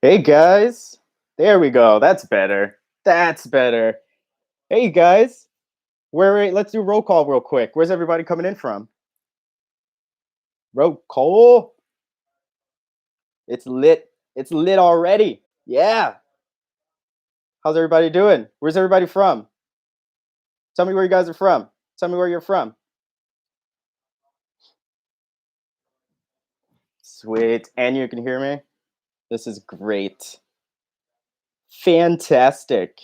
Hey guys, there we go. That's better. That's better. Hey guys, let's do roll call real quick. Where's everybody coming in from? Roll call. It's lit. It's lit already. Yeah. How's everybody doing? Where's everybody from? Tell me where you guys are from. Tell me where you're from. Sweet. And you can hear me? This is great. Fantastic.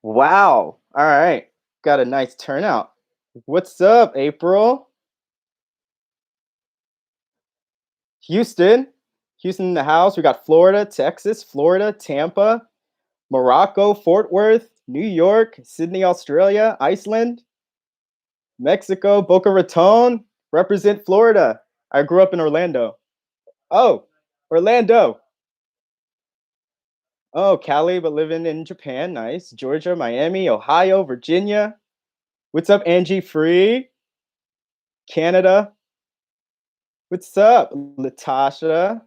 Wow. All right. Got a nice turnout. What's up, April? Houston. Houston in the house. We got Florida, Texas, Florida, Tampa, Morocco, Fort Worth, New York, Sydney, Australia, Iceland, Mexico, Boca Raton. Represent Florida. I grew up in Orlando. Oh, Orlando. Oh, Cali, but living in Japan. Nice. Georgia, Miami, Ohio, Virginia. What's up, Angie Free? Canada. What's up, Latasha?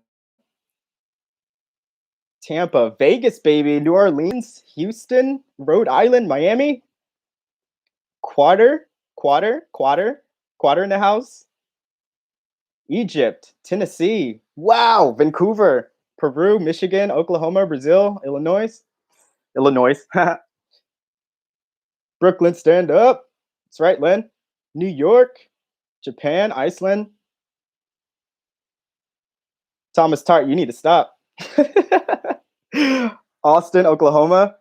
Tampa, Vegas, baby, New Orleans, Houston, Rhode Island, Miami, Quarter in the house, Egypt, Tennessee, wow, Vancouver, Peru, Michigan, Oklahoma, Brazil, Illinois, Brooklyn, stand up. That's right, Len. New York, Japan, Iceland. Thomas Tart, you need to stop. Austin, Oklahoma.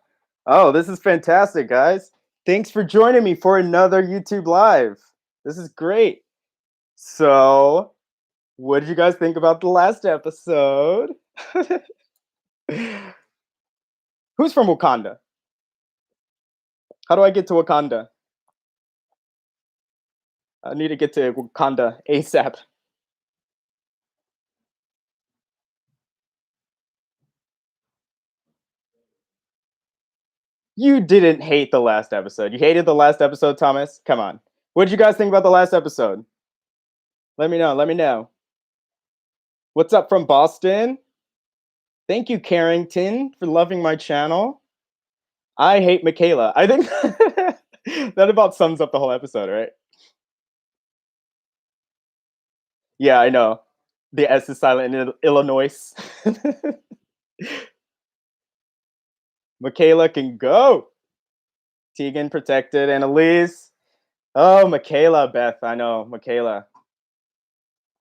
Oh, this is fantastic, guys. Thanks for joining me for another YouTube Live. This is great. So, what did you guys think about the last episode? Who's from Wakanda? How do I get to Wakanda? I need to get to Wakanda ASAP. You didn't hate the last episode. You hated the last episode, Thomas? Come on. What did you guys think about the last episode? Let me know. Let me know. What's up from Boston? Thank you, Carrington, for loving my channel. I hate Michaela. I think that about sums up the whole episode, right? Yeah, I know. The S is silent in Illinois. Michaela can go. Tegan protected. Annalise. Oh, Michaela, Beth. I know. Michaela.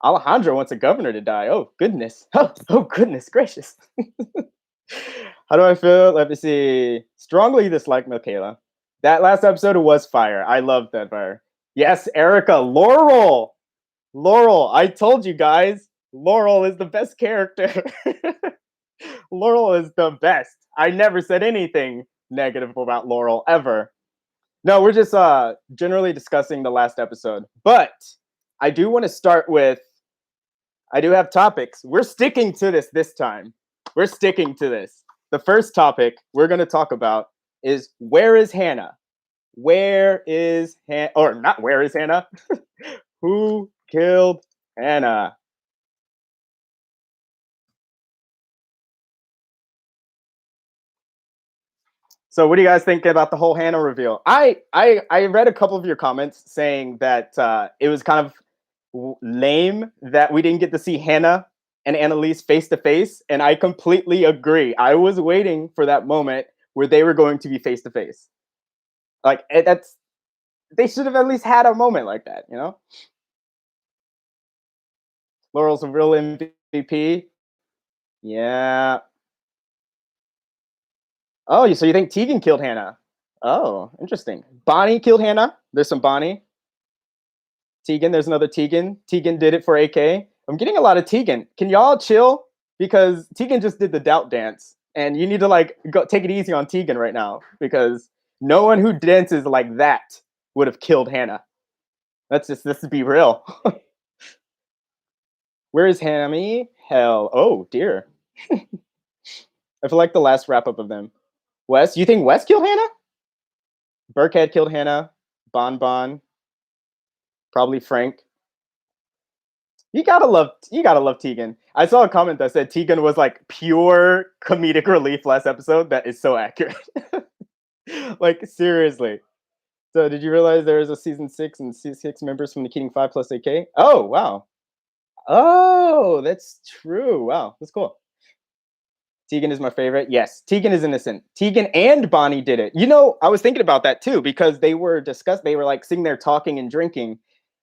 Alejandro wants a governor to die. Oh, goodness. Oh goodness gracious. How do I feel? Let me see. Strongly dislike Michaela. That last episode was fire. I loved that fire. Yes, Erica. Laurel. Laurel. I told you guys. Laurel is the best character. Laurel is the best. I never said anything negative about Laurel ever. No, we're just generally discussing the last episode. But I do want to start with, I do have topics. We're sticking to this time. We're sticking to this. The first topic we're going to talk about is, where is Hannah? Where is Hannah? Or not where is Hannah? Who killed Hannah? So what do you guys think about the whole Hannah reveal? I read a couple of your comments saying that it was kind of lame that we didn't get to see Hannah and Annalise face to face, and I completely agree. I was waiting for that moment where they were going to be face to face. Like that's, they should have at least had a moment like that, you know? Laurel's a real MVP. Yeah. Oh, so you think Tegan killed Hannah? Oh, interesting. Bonnie killed Hannah. There's some Bonnie. Tegan, there's another Tegan. Tegan did it for AK. I'm getting a lot of Tegan. Can y'all chill? Because Tegan just did the doubt dance, and you need to like go take it easy on Tegan right now, because no one who dances like that would have killed Hannah. Let's be real. Where is Hammy? Hell, oh dear. I feel like the last wrap up of them. Wes, you think Wes killed Hannah? Burkhead killed Hannah. Bon Bon. Probably Frank. You gotta love Tegan. I saw a comment that said Tegan was like pure comedic relief last episode. That is so accurate. Like seriously. So did you realize there is a season 6 and six members from the Keating 5 plus AK? Oh wow. Oh, that's true. Wow, that's cool. Tegan is my favorite. Yes, Tegan is innocent. Tegan and Bonnie did it. You know, I was thinking about that too because they were discussed. They were like sitting there talking and drinking,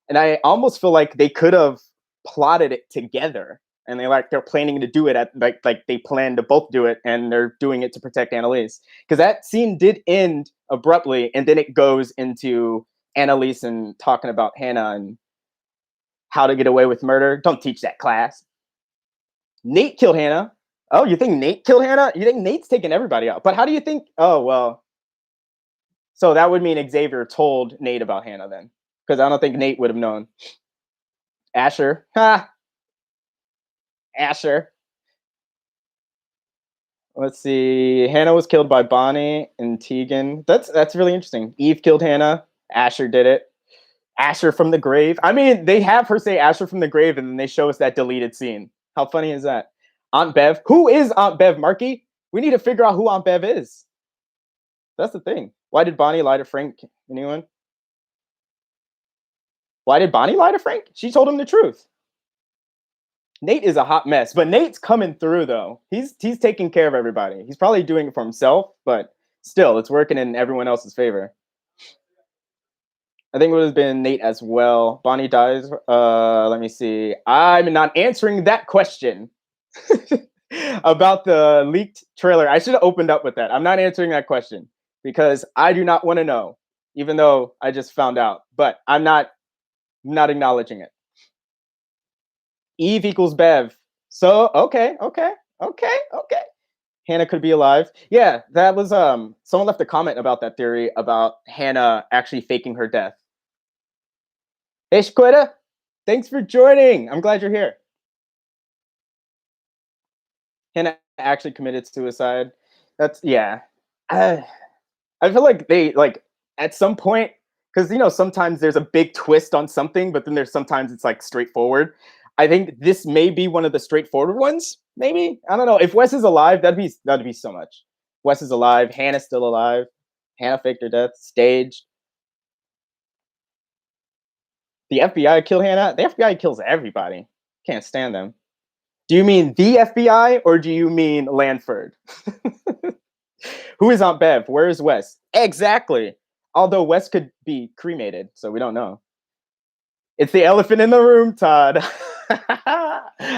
and I almost feel like they could have plotted it together. And they're planning to do it at like they plan to both do it, and they're doing it to protect Annalise because that scene did end abruptly, and then it goes into Annalise and talking about Hannah and how to get away with murder. Don't teach that class. Nate killed Hannah. Oh, you think Nate killed Hannah? You think Nate's taking everybody out? But how do you think? Oh, well, so that would mean Xavier told Nate about Hannah then, because I don't think Nate would have known. Asher, ha, Asher. Let's see. Hannah was killed by Bonnie and Tegan. That's really interesting. Eve killed Hannah. Asher did it. Asher from the grave. I mean, they have her say Asher from the grave, and then they show us that deleted scene. How funny is that? Aunt Bev. Who is Aunt Bev, Marky? We need to figure out who Aunt Bev is. That's the thing. Why did Bonnie lie to Frank? Anyone? Why did Bonnie lie to Frank? She told him the truth. Nate is a hot mess, but Nate's coming through though. He's taking care of everybody. He's probably doing it for himself, but still, it's working in everyone else's favor. I think it would have been Nate as well. Bonnie dies. Let me see. I'm not answering that question about the leaked trailer. I should have opened up with that. I'm not answering that question because I do not want to know, even though I just found out. But I'm not acknowledging it. Eve equals Bev. So okay. Hannah could be alive. Yeah, that was someone left a comment about that theory about Hannah actually faking her death. Hey Shquita, thanks for joining. I'm glad you're here. Hannah actually committed suicide. That's yeah. I feel like they like at some point because you know sometimes there's a big twist on something, but then there's sometimes it's like straightforward. I think this may be one of the straightforward ones. Maybe I don't know. If Wes is alive, that'd be so much. Wes is alive. Hannah's still alive. Hannah faked her death. Staged. The FBI killed Hannah. The FBI kills everybody. Can't stand them. Do you mean the FBI or do you mean Lanford? Who is Aunt Bev? Where is Wes? Exactly. Although Wes could be cremated, so we don't know. It's the elephant in the room, Todd.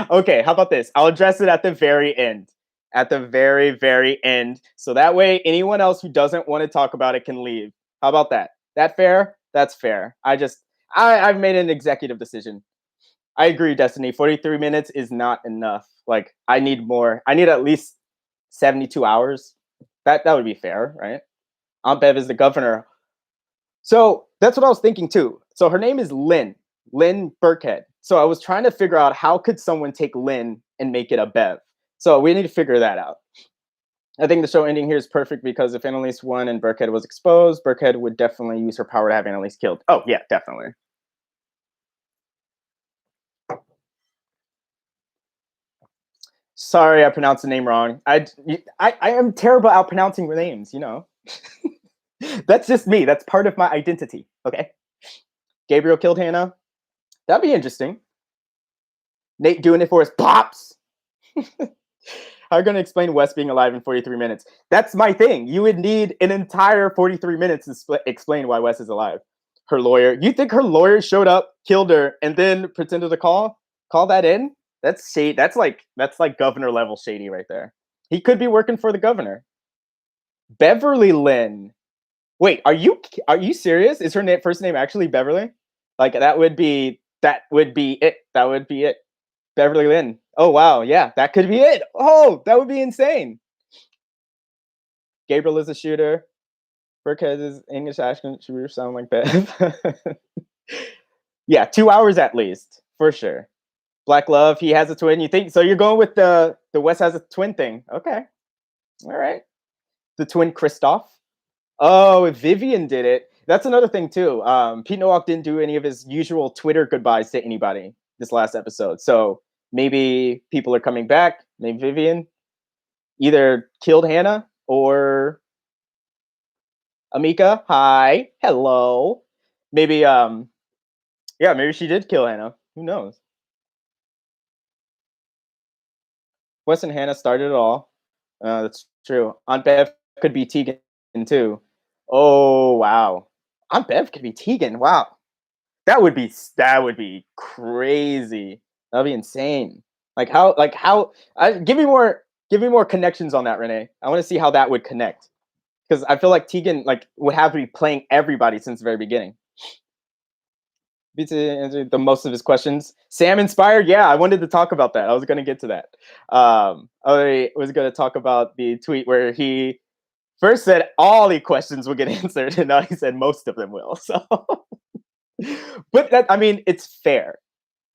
Okay, how about this? I'll address it at the very end. At the very, very end. So that way, anyone else who doesn't want to talk about it can leave. How about that? That fair? That's fair. I've made an executive decision. I agree, Destiny. 43 minutes is not enough. Like, I need more. I need at least 72 hours. That would be fair, right? Aunt Bev is the governor. So that's what I was thinking too. So her name is Lynn Burkhead. So I was trying to figure out how could someone take Lynn and make it a Bev. So we need to figure that out. I think the show ending here is perfect because if Annalise won and Burkhead was exposed, Burkhead would definitely use her power to have Annalise killed. Oh yeah, definitely. Sorry, I pronounced the name wrong. I am terrible at pronouncing names, you know. That's just me. That's part of my identity. Okay. Gabriel killed Hannah. That'd be interesting. Nate doing it for his pops. How are you going to explain Wes being alive in 43 minutes? That's my thing. You would need an entire 43 minutes to explain why Wes is alive. Her lawyer. You think her lawyer showed up, killed her, and then pretended to call that in? That's shady. That's like governor level shady right there. He could be working for the governor. Beverly Lynn. Wait, are you serious? Is her first name actually Beverly? Like that would be it. That would be it. Beverly Lynn. Oh wow, yeah, that could be it. Oh, that would be insane. Gabriel is a shooter. Burkhead is English accent shooter sound like that. Yeah, 2 hours at least, for sure. Black Love, he has a twin. You think so? You're going with the Wes has a twin thing. Okay. All right. The twin Christoph. Oh, Vivian did it. That's another thing too. Pete Nowak didn't do any of his usual Twitter goodbyes to anybody. this last episode. So maybe people are coming back. Maybe Vivian either killed Hannah or Amika. Hi, hello. Maybe yeah, maybe she did kill Hannah. Who knows? Wes and Hannah started it all. That's true. Aunt Bev could be Tegan too. Oh wow. Aunt Bev could be Tegan. Wow. That would be crazy. That'd be insane. Like how give me more connections on that, Renee. I want to see how that would connect. Because I feel like Tegan like would have to be playing everybody since the very beginning. Be to answer the most of his questions. Sam inspired, yeah, I wanted to talk about that. I was gonna get to that. I was gonna talk about the tweet where he first said all the questions will get answered, and now he said most of them will. So but that I mean, it's fair.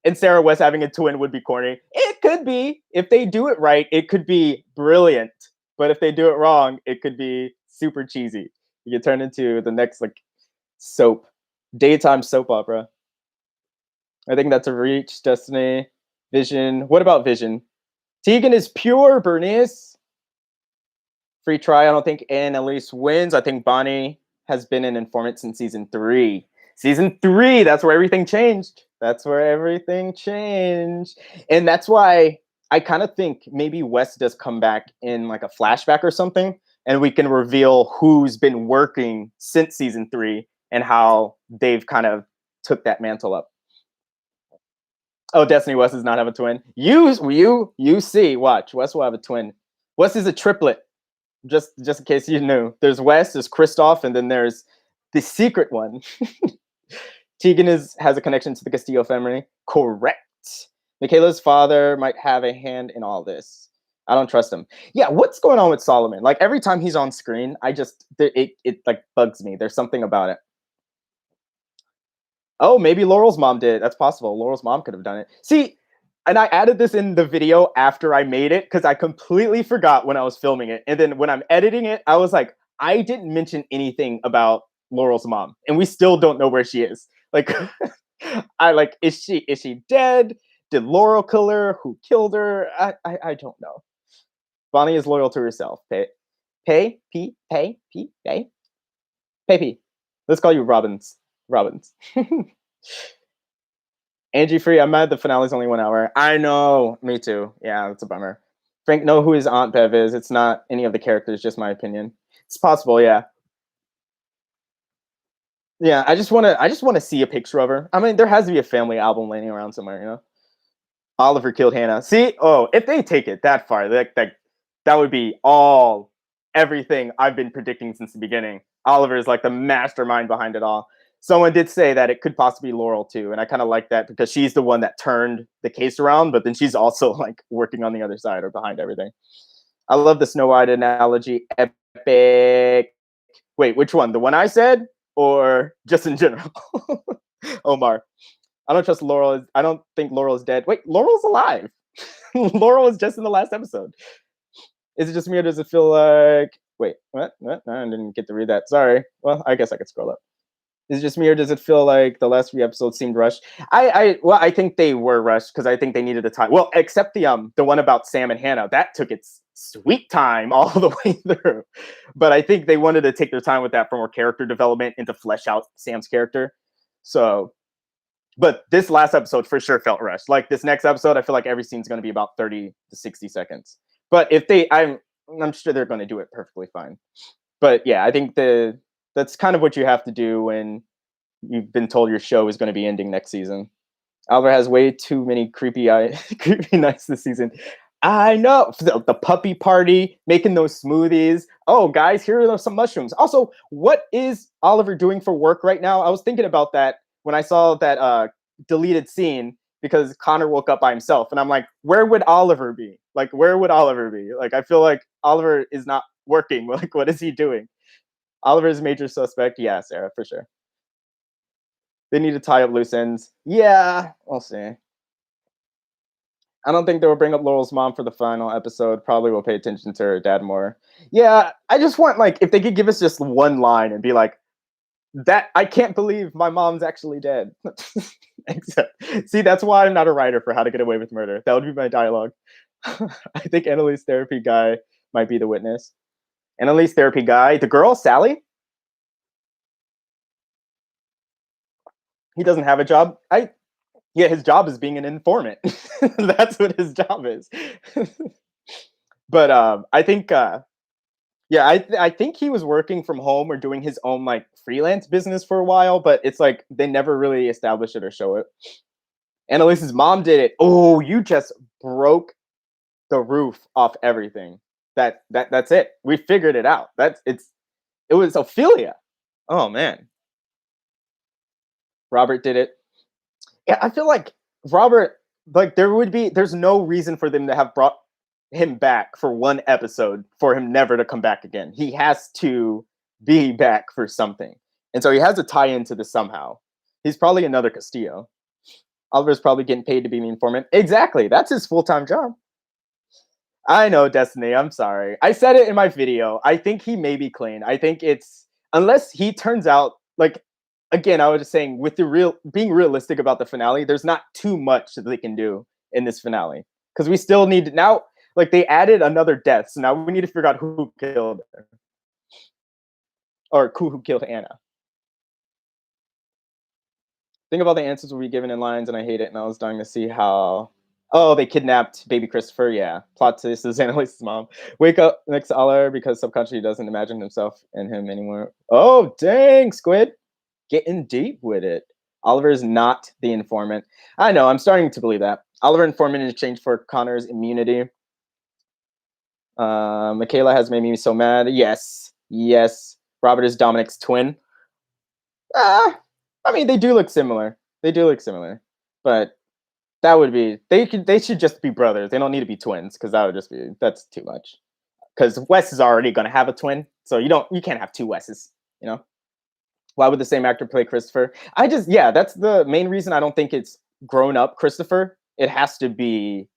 And Sarah West having a twin would be corny. It could be. If they do it right, it could be brilliant. But if they do it wrong, it could be super cheesy. You could turn into the next like soap, daytime soap opera. I think that's a reach, Destiny. Vision. What about Vision? Tegan is pure, Bernice. Free try. I don't think Annalise wins. I think Bonnie has been an informant since season 3. Season 3, that's where everything changed. That's where everything changed. And that's why I kind of think maybe Wes does come back in like a flashback or something, and we can reveal who's been working since season 3 and how they've kind of took that mantle up. Oh, Destiny West does not have a twin. You see, watch. Wes will have a twin. Wes is a triplet. Just in case you knew. There's Wes, there's Kristoff, and then there's the secret one. Tegan has a connection to the Castillo family. Correct. Michaela's father might have a hand in all this. I don't trust him. Yeah, what's going on with Solomon? Like every time he's on screen, it like bugs me. There's something about it. Oh, maybe Laurel's mom did. That's possible. Laurel's mom could have done it. See, and I added this in the video after I made it because I completely forgot when I was filming it. And then when I'm editing it, I was like, I didn't mention anything about Laurel's mom, and we still don't know where she is. Like, I like, is she dead? Did Laurel kill her? Who killed her? I don't know. Bonnie is loyal to herself. Pay. Let's call you Robbins. Angie Free, I'm mad the finale's only 1 hour. I know, me too. Yeah, that's a bummer. Frank, know who his Aunt Bev is. It's not any of the characters, just my opinion. It's possible, yeah. Yeah, I just wanna see a picture of her. I mean, there has to be a family album laying around somewhere, you know? Oliver killed Hannah. See? Oh, if they take it that far, that would be everything I've been predicting since the beginning. Oliver is like the mastermind behind it all. Someone did say that it could possibly be Laurel too, and I kind of like that because she's the one that turned the case around, but then she's also like working on the other side or behind everything. I love the Snow White analogy. Epic. Wait, which one? The one I said, or just in general? Omar. I don't trust Laurel. I don't think Laurel is dead. Wait, Laurel's alive. Laurel was just in the last episode. Is it just me or does it feel like? Wait, what? I didn't get to read that. Sorry. Well, I guess I could scroll up. Is it just me or does it feel like the last 3 episodes seemed rushed? I think they were rushed because I think they needed the time. Well, except the one about Sam and Hannah. That took its sweet time all the way through. But I think they wanted to take their time with that for more character development and to flesh out Sam's character. So, but this last episode for sure felt rushed. Like this next episode, I feel like every scene's going to be about 30 to 60 seconds. But if I'm sure they're going to do it perfectly fine. But yeah, I think that's kind of what you have to do when you've been told your show is going to be ending next season. Albert has way too many creepy nights this season. I know. The puppy party, making those smoothies. Oh, guys, here are some mushrooms. Also, what is Oliver doing for work right now? I was thinking about that when I saw that deleted scene because Connor woke up by himself. And I'm like, where would Oliver be? Like, where would Oliver be? Like, I feel like Oliver is not working. Like, what is he doing? Oliver is a major suspect. Yeah, Sarah, for sure. They need to tie up loose ends. Yeah, we'll see. I don't think they will bring up Laurel's mom for the final episode. Probably will pay attention to her dad more. Yeah, I just want like if they could give us just one line and be like, That I can't believe my mom's actually dead. Except, see, that's why I'm not a writer for How to Get Away with Murder. That would be my dialogue. I think Annalise therapy guy might be the witness. Annalise therapy guy, the girl Sally. He doesn't have a job. Yeah, his job is being an informant. That's what his job is. But I think yeah, I think he was working from home or doing his own like freelance business for a while, but it's like they never really establish it or show it. Annalise's mom did it. Oh, you just broke the roof off everything. That's it. We figured it out. It was Ophelia. Oh man, Robert did it. Yeah, I feel like Robert, like there's no reason for them to have brought him back for one episode for him never to come back again. He has to be back for something. And so he has to tie into this somehow. He's probably another Castillo. Oliver's probably getting paid to be the informant. Exactly. That's his full-time job. I know, Destiny. I'm sorry. I said it in my video. I think he may be clean. I think it's unless he turns out like again, I was just saying with the real being realistic about the finale, there's not too much that they can do in this finale. Because we still need now, like they added another death, so now we need to figure out who killed her. Or who killed Anna. Think of all the answers will be given in lines, and I hate it. And I was dying to see how. Oh, they kidnapped baby Christopher. Yeah, plot twist is Annalise's mom. Wake up next to Oliver because subconsciously he doesn't imagine himself and him anymore. Oh, dang, Squid, getting deep with it. Oliver is not the informant. I know. I'm starting to believe that Oliver informant in exchange for Connor's immunity. Michaela has made me so mad. Yes, yes. Robert is Dominic's twin. I mean, they do look similar. They do look similar, but that would be they should just be brothers. They don't need to be twins because that would just be that's too much. Because Wes is already gonna have a twin, so you can't have two Wes's. You know, why would the same actor play Christopher? Yeah, that's the main reason I don't think it's grown up Christopher. It has to be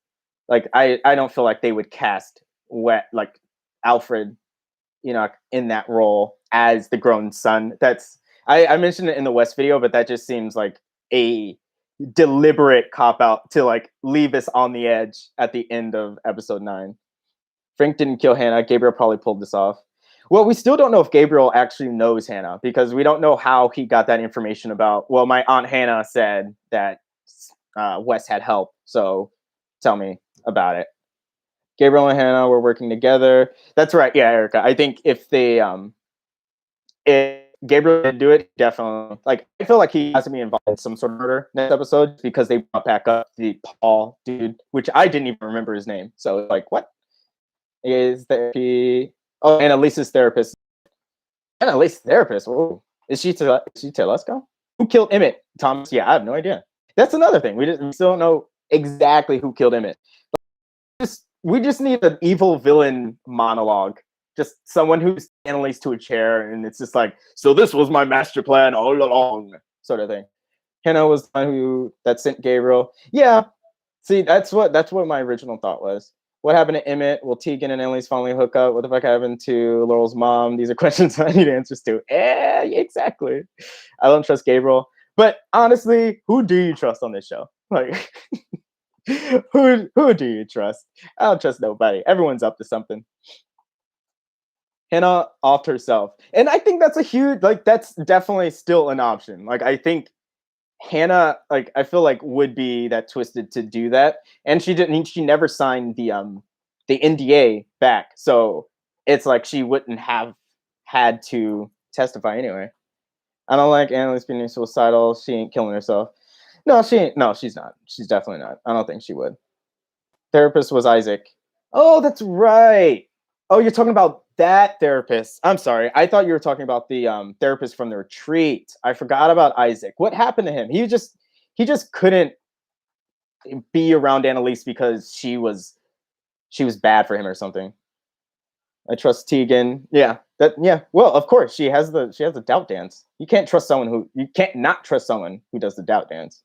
like I don't feel like they would cast like Alfred, you know, in that role as the grown son. I mentioned it in the West video, but that just seems like a deliberate cop out to like leave us on the edge at the end of episode 9. Frank didn't kill Hannah. Gabriel probably pulled this off. Well, we still don't know if Gabriel actually knows Hannah because we don't know how he got that information about. Well, my aunt Hannah said that Wes had help, so tell me about it. Gabriel and Hannah were working together. That's right. Yeah, Erica. I think if Gabriel did do it, definitely. Like, I feel like he has to be involved in some sort of murder next episode because they brought back up the Paul dude, which I didn't even remember his name. So, like, what is therapy? Oh, Annalise's therapist. Annalise's therapist. Oh, is she Telesco? Who killed Emmett? Thomas? Yeah, I have no idea. That's another thing. We still don't know exactly who killed Emmett. We just need an evil villain monologue. Just someone who's Annalise to a chair, and it's just like, so this was my master plan all along, sort of thing. Hannah was the one that sent Gabriel. Yeah, see, that's what my original thought was. What happened to Emmett? Will Tegan and Annalise finally hook up? What the fuck happened to Laurel's mom? These are questions I need answers to. Exactly. I don't trust Gabriel, but honestly, who do you trust on this show? Like, who do you trust? I don't trust nobody. Everyone's up to something. Hannah offed herself. And I think that's a huge, like, that's definitely still an option. Like, I think Hannah, like, I feel like would be that twisted to do that. And she never signed the NDA back. So it's like she wouldn't have had to testify anyway. I don't like Annalise being suicidal. She ain't killing herself. No, she ain't. No, she's not. She's definitely not. I don't think she would. Therapist was Isaac. Oh, that's right. Oh, you're talking about that therapist. I'm sorry. I thought you were talking about the therapist from the retreat. I forgot about Isaac. What happened to him? He just couldn't be around Annalise because she was bad for him or something. I trust Tegan. Yeah. Well, of course, she has the doubt dance. You can't not trust someone who does the doubt dance.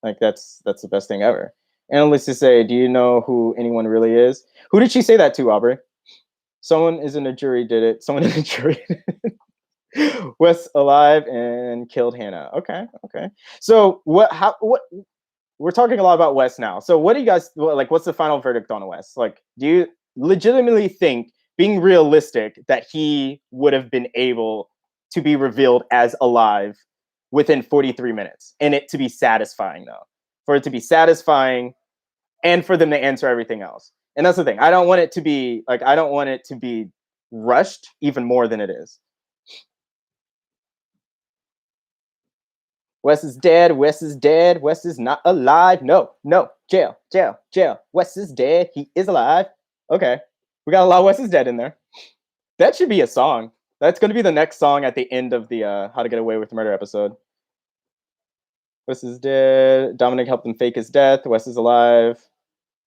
Like that's the best thing ever. Annalise to say, do you know who anyone really is? Who did she say that to, Aubrey? Someone is in a jury did it. Someone in a jury. Wes alive and killed Hannah. Okay, okay. So what? How? What? We're talking a lot about Wes now. So what do you guys like? What's the final verdict on Wes? Like, do you legitimately think, being realistic, that he would have been able to be revealed as alive within 43 minutes, and it to be satisfying though, for it to be satisfying, and for them to answer everything else? And that's the thing. I don't want it to be like I don't want it to be rushed even more than it is. Wes is dead. Wes is dead. Wes is not alive. No, no. Jail, jail, jail. Wes is dead. He is alive. Okay. We got a lot of Wes is dead in there. That should be a song. That's going to be the next song at the end of the How to Get Away with Murder episode. Wes is dead. Dominic helped him fake his death. Wes is alive.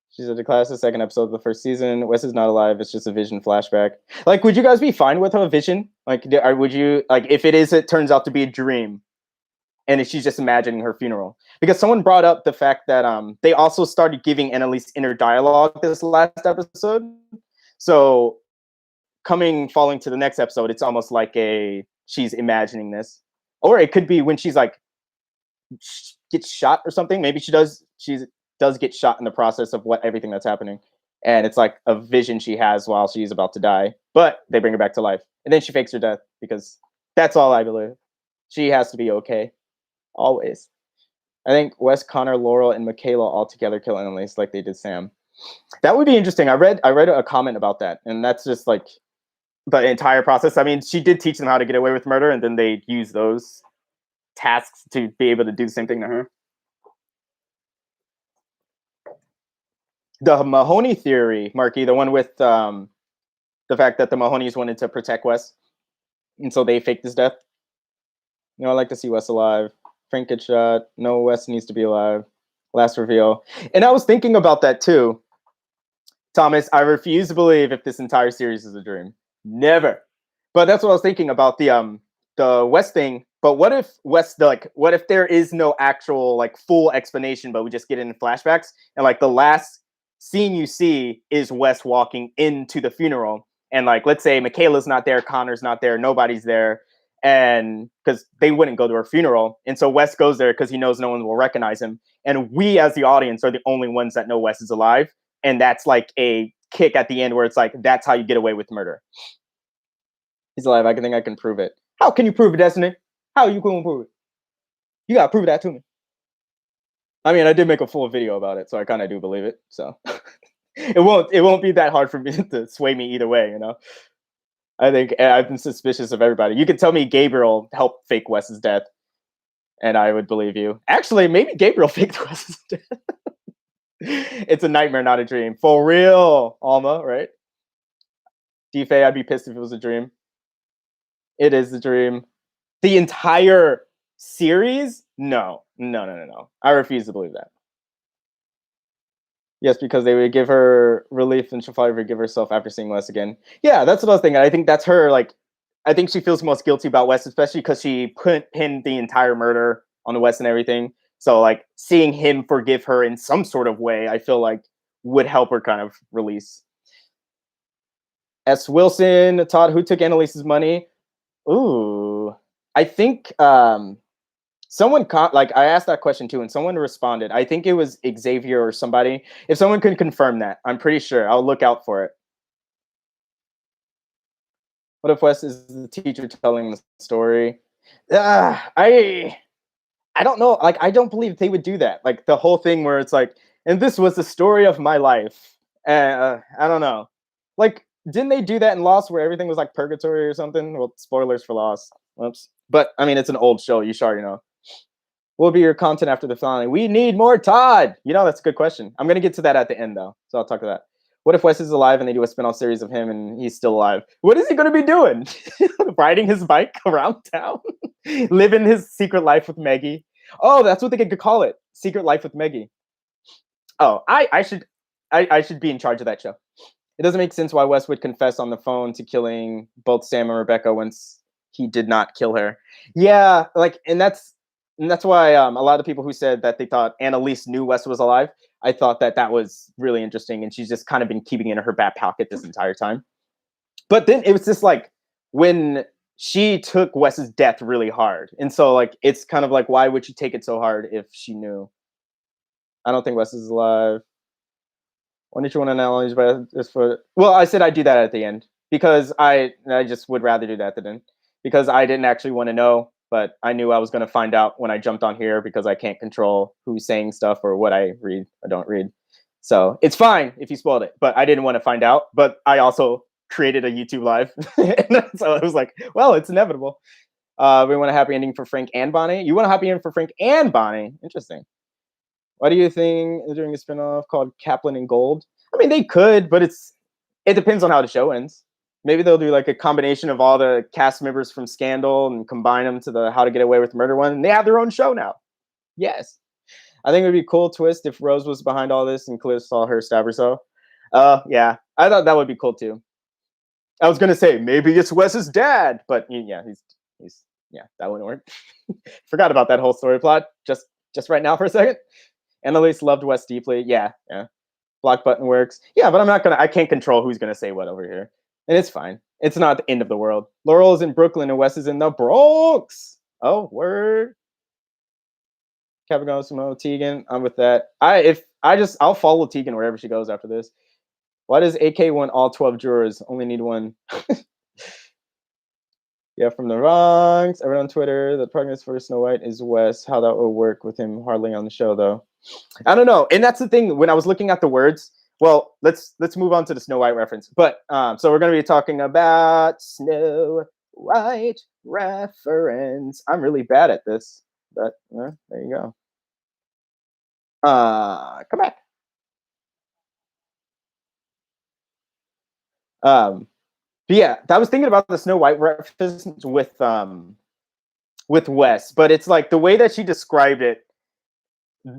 She's at the class, the second episode of the first season. Wes is not alive. It's just a vision flashback. Like, would you guys be fine with a vision? Like, would you, like, if it turns out to be a dream, and she's just imagining her funeral? Because someone brought up the fact that they also started giving Annalise inner dialogue this last episode. So following to the next episode, it's almost like she's imagining this. Or it could be when she's like gets shot or something. Maybe she does get shot in the process of everything that's happening. And it's like a vision she has while she's about to die. But they bring her back to life. And then she fakes her death, because that's all I believe. She has to be okay. Always. I think Wes, Connor, Laurel, and Michaela all together kill Annalise like they did Sam. That would be interesting. I read a comment about that, and that's just like the entire process. I mean, she did teach them how to get away with murder, and then they use those tasks to be able to do the same thing to her. The Mahoney theory, Marky, the one with the fact that the Mahonies wanted to protect Wes, and so they faked his death. You know, I like to see Wes alive. Frank gets shot. No, Wes needs to be alive. Last reveal. And I was thinking about that too. Thomas, I refuse to believe if this entire series is a dream. Never. But that's what I was thinking about the Wes thing. But what if what if there is no actual like full explanation, but we just get it in flashbacks, and like the last scene you see is Wes walking into the funeral, and like let's say Michaela's not there, Connor's not there, nobody's there, and because they wouldn't go to her funeral, and so Wes goes there because he knows no one will recognize him, and we as the audience are the only ones that know Wes is alive, and that's like a kick at the end where it's like that's how you get away with murder. He's alive. I think I can prove it. How can you prove it, Destiny? How you going to prove it? You gotta prove that to me. I mean, I did make a full video about it, so I kind of do believe it. So it won't be that hard for me to sway me either way, you know. I think I've been suspicious of everybody. You could tell me Gabriel helped fake Wes's death, and I would believe you. Actually, maybe Gabriel faked Wes's death. It's a nightmare, not a dream. For real, Alma, right? D-Fay, I'd be pissed if it was a dream. It is a dream. The entire series? No. I refuse to believe that. Yes, because they would give her relief and she'll probably forgive herself after seeing Wes again. Yeah, that's what I was thinking. I think that's her, like, I think she feels most guilty about Wes, especially because she pinned the entire murder on Wes and everything. So, like, seeing him forgive her in some sort of way, I feel like would help her kind of release. S. Wilson, Todd, who took Annalise's money? Ooh, I think someone like I asked that question too, and someone responded. I think it was Xavier or somebody. If someone can confirm that, I'm pretty sure. I'll look out for it. What if Wes is the teacher telling the story? I don't know. Like, I don't believe they would do that. Like the whole thing where it's like, and this was the story of my life. I don't know. Like, didn't they do that in Lost where everything was like purgatory or something? Well, spoilers for Lost. Oops. But I mean, it's an old show. You should already know. What will be your content after the finale? We need more Todd. You know, that's a good question. I'm gonna get to that at the end though, so I'll talk to that. What if Wes is alive and they do a spin-off series of him and he's still alive? What is he gonna be doing? Riding his bike around town, living his secret life with Maggie. Oh, that's what they could call it. Secret Life with Maggie. Oh, I should be in charge of that show. It doesn't make sense why Wes would confess on the phone to killing both Sam and Rebecca once he did not kill her. Yeah, like, and that's why a lot of people who said that they thought Annalise knew Wes was alive, I thought that was really interesting, and she's just kind of been keeping it in her back pocket this entire time. But then it was just like when she took Wes's death really hard, and so like it's kind of like why would she take it so hard if she knew? I don't think Wes is alive. Why did you want to analyze by this for? Well, I said I'd do that at the end because I just would rather do that than because I didn't actually want to know, but I knew I was going to find out when I jumped on here because I can't control who's saying stuff or what I read or don't read. So it's fine if you spoiled it, but I didn't want to find out. But I also created a YouTube live, so it was like, well, it's inevitable. We want a happy ending for Frank and Bonnie. You want a happy ending for Frank and Bonnie? Interesting. Why do you think they're doing a spinoff called Kaplan and Gold? I mean, they could, but it depends on how the show ends. Maybe they'll do like a combination of all the cast members from Scandal and combine them to the How to Get Away with Murder one. And they have their own show now. Yes. I think it would be a cool twist if Rose was behind all this and Clear saw her stab herself. Yeah, I thought that would be cool too. I was gonna say maybe it's Wes's dad, but yeah, he's yeah, that wouldn't work. Forgot about that whole story plot just right now for a second. Annalise loved Wes deeply. Yeah. Block button works. Yeah, but I can't control who's gonna say what over here. And it's fine. It's not the end of the world. Laurel is in Brooklyn and Wes is in the Bronx. Oh, word. Capricorn Samo, Tegan. I'm with that. I'll follow Tegan wherever she goes after this. Why does AK want all 12 jurors? Only need one. Yeah, from the Bronx. Everyone on Twitter. The protagonist for Snow White is Wes. How that will work with him hardly on the show though. I don't know. And that's the thing. When I was looking at the words, well, let's move on to the Snow White reference. But so we're gonna be talking about Snow White reference. I'm really bad at this, but there you go. Come back. But yeah, I was thinking about the Snow White reference with Wes, but it's like the way that she described it,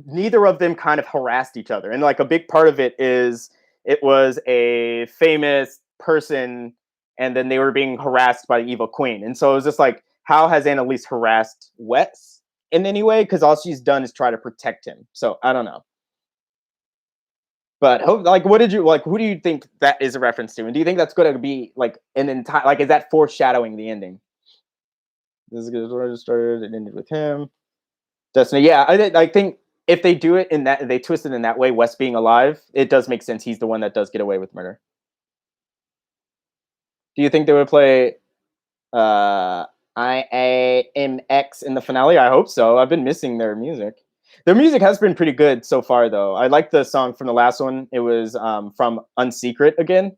neither of them kind of harassed each other. And like a big part of it is it was a famous person and then they were being harassed by the evil queen. And so it was just like, how has Annalise harassed Wes in any way? Because all she's done is try to protect him. So I don't know. But like, what did you like? Who do you think that is a reference to? And do you think that's going to be like an entire, like, is that foreshadowing the ending? This is good. Started and ended with him. Destiny. Yeah, I think if they do it in that, they twist it in that way, Wes being alive, it does make sense. He's the one that does get away with murder. Do you think they would play IAMX in the finale? I hope so. I've been missing their music. Their music has been pretty good so far, though. I like the song from the last one. It was from Unsecret again.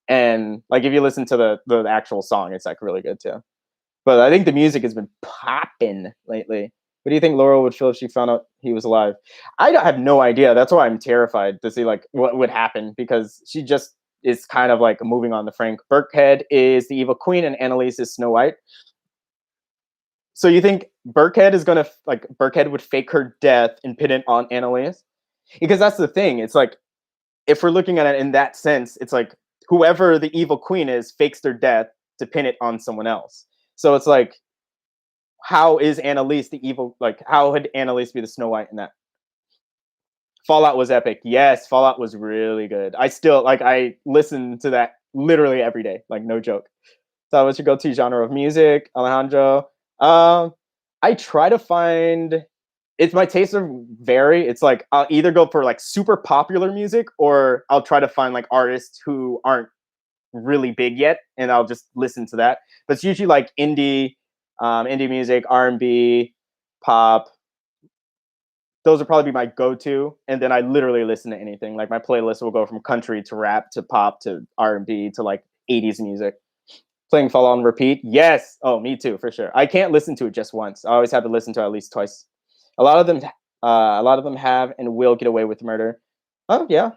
And like if you listen to the actual song, it's like really good too. But I think the music has been popping lately. What do you think Laurel would feel if she found out he was alive? I have no idea. That's why I'm terrified to see like what would happen because she just is kind of like moving on to Frank. Burkhead is the evil queen and Annalise is Snow White. So you think Burkhead is gonna like Burkhead would fake her death and pin it on Annalise? Because that's the thing. It's like if we're looking at it in that sense, it's like whoever the evil queen is fakes their death to pin it on someone else. So it's like, how is Annalise the evil? Like, how would Annalise be the Snow White in that? Fallout was epic. Yes, Fallout was really good. I still like. I listen to that literally every day. Like, no joke. So, what's your go-to genre of music, Alejandro? I try to find. It's my tastes are vary. It's like I'll either go for like super popular music, or I'll try to find like artists who aren't really big yet, and I'll just listen to that. But it's usually like indie music, R&B, pop. Those would probably be my go-to, and then I literally listen to anything. Like my playlist will go from country to rap to pop to R&B to like 80s music. Playing Fallout on repeat? Yes. Oh, me too, for sure. I can't listen to it just once. I always have to listen to it at least twice. A lot of them have and will get away with murder. Oh yeah.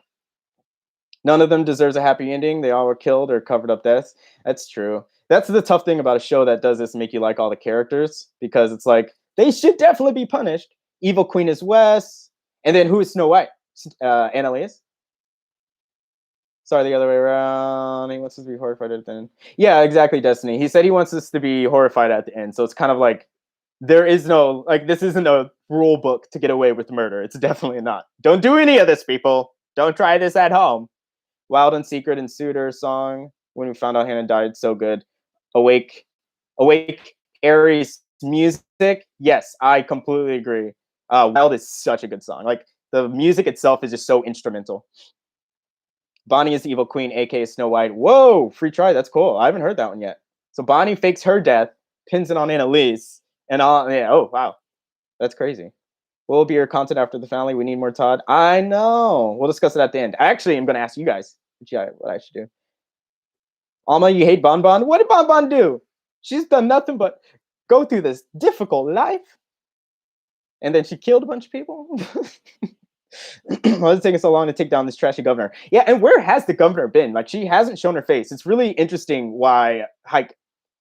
None of them deserves a happy ending. They all were killed or covered up deaths. That's true. That's the tough thing about a show that does this, make you like all the characters, because it's like they should definitely be punished. Evil Queen is Wes, and then who is Snow White? Annalise. Sorry, the other way around. He wants us to be horrified at the end. Yeah, exactly, Destiny. He said he wants us to be horrified at the end. So it's kind of like there is no, like, this isn't a rule book to get away with murder. It's definitely not. Don't do any of this, people. Don't try this at home. Wild and Secret and Suitor song. When we found out Hannah died, so good. Awake. Awake Aries music, yes, I completely agree. Wild is such a good song. Like the music itself is just so instrumental. Bonnie is the evil queen, aka Snow White. Whoa, free try. That's cool. I haven't heard that one yet. So Bonnie fakes her death, pins it on Annalise, and all. Yeah. Oh wow, that's crazy. What will be your content after the finale? We need more Todd. I know. We'll discuss it at the end. I actually am going to ask you guys what I should do. Alma, you hate Bon Bon. What did Bon Bon do? She's done nothing but go through this difficult life, and then she killed a bunch of people. Why is it taking so long to take down this trashy governor? Yeah, and where has the governor been? Like, she hasn't shown her face. It's really interesting why, like,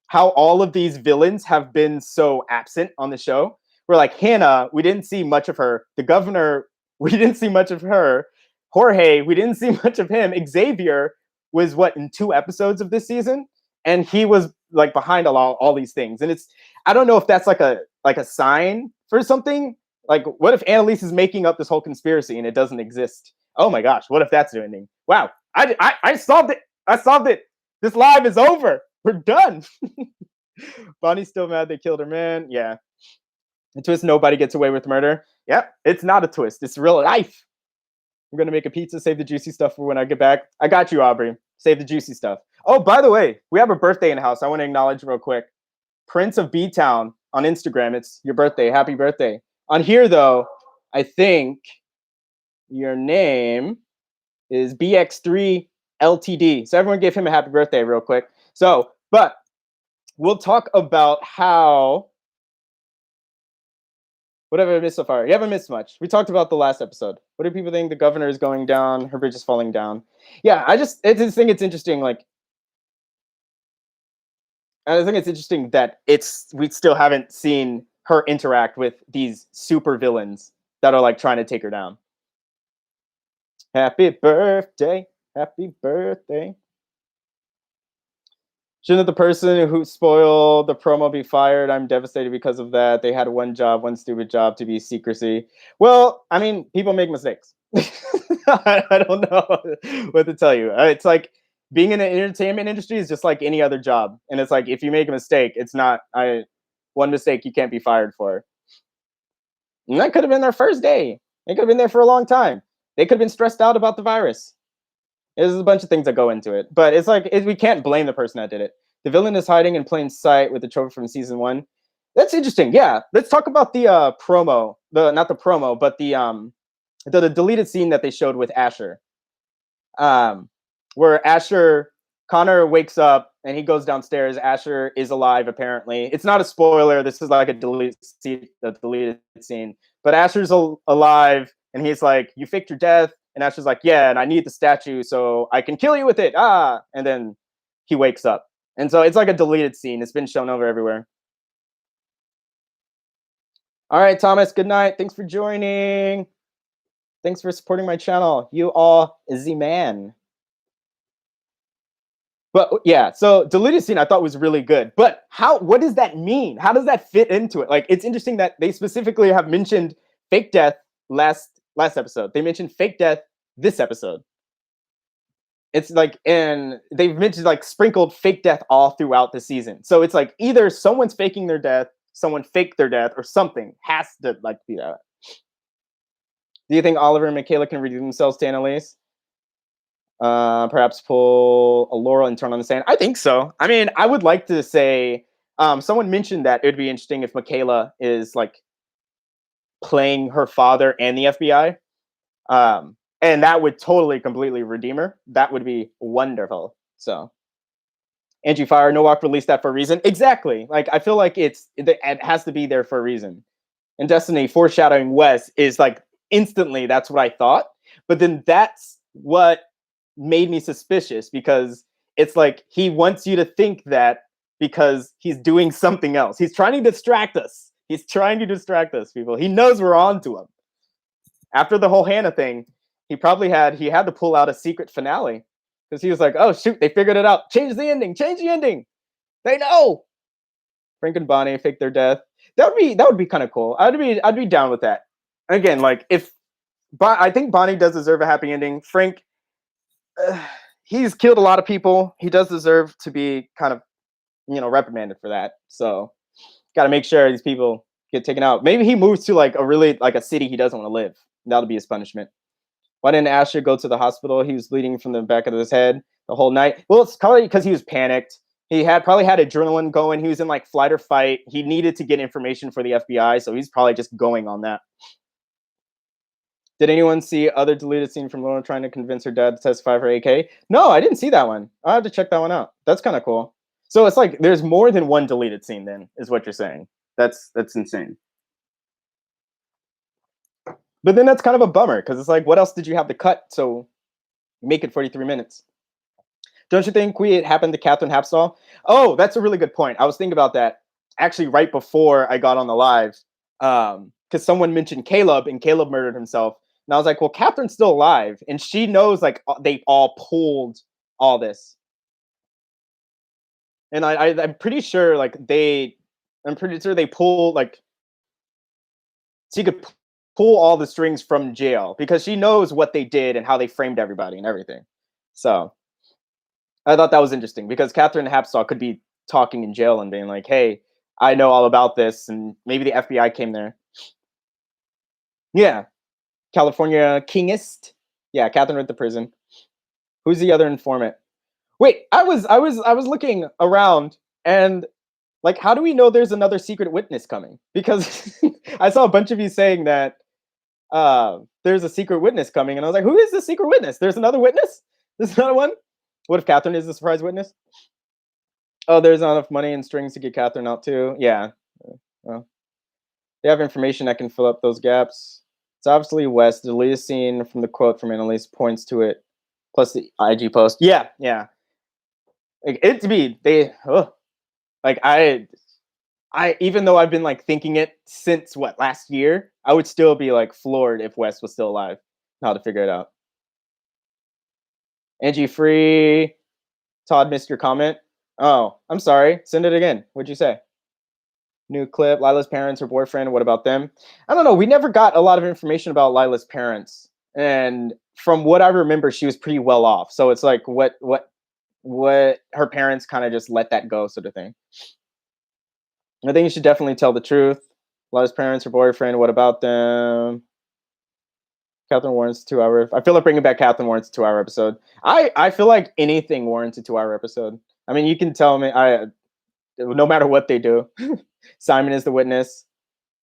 how all of these villains have been so absent on the show. We're like Hannah, we didn't see much of her. The governor, we didn't see much of her. Jorge, we didn't see much of him. Xavier was what, in 2 episodes of this season, and he was like behind all these things. And it's, I don't know if that's like a sign for something. Like, what if Annalise is making up this whole conspiracy and it doesn't exist? Oh my gosh, what if that's doing anything? Wow, I solved it. I solved it. This live is over. We're done. Bonnie's still mad they killed her man. Yeah. The twist, nobody gets away with murder. Yep, it's not a twist. It's real life. I'm going to make a pizza, save the juicy stuff for when I get back. I got you, Aubrey. Save the juicy stuff. Oh, by the way, we have a birthday in the house. I want to acknowledge real quick. Prince of B-Town on Instagram. It's your birthday. Happy birthday. On here, though, I think your name is BX3 LTD. So everyone give him a happy birthday real quick. So, but we'll talk about how, what have I missed so far? You haven't missed much. We talked about the last episode. What do people think? The governor is going down. Her bridge is falling down. Yeah, I just think it's interesting. Like, I think it's interesting that we still haven't seen her interact with these super villains that are like trying to take her down. Happy birthday. Happy birthday. Shouldn't the person who spoiled the promo be fired? I'm devastated because of that. They had one stupid job, to be secrecy. Well, I mean, people make mistakes. I don't know what to tell you. It's like being in the entertainment industry is just like any other job. And it's like, if you make a mistake, it's not one mistake you can't be fired for. And that could have been their first day. They could have been there for a long time. They could have been stressed out about the virus. There's a bunch of things that go into it, but it's like we can't blame the person that did it. The villain is hiding in plain sight with the trophy from season 1. That's interesting. Yeah, let's talk about the promo. Not the promo, but the deleted scene that they showed with Asher. Where Connor wakes up and he goes downstairs. Asher is alive, apparently. It's not a spoiler. This is like a deleted scene. But Asher's alive, and he's like, "You faked your death." And Asher's like, "Yeah, and I need the statue so I can kill you with it." And then he wakes up. And so it's like a deleted scene. It's been shown over everywhere. All right, Thomas, good night. Thanks for joining. Thanks for supporting my channel. You are the man. But yeah, so deleted scene I thought was really good. But what does that mean? How does that fit into it? Like, it's interesting that they specifically have mentioned fake death last episode. They mentioned fake death this episode. It's like, and they've mentioned like sprinkled fake death all throughout the season. So it's like either someone's faking their death, someone faked their death, or something has to like be that. Do you think Oliver and Michaela can redeem themselves to Annalise? Perhaps pull a Laurel and turn on the sand. I think so. I mean, I would like to say, someone mentioned that it would be interesting if Michaela is like playing her father and the FBI. And that would totally, completely redeem her. That would be wonderful. So, Angie Fire, no walk released that for a reason. Exactly. Like, I feel like it has to be there for a reason. And Destiny foreshadowing Wes is like instantly, that's what I thought. But then that's what made me suspicious, because it's like he wants you to think that because he's doing something else. He's trying to distract us. He's trying to distract us, people. He knows we're on to him. After the whole Hannah thing, he had to pull out a secret finale, because he was like, "Oh shoot, they figured it out. Change the ending. Change the ending. They know." Frank and Bonnie fake their death. That would be kind of cool. I'd be down with that. Again, like I think Bonnie does deserve a happy ending. Frank, he's killed a lot of people. He does deserve to be kind of reprimanded for that. So got to make sure these people get taken out. Maybe he moves to like a really like a city he doesn't want to live. That'll be his punishment. Why didn't Asher go to the hospital? He was bleeding from the back of his head the whole night. Well, it's probably because he was panicked. He had probably had adrenaline going. He was in like flight or fight. He needed to get information for the FBI, so he's probably just going on that. Did anyone see other deleted scene from Laurel trying to convince her dad to testify for AK? No, I didn't see that one. I'll have to check that one out. That's kind of cool. So it's like there's more than one deleted scene then, is what you're saying. That's insane. But then that's kind of a bummer because it's like, what else did you have to cut? So make it 43 minutes. Don't you think it happened to Catherine Hapstall? Oh, that's a really good point. I was thinking about that actually right before I got on the live because someone mentioned Caleb and Caleb murdered himself. And I was like, well, Catherine's still alive and she knows like they all pulled all this. And I'm pretty sure like I'm pretty sure they pulled like she could pull all the strings from jail because she knows what they did and how they framed everybody and everything. So I thought that was interesting because Catherine Hapstall could be talking in jail and being like, hey, I know all about this. And maybe the FBI came there. Yeah. California Kingist. Yeah, Catherine went to prison. Who's the other informant? Wait, I was looking around and like, how do we know there's another secret witness coming? Because I saw a bunch of you saying that there's a secret witness coming, and I was like, who is the secret witness? There's another witness? There's another one? What if Catherine is the surprise witness? Oh, there's not enough money and strings to get Catherine out too. Yeah. Well, they have information that can fill up those gaps. It's obviously Wes. The latest scene from the quote from Annalise points to it, plus the IG post. Yeah, yeah. Like it to me, like I even though I've been like thinking it since what last year, I would still be like floored if Wes was still alive. How to figure it out. Angie Free, Todd missed your comment. Oh, I'm sorry. Send it again. What'd you say? New clip. Lila's parents, her boyfriend. What about them? I don't know. We never got a lot of information about Lila's parents, and from what I remember, she was pretty well off. So it's like what her parents kind of just let that go, sort of thing. I think you should definitely tell the truth. Lila's parents, her boyfriend. What about them? Catherine warrants a 2-hour. I feel like bringing back Catherine warrants a 2-hour episode. I feel like anything warrants a 2-hour episode. I mean, you can tell me no matter what they do. Simon is the witness.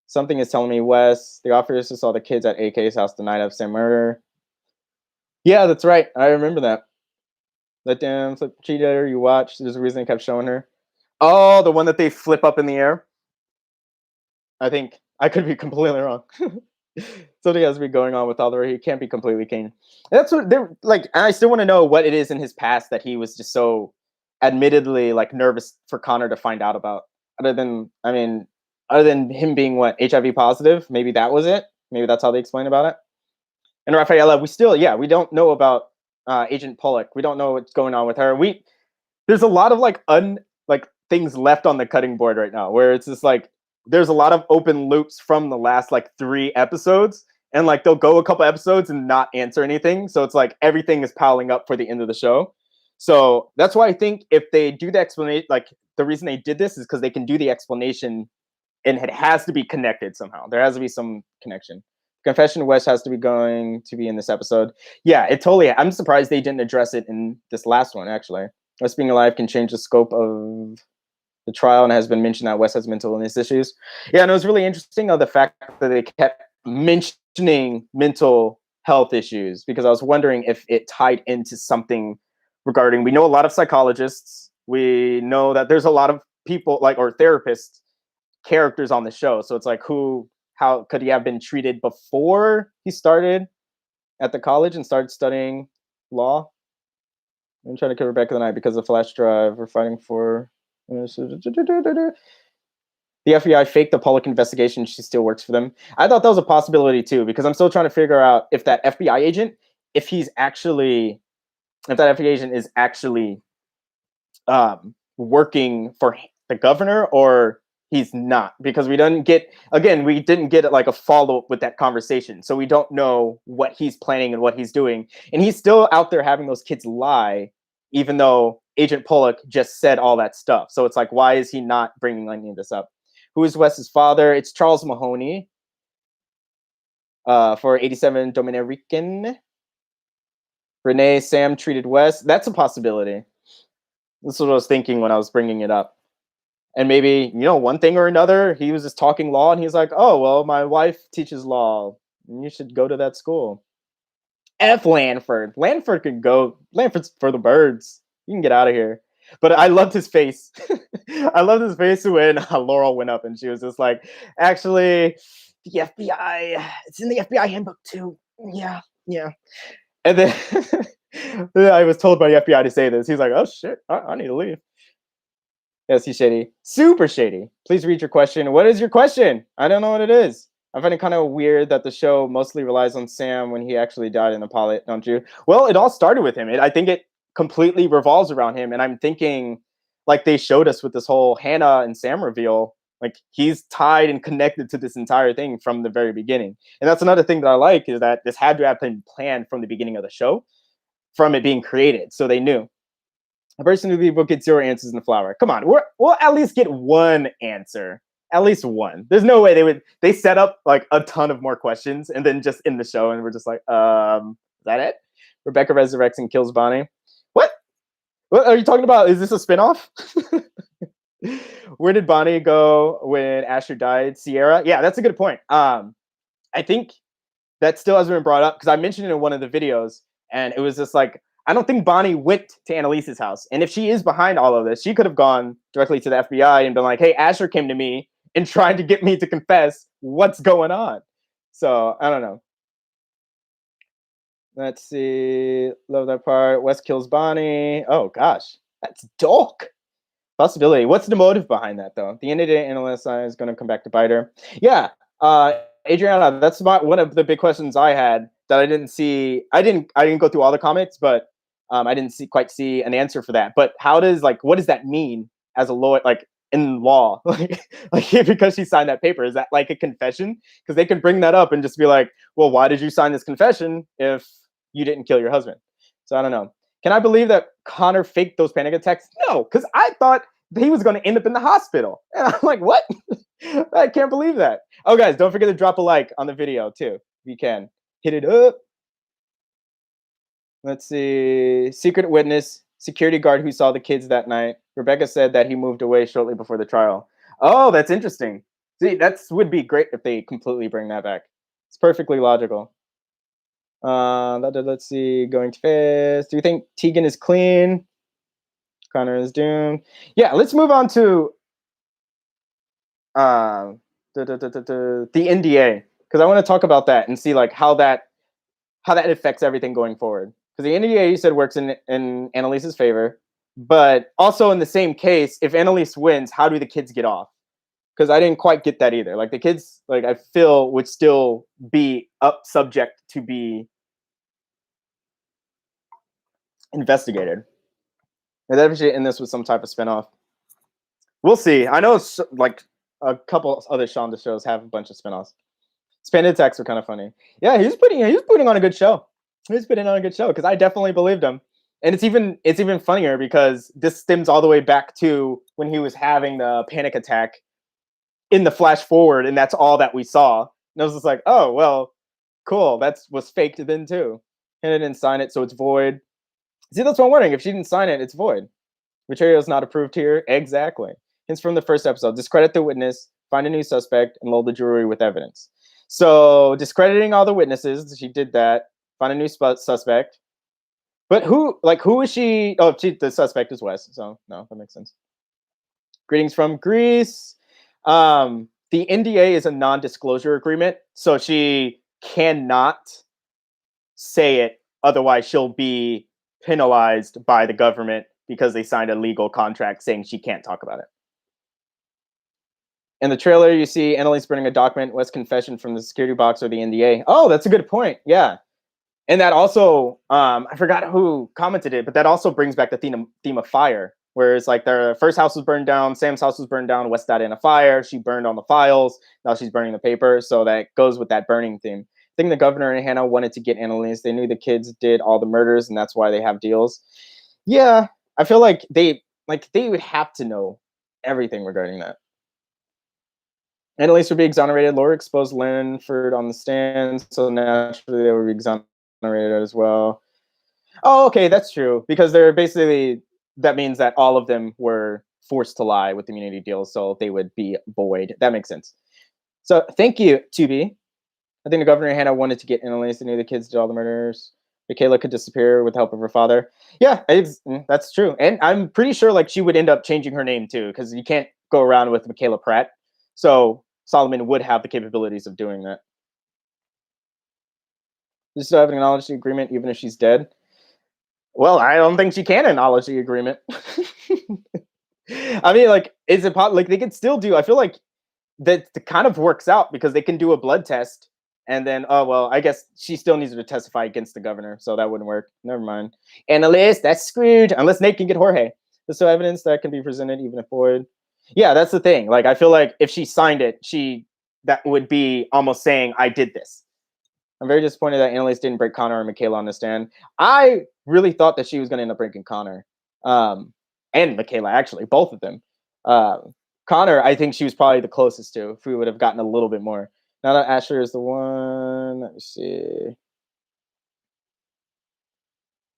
Something is telling me Wes. The officer saw the kids at AK's house the night of Sam murder. Yeah, that's right. I remember that. Let them flip cheater you watch. There's a reason they kept showing her. Oh, the one that they flip up in the air. I think I could be completely wrong. Something has to be going on with Oliver. He can't be completely clean. That's what they're like. I still want to know what it is in his past that he was just so admittedly like nervous for Connor to find out about. Other than him being what, HIV positive, maybe that was it. Maybe that's how they explain about it. And Rafaela, we don't know about Agent Pollock. We don't know what's going on with her. There's a lot of like things left on the cutting board right now, where it's just like there's a lot of open loops from the last like 3 episodes, and like they'll go a couple episodes and not answer anything. So it's like everything is piling up for the end of the show. So that's why I think if they do the explanation, like the reason they did this is because they can do the explanation and it has to be connected somehow. There has to be some connection. Confession West has to be going to be in this episode. Yeah, it totally. I'm surprised they didn't address it in this last one, actually. West being alive can change the scope of the trial, and it has been mentioned that West has mental illness issues. Yeah, and it was really interesting the fact that they kept mentioning mental health issues, because I was wondering if it tied into something regarding, we know a lot of psychologists. We know that there's a lot of people or therapists characters on the show. So it's like, how could he have been treated before he started at the college and started studying law? I'm trying to kill Rebecca tonight because of flash drive. We're fighting for the FBI faked the Pollock investigation. She still works for them. I thought that was a possibility too, because I'm still trying to figure out if that FBI agent, if that FBI agent is actually working for the governor, or he's not, because we didn't get like a follow-up with that conversation. So we don't know what he's planning and what he's doing. And he's still out there having those kids lie even though Agent Pollock just said all that stuff. So it's like, why is he not bringing any of this up? Who is Wes's father? It's Charles Mahoney for 87 Dominican. Renee, Sam treated Wes. That's a possibility. This is what I was thinking when I was bringing it up. And maybe, one thing or another, he was just talking law and he's like, oh, well, my wife teaches law. And you should go to that school. F Lanford. Lanford could go. Lanford's for the birds. You can get out of here. But I loved his face. I loved his face when Laurel went up and she was just like, actually, the FBI, it's in the FBI handbook too. Yeah. And then I was told by the FBI to say this. He's like, oh shit, I need to leave. Yes, he's shady. Super shady. Please read your question. What is your question? I don't know what it is. I find it kind of weird that the show mostly relies on Sam when he actually died in the pilot, don't you? Well, it all started with him. I think it completely revolves around him. And I'm thinking, like they showed us with this whole Hannah and Sam reveal, like he's tied and connected to this entire thing from the very beginning. And that's another thing that I like, is that this had to have been planned from the beginning of the show, from it being created. So they knew. A person who will get 0 answers in the flower. Come on, we'll at least get one answer. At least one. There's no way they set up like a ton of more questions and then just in the show and we're just like, is that it? Rebecca resurrects and kills Bonnie. What are you talking about? Is this a spinoff? Where did Bonnie go when Asher died? Sierra? Yeah, that's a good point. I think that still hasn't been brought up because I mentioned it in one of the videos and it was just like, I don't think Bonnie went to Annalise's house. And if she is behind all of this, she could have gone directly to the FBI and been like, hey, Asher came to me and tried to get me to confess. What's going on? So, I don't know. Let's see. Love that part. Wes kills Bonnie. Oh, gosh. That's dark. Possibility. What's the motive behind that, though? At the end of the day, Annalise is going to come back to bite her. Yeah. Adriana, that's about one of the big questions I had that I didn't see. I didn't go through all the comments, but I didn't quite see an answer for that. But what does that mean as a lawyer, like in law, like because she signed that paper? Is that like a confession? Because they can bring that up and just be like, well, why did you sign this confession if you didn't kill your husband? So I don't know. Can I believe that Connor faked those panic attacks? No, because I thought he was going to end up in the hospital. And I'm like, what? I can't believe that. Oh, guys, don't forget to drop a like on the video, too. If you can. Hit it up. Let's see. Secret witness, security guard who saw the kids that night. Rebecca said that he moved away shortly before the trial. Oh, that's interesting. See, that would be great if they completely bring that back. It's perfectly logical. Let's see. Going too fast. Do you think Tegan is clean? Connor is doomed. Yeah, let's move on to the NDA, because I want to talk about that and see like how that affects everything going forward. Because the NDA, you said, works in Annalise's favor, but also in the same case, if Annalise wins, how do the kids get off? Because I didn't quite get that either. Like the kids, like I feel, would still be subject to be investigated. And that should end this with some type of spinoff. We'll see. I know like a couple other Shonda shows have a bunch of spinoffs. Spanish attacks are kind of funny. Yeah, he was putting on a good show. He was putting on a good show because I definitely believed him. And it's even funnier because this stems all the way back to when he was having the panic attack in the flash forward, and that's all that we saw. And I was just like, oh well, cool. That was faked then too. And I didn't sign it, so it's void. See, that's what I'm wondering. If she didn't sign it, it's void. Material is not approved here. Exactly. Hints from the first episode: discredit the witness, find a new suspect, and load the jury with evidence. So discrediting all the witnesses, she did that. Find a new suspect. But who is she? Oh, the suspect is Wes. So no, that makes sense. Greetings from Greece. The NDA is a non-disclosure agreement, so she cannot say it. Otherwise, she'll be penalized by the government because they signed a legal contract saying she can't talk about it. In the trailer, you see Annalise burning a document, Wes' confession from the security box or the NDA. Oh, that's a good point. Yeah. And that also, I forgot who commented it, but that also brings back the theme of fire, where it's like their first house was burned down, Sam's house was burned down, Wes died in a fire, she burned on the files, now she's burning the paper, so that goes with that burning theme. I think the governor and Hannah wanted to get Annalise. They knew the kids did all the murders, and that's why they have deals. Yeah, I feel like they would have to know everything regarding that. Annalise would be exonerated. Laura exposed Lanford on the stand, so naturally they would be exonerated as well. Oh, okay, that's true because they're basically that means that all of them were forced to lie with immunity deals, so they would be void. That makes sense. So thank you, 2B. I think the governor and Hannah wanted to get Annalise and knew the kids did all the murders. Michaela could disappear with the help of her father. Yeah, that's true. And I'm pretty sure like she would end up changing her name too, because you can't go around with Michaela Pratt. So Solomon would have the capabilities of doing that. You still have an acknowledged agreement even if she's dead? Well, I don't think she can acknowledge the agreement. I mean, like, is it like they could still do? I feel like that kind of works out because they can do a blood test and then oh well, I guess she still needs to testify against the governor, so that wouldn't work. Never mind. Annalise, that's screwed unless Nate can get Jorge. There's no evidence that can be presented even if void. Yeah, that's the thing. Like I feel like if she signed it, that would be almost saying I did this. I'm very disappointed that Annalise didn't break Connor or Michaela on the stand. I really thought that she was going to end up breaking Connor and Michaela, actually, both of them. Connor, I think she was probably the closest to if we would have gotten a little bit more. Now that Asher is the one, let me see.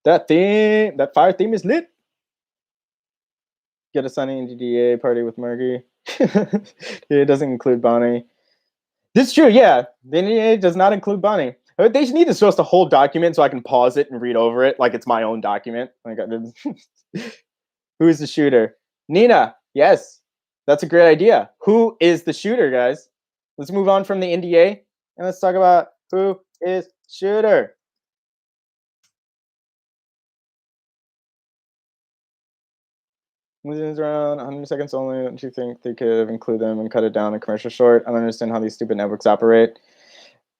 That fire theme is lit. Get a Sunny NGDA party with Margie. It doesn't include Bonnie. This is true, yeah. The NDA does not include Bonnie. They need to show us the whole document so I can pause it and read over it like it's my own document. Like, who is the shooter? Nina. Yes, that's a great idea. Who is the shooter, guys? Let's move on from the NDA and let's talk about who is shooter. Movies around 100 seconds only. Don't you think they could include them and cut it down in commercial short? I don't understand how these stupid networks operate.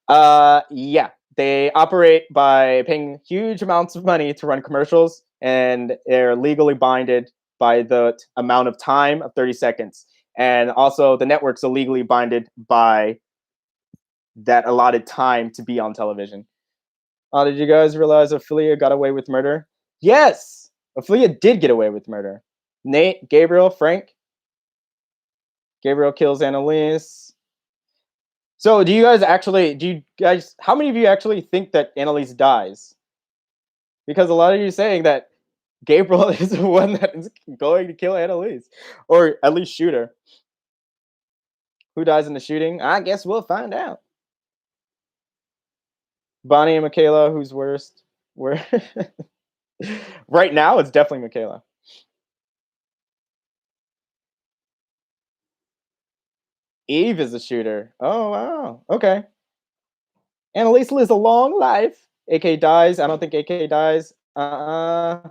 Yeah, they operate by paying huge amounts of money to run commercials, and they're legally binded by the amount of time of 30 seconds. And also, the networks are legally binded by that allotted time to be on television. Did you guys realize Ophelia got away with murder? Yes, Ophelia did get away with murder. Nate, Gabriel, Frank. Gabriel kills Annalise. So do you guys, how many of you actually think that Annalise dies? Because a lot of you saying that Gabriel is the one that is going to kill Annalise, or at least shoot her. Who dies in the shooting? I guess we'll find out. Bonnie and Michaela, who's worst? Where right now it's definitely Michaela. Eve is the shooter. Oh wow. Okay. Annalise lives a long life. AK dies. I don't think AK dies. Annalise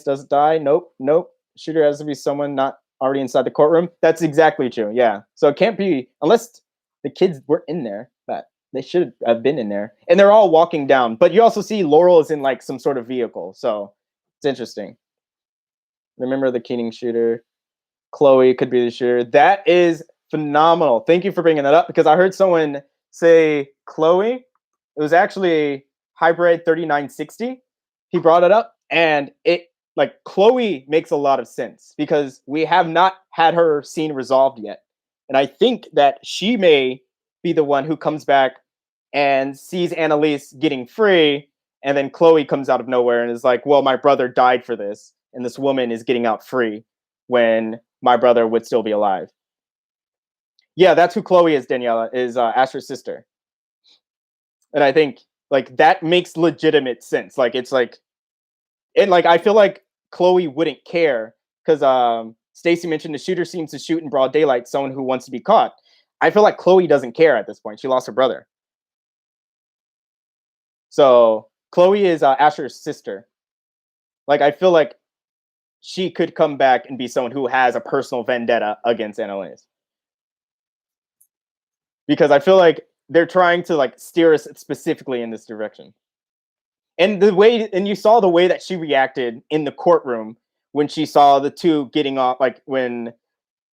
doesn't die. Nope. Nope. Shooter has to be someone not already inside the courtroom. That's exactly true. Yeah. So it can't be unless the kids were in there, but they should have been in there. And they're all walking down. But you also see Laurel is in like some sort of vehicle. So it's interesting. Remember the Keening shooter. Chloe could be the shooter. That is phenomenal. Thank you for bringing that up because I heard someone say Chloe. It was actually Hybrid 3960. He brought it up and it like Chloe makes a lot of sense because we have not had her scene resolved yet. And I think that she may be the one who comes back and sees Annalise getting free. And then Chloe comes out of nowhere and is like, well, my brother died for this. And this woman is getting out free when my brother would still be alive. Yeah, that's who Chloe is, Daniela, is Asher's sister. And I think like that makes legitimate sense. Like it's like, and like I feel like Chloe wouldn't care because Stacy mentioned the shooter seems to shoot in broad daylight, someone who wants to be caught. I feel like Chloe doesn't care at this point. She lost her brother. So Chloe is Asher's sister. Like I feel like she could come back and be someone who has a personal vendetta against Annalise. Because I feel like they're trying to like steer us specifically in this direction. And you saw the way that she reacted in the courtroom when she saw the two getting off, like when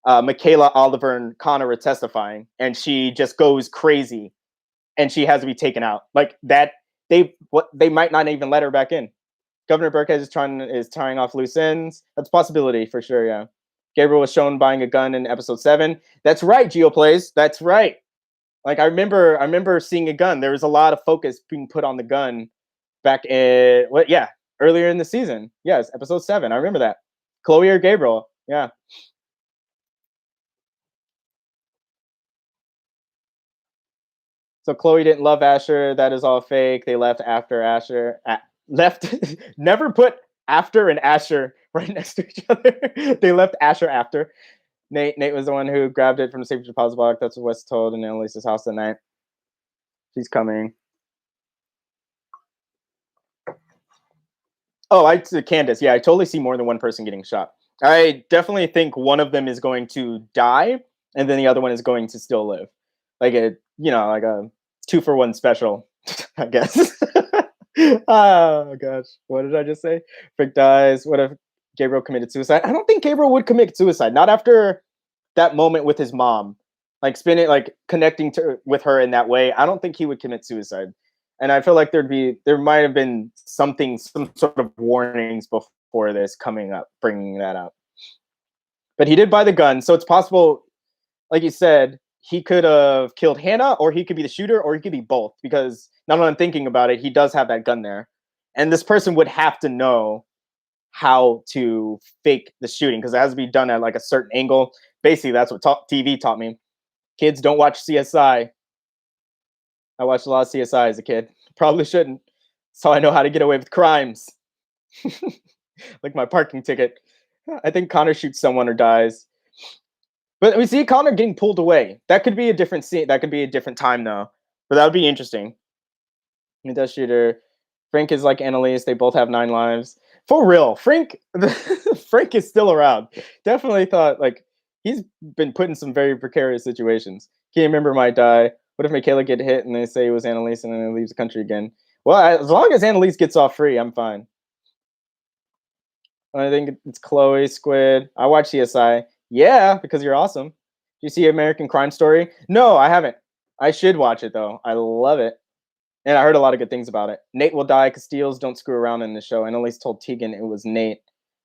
Michaela, Oliver, and Connor were testifying, and she just goes crazy, and she has to be taken out. Like that, they might not even let her back in Governor Burkhead is tying off loose ends. That's a possibility for sure. Yeah. Gabriel was shown buying a gun in episode 7. That's right, GeoPlays. That's right. Like I remember seeing a gun. There was a lot of focus being put on the gun back in what? Yeah, earlier in the season. Yes, episode 7. I remember that. Chloe or Gabriel? Yeah. So Chloe didn't love Asher. That is all fake. They left after Asher. Left. Never put after and Asher right next to each other. They left Asher after. Nate was the one who grabbed it from the safety deposit box. That's what Wes told in Annalise's house that night. She's coming. Oh, Candace. Yeah, I totally see more than one person getting shot. I definitely think one of them is going to die, and then the other one is going to still live. Like like a 2-for-1 special, I guess. Oh gosh, what did I just say? Frick dies. What if Gabriel committed suicide? I don't think Gabriel would commit suicide. Not after that moment with his mom, like spinning, like connecting with her in that way. I don't think he would commit suicide. And I feel like there might have been some sort of warnings before this coming up, bringing that up. But he did buy the gun, so it's possible, like you said, he could have killed Hannah, or he could be the shooter, or he could be both. Because now that I'm thinking about it, he does have that gun there, and this person would have to know how to fake the shooting because it has to be done at like a certain angle. Basically, that's what TV taught me. Kids, don't watch CSI. I watched a lot of CSI as a kid. Probably shouldn't. So I know how to get away with crimes. Like my parking ticket. I think Connor shoots someone or dies. But we see Connor getting pulled away. That could be a different scene. That could be a different time though. But that would be interesting. He does shoot her. Frank is like Annalise. They both have 9 lives. For real, Frank Frank is still around. Definitely thought like he's been put in some very precarious situations. Can't remember might die. What if Michaela get hit and they say it was Annalise and then it leaves the country again? Well, as long as Annalise gets off free, I'm fine. I think it's Chloe Squid. I watch CSI. Yeah, because you're awesome. Do you see American Crime Story? No, I haven't. I should watch it though. I love it. And I heard a lot of good things about it. Nate will die. Castiles don't screw around in the show. And Annalise told Tegan it was Nate.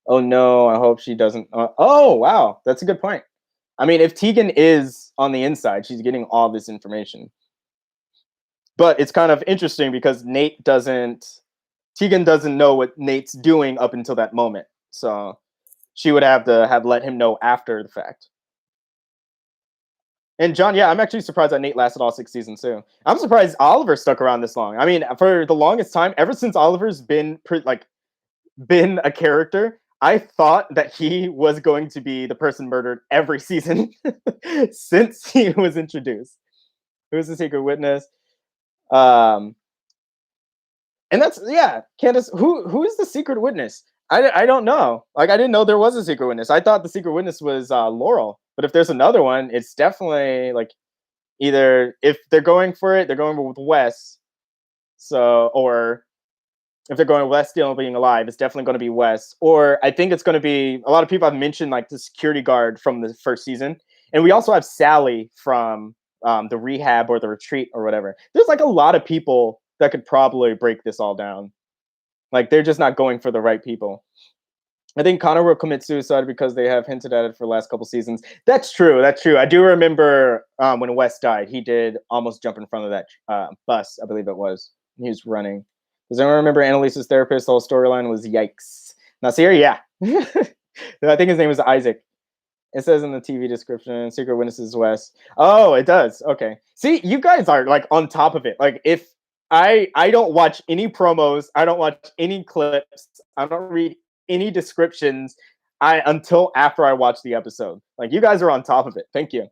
Oh no, I hope she doesn't. Oh wow, that's a good point. I mean, if Tegan is on the inside, she's getting all this information. But it's kind of interesting because Tegan doesn't know what Nate's doing up until that moment. So she would have to have let him know after the fact. And John, yeah, I'm actually surprised that Nate lasted all 6 seasons too. I'm surprised Oliver stuck around this long. I mean, for the longest time, ever since Oliver's been been a character, I thought that he was going to be the person murdered every season since he was introduced. Who's the secret witness? Um, and that's Candace. Who is the secret witness? I don't know. Like I didn't know there was a secret witness. I thought the secret witness was Laurel. But if there's another one, it's definitely like either if they're going for it, they're going with Wes. So or if they're going with Wes still being alive, it's definitely going to be Wes. Or I think it's going to be a lot of people have mentioned like the security guard from the first season, and we also have Sally from the rehab or the retreat or whatever. There's like a lot of people that could probably break this all down. Like they're just not going for the right people. I think Connor will commit suicide because they have hinted at it for the last couple seasons. That's true. That's true. I do remember when Wes died, he did almost jump in front of that bus. I believe it was. He was running. Does anyone remember Annalise's therapist? The whole storyline was yikes. Nasir, yeah. I think his name was Isaac. It says in the TV description, secret witnesses Wes. Oh, it does. Okay. See, you guys are like on top of it. Like if I don't watch any promos, I don't watch any clips, I don't read any descriptions until after I watch the episode. Like you guys are on top of it. Thank you.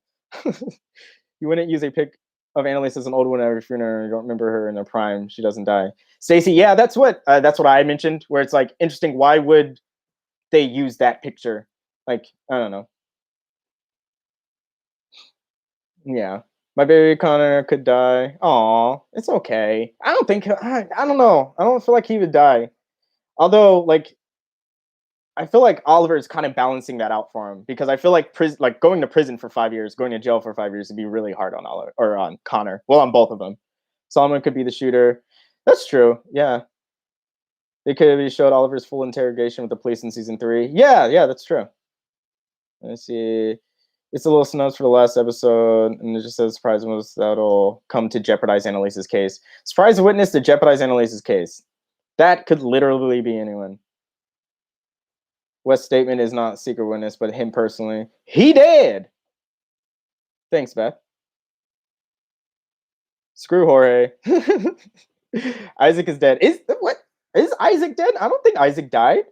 You wouldn't use a pic of Annalise as an old one every funeral. You don't remember her in her prime. She doesn't die. Stacy, yeah, that's what I mentioned. Where it's like interesting. Why would they use that picture? Like I don't know. Yeah, my baby Connor could die. Aw, it's okay. I don't think I don't know. I don't feel like he would die. Although, like I feel like Oliver is kind of balancing that out for him because I feel like going to prison for 5 years, going to jail for 5 years would be really hard on Oliver or on Connor. Well, on both of them. Solomon could be the shooter. That's true. Yeah. They could have showed Oliver's full interrogation with the police in season 3. Yeah, yeah, that's true. Let's see. It's a little snubs for the last episode, and it just says surprise witness that'll come to jeopardize Annalise's case. Surprise witness to jeopardize Annalise's case. That could literally be anyone. West's statement is not secret witness, but him personally. He did. Thanks, Beth. Screw Jorge. Isaac is dead. Is Isaac dead? I don't think Isaac died.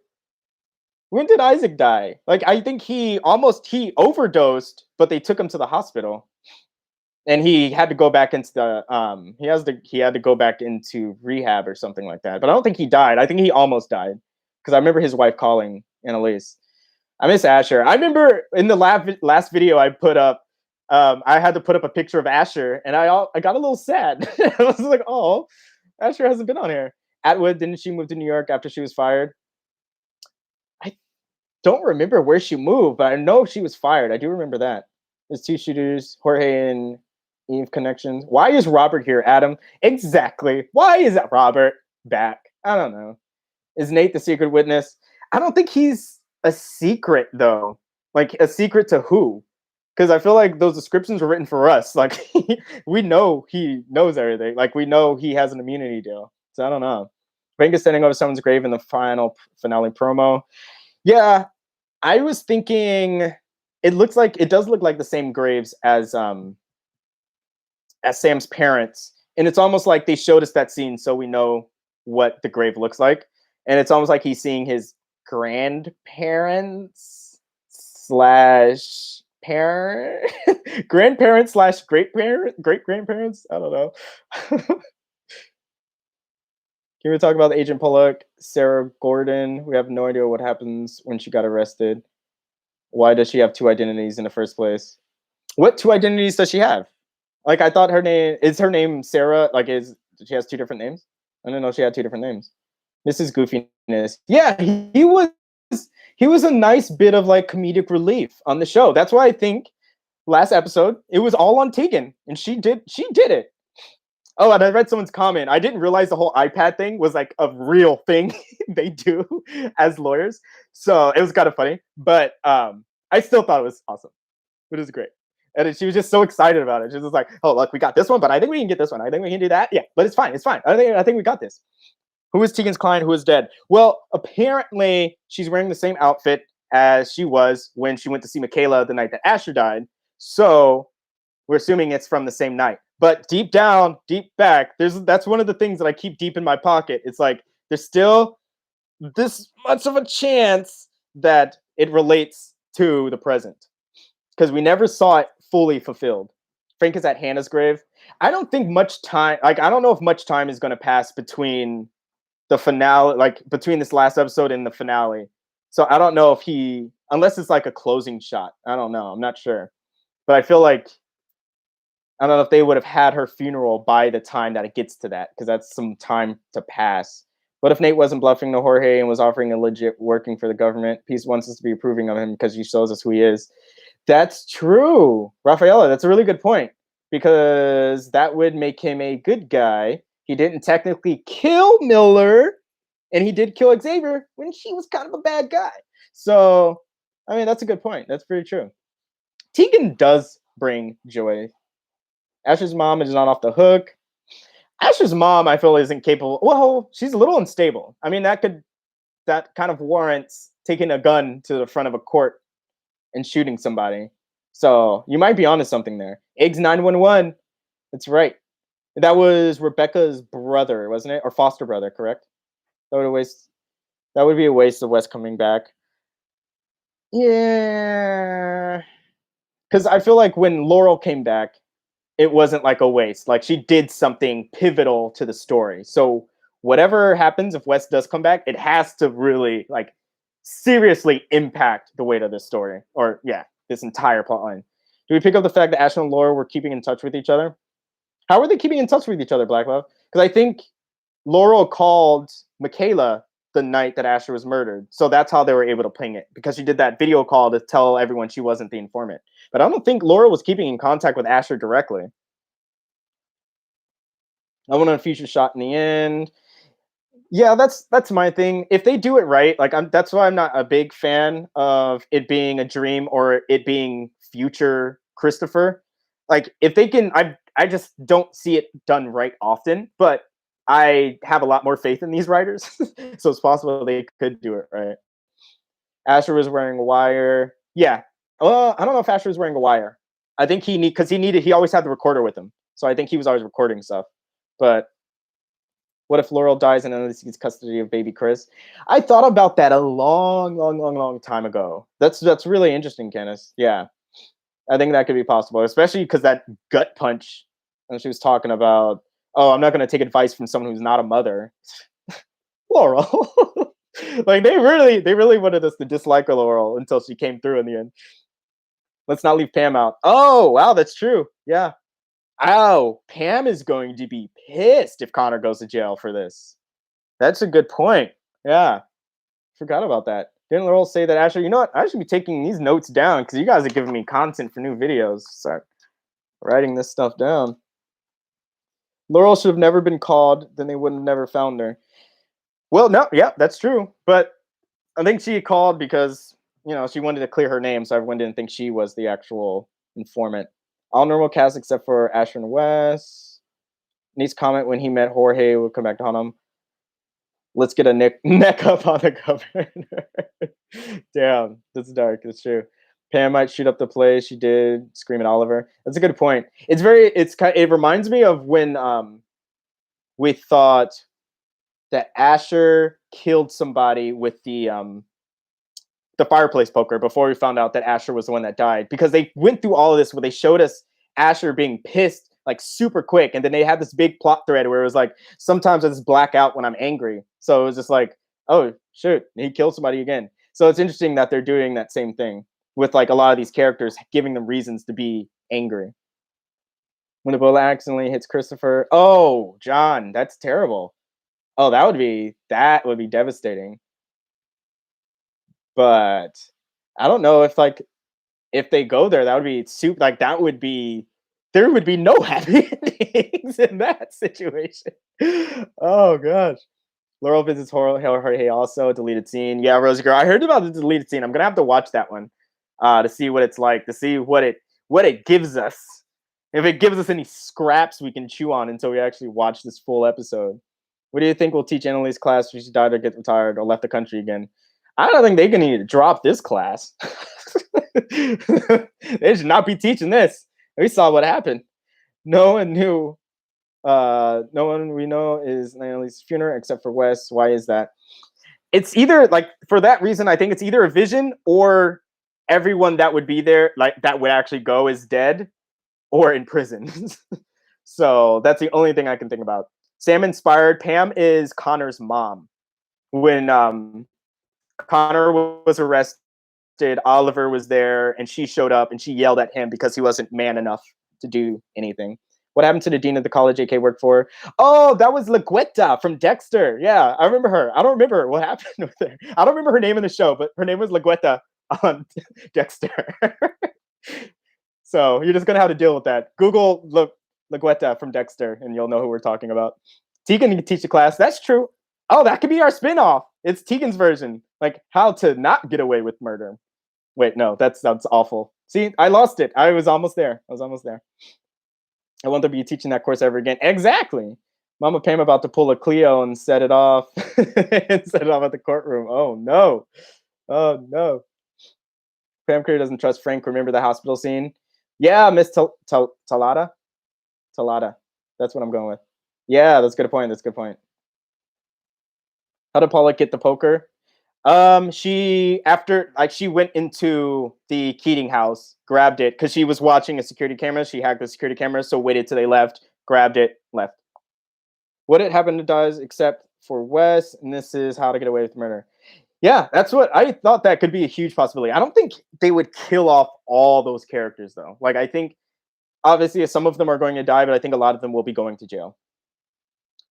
When did Isaac die? Like, I think he overdosed, but they took him to the hospital, and he had to go back into the he had to go back into rehab or something like that. But I don't think he died. I think he almost died because I remember his wife calling Annalise. I miss Asher. I remember in the last video I put up, I had to put up a picture of Asher, and I got a little sad. I was like, oh, Asher hasn't been on here. Atwood, didn't she move to New York after she was fired? I don't remember where she moved, but I know she was fired. I do remember that. There's 2 shooters, Jorge and Eve connections. Why is Robert here, Adam? Exactly. Why is Robert back? I don't know. Is Nate the secret witness? I don't think he's a secret, though. Like, a secret to who? Because I feel like those descriptions were written for us. Like, we know he knows everything. Like, we know he has an immunity deal. So I don't know. Frank is standing over someone's grave in the finale promo. Yeah, I was thinking it does look like the same graves as Sam's parents. And it's almost like they showed us that scene so we know what the grave looks like. And it's almost like he's seeing his grandparents slash parent grandparents slash great grandparents. I don't know. Can we talk about Agent Pollock, Sarah Gordon? We have no idea what happens when she got arrested. Why does she have 2 identities in the first place? What 2 identities does she have? Like, I thought her name Sarah. Like, she has 2 different names? I didn't know she had 2 different names. Mrs. Goofiness. Yeah, he was a nice bit of like comedic relief on the show. That's why I think last episode it was all on Tegan, and she did it. Oh, and I read someone's comment. I didn't realize the whole iPad thing was like a real thing they do as lawyers. So it was kind of funny, but I still thought it was awesome. It was great. And she was just so excited about it. She was just like, "Oh, look, we got this one, but I think we can get this one. I think we can do that. Yeah, but it's fine. It's fine. I think we got this." Who is Tegan's client? Who is dead? Well, apparently she's wearing the same outfit as she was when she went to see Michaela the night that Asher died. So we're assuming it's from the same night. But deep down, deep back, that's one of the things that I keep deep in my pocket. It's like there's still this much of a chance that it relates to the present because we never saw it fully fulfilled. Frank is at Hannah's grave. I don't think much time, like, I don't know if much time is going to pass between the finale, like between this last episode and the finale. So I don't know if unless it's like a closing shot. I don't know. I'm not sure. But I feel like, I don't know if they would have had her funeral by the time that it gets to that, because that's some time to pass. What if Nate wasn't bluffing to Jorge and was offering a legit working for the government? Peace wants us to be approving of him because he shows us who he is. That's true. Rafaela, that's a really good point, because that would make him a good guy. He didn't technically kill Miller, and he did kill Xavier when she was kind of a bad guy. So, I mean, that's a good point. That's pretty true. Tegan does bring joy. Asher's mom is not off the hook. Asher's mom, I feel, isn't capable. Well, she's a little unstable. I mean, that kind of warrants taking a gun to the front of a court and shooting somebody. So you might be onto something there. Eggs 911. That's right. That was Rebecca's brother, wasn't it? Or foster brother, correct? That would be a waste of Wes coming back. Yeah. Because I feel like when Laurel came back, it wasn't like a waste. Like, she did something pivotal to the story. So whatever happens, if Wes does come back, it has to really like seriously impact the weight of this story, or this entire plotline. Do we pick up the fact that Asher and Laura were keeping in touch with each other? How were they keeping in touch with each other, Black Love? Because I think Laurel called Michaela the night that Asher was murdered. So that's how they were able to ping it, because she did that video call to tell everyone she wasn't the informant. But I don't think Laurel was keeping in contact with Asher directly. I want a future shot in the end. Yeah, that's my thing. If they do it right, like that's why I'm not a big fan of it being a dream or it being future Christopher. Like if they can, I just don't see it done right often, but I have a lot more faith in these writers, so it's possible they could do it right. Asher was wearing a wire. Yeah. I don't know if Asher was wearing a wire. I think he always had the recorder with him, so I think he was always recording stuff. But what if Laurel dies and Annalise gets custody of baby Chris? I thought about that a long, long, long, long time ago. That's really interesting, Kenneth. Yeah, I think that could be possible, especially because that gut punch, and she was talking about, oh, I'm not going to take advice from someone who's not a mother. Laurel, like they really wanted us to dislike Laurel until she came through in the end. Let's not leave Pam out. Oh, wow, that's true. Yeah. Oh, Pam is going to be pissed if Connor goes to jail for this. That's a good point. Yeah, forgot about that. Didn't Laurel say that? Ashley, you know what? I should be taking these notes down because you guys are giving me content for new videos. Start writing this stuff down. Laurel should have never been called. Then they would have never found her. Well, no, yeah, that's true. But I think she called because she wanted to clear her name, so everyone didn't think she was the actual informant. All normal cast except for Asher and Wes. Needs comment when he met Jorge. We'll come back to him. Let's get a neck up on the governor. Damn, that's dark. That's true. Pam might shoot up the place. She did scream at Oliver. That's a good point. It reminds me of when we thought that Asher killed somebody with the fireplace poker before we found out that Asher was the one that died, because they went through all of this where they showed us Asher being pissed like super quick, and then they had this big plot thread where it was like sometimes I just black out when I'm angry, so it was just like, oh shoot, he killed somebody again. So it's interesting that they're doing that same thing with like a lot of these characters, giving them reasons to be angry. When the bullet accidentally hits Christopher, oh John, that's terrible. Oh, that would be devastating. But I don't know if they go there, that would be super. Like that would be there would be no happy endings in that situation. Oh gosh. Laurel visits Jorge also deleted scene. Yeah, Rosie girl, I heard about the deleted scene. I'm gonna have to watch that one to see what it's like, to see what it gives us. If it gives us any scraps we can chew on until we actually watch this full episode. What do you think will teach Annalise class if she died or get retired or left the country again? I don't think they're gonna need to drop this class. They should not be teaching this. We saw what happened. No one knew. No one we know is Annalise's funeral except for Wes. Why is that? It's either like for that reason. I think it's either a vision or everyone that would be there, like that would actually go, is dead or in prison. So that's the only thing I can think about. Sam inspired. Pam is Connor's mom. When Connor was arrested, Oliver was there, and she showed up and she yelled at him because he wasn't man enough to do anything. What happened to the dean of the college AK worked for? Oh, that was Laguetta from Dexter. Yeah, I remember her. I don't remember what happened with her. I don't remember her name in the show, but her name was Laguetta on Dexter. So you're just gonna have to deal with that. Google Laguetta from Dexter, and you'll know who we're talking about. Tegan can teach a class. That's true. Oh, that could be our spinoff. It's Tegan's version, like how to not get away with murder. Wait, no, that's awful. See, I lost it. I was almost there. I won't be teaching that course ever again. Exactly. Mama Pam about to pull a Cleo and set it off and set it off at the courtroom. Oh no. Oh no. Pam Creer doesn't trust Frank. Remember the hospital scene? Yeah, Miss Talada. Talada. That's what I'm going with. Yeah, that's a good point. That's a good point. How did Paula get the poker? She went into the Keating house, grabbed it because she was watching a security camera. She hacked the security camera, so waited till they left, grabbed it, left. What it happened to does except for Wes, and this is how to get away with murder. Yeah, that's what I thought. That could be a huge possibility. I don't think they would kill off all those characters though. Like I think obviously some of them are going to die, but I think a lot of them will be going to jail.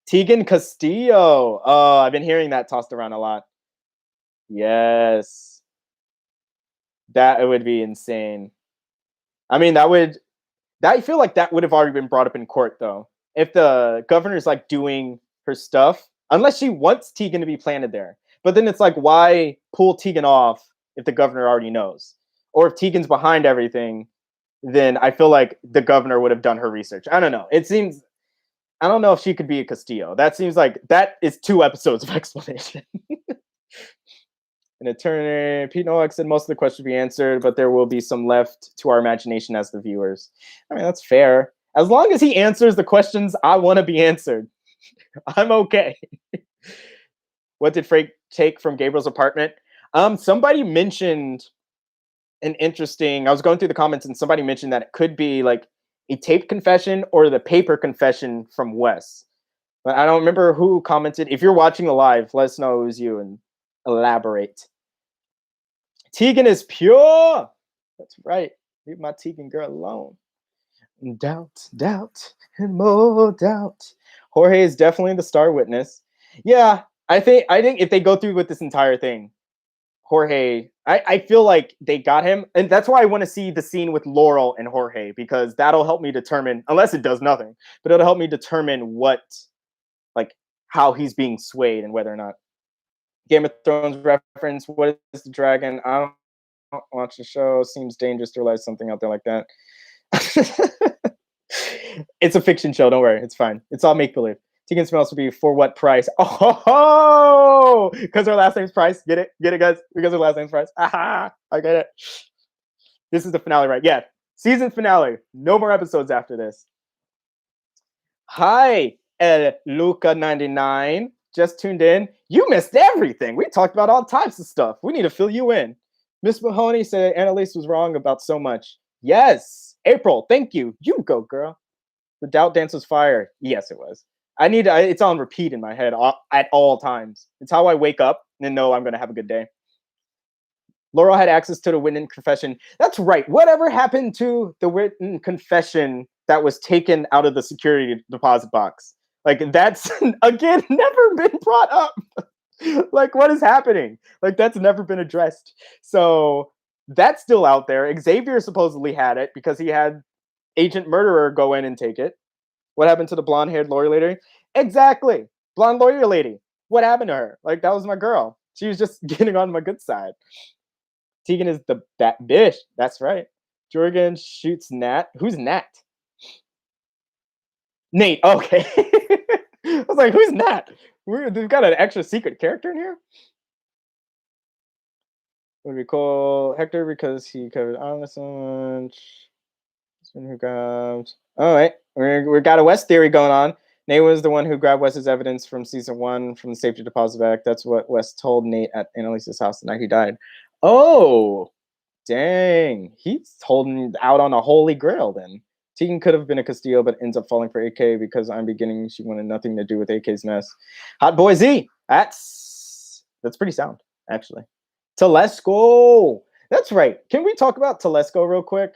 Tegan Castillo. Oh, I've been hearing that tossed around a lot. Yes. That would be insane. I mean, I feel like that would have already been brought up in court though. If the governor's like doing her stuff unless she wants Tegan to be planted there. But then it's like, why pull Tegan off if the governor already knows? Or if Tegan's behind everything, then I feel like the governor would have done her research. I don't know. It seems, I don't know if she could be a Castillo. That seems like that is 2 episodes of explanation. An attorney, Pete Nowak said most of the questions will be answered, but there will be some left to our imagination as the viewers. I mean, that's fair. As long as he answers the questions I want to be answered, I'm okay. What did Frank take from Gabriel's apartment? Somebody mentioned an interesting, I was going through the comments and somebody mentioned that it could be like a taped confession or the paper confession from Wes. But I don't remember who commented. If you're watching the live, let us know it was you and elaborate. Tegan is pure. That's right. Leave my Tegan girl alone. Doubt, doubt, and more doubt. Jorge is definitely the star witness. Yeah, I think if they go through with this entire thing, Jorge, I feel like they got him, and that's why I want to see the scene with Laurel and Jorge, because that'll help me determine, unless it does nothing, but it'll help me determine what, like, how he's being swayed and whether or not. Game of Thrones reference. What is the dragon? I don't watch the show. Seems dangerous to realize something out there like that. It's a fiction show. Don't worry. It's fine. It's all make believe. Tegan smells will be for what price? Oh, because her last name's Price. Get it? Get it, guys? Because her last name's Price. Aha! I get it. This is the finale, right? Yeah. Season finale. No more episodes after this. Hi, El Luca99. Just tuned in. You missed everything. We talked about all types of stuff. We need to fill you in. Miss Mahoney said Annalise was wrong about so much. Yes. April, thank you. You go, girl. The doubt dance was fire. Yes, it was. It's on repeat in my head at all times. It's how I wake up and know I'm going to have a good day. Laurel had access to the written confession. That's right. Whatever happened to the written confession that was taken out of the security deposit box? Like, that's, again, never been brought up. Like, what is happening? Like, that's never been addressed. So that's still out there. Xavier supposedly had it because he had Agent Murderer go in and take it. What happened to the blonde-haired lawyer lady? Exactly. Blonde lawyer lady. What happened to her? Like, that was my girl. She was just getting on my good side. Tegan is that bitch. That's right. Jorgen shoots Nat. Who's Nat? Nate. Okay. I was like, who's Nat? We've got an extra secret character in here. Would we call Hector because he covered honest so much? Who grabbed? All right, we got a West theory going on. Nate was the one who grabbed Wes's evidence from season 1 from the safety deposit bag. That's what Wes told Nate at Annalise's house the night he died. Oh, dang! He's holding out on a holy grail then. Tegan could have been a Castillo, but ends up falling for AK because I'm beginning. She wanted nothing to do with AK's mess. Hot Boy Z. That's pretty sound, actually. Telesco. That's right. Can we talk about Telesco real quick?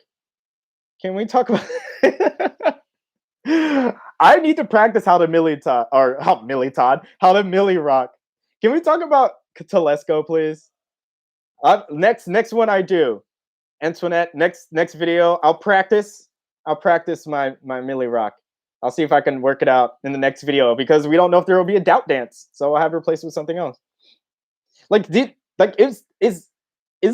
Can we talk about? I need to practice how to Millie Todd or how to Millie rock. Can we talk about Telesco, please? Next one I do. Antoinette. Next video. I'll practice my Millie rock. I'll see if I can work it out in the next video because we don't know if there will be a doubt dance, so I'll have her replaced with something else. Like, is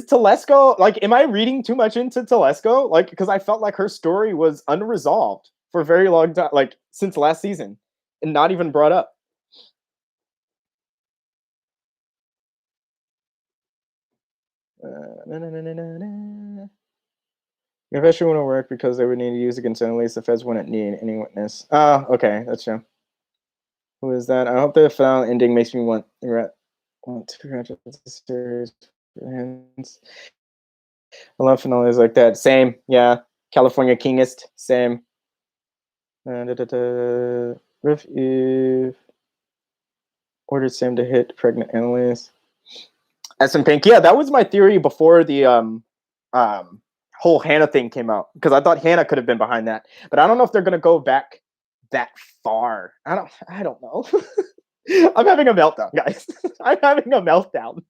Telesco, like, am I reading too much into Telesco? Like, because I felt like her story was unresolved for a very long time, like since last season, and not even brought up. Confession wouldn't work because they would need to use against Annalise. The feds wouldn't need any witness. Oh, okay, that's true. Who is that? I hope the final ending makes me want to congratulate the series. I love finales like that. Same, yeah. California Kingest, same. If Eve ordered Sam to hit pregnant Annalise. SM Pink, yeah, that was my theory before the whole Hannah thing came out because I thought Hannah could have been behind that, but I don't know if they're gonna go back that far. I don't know. I'm having a meltdown, guys. I'm having a meltdown.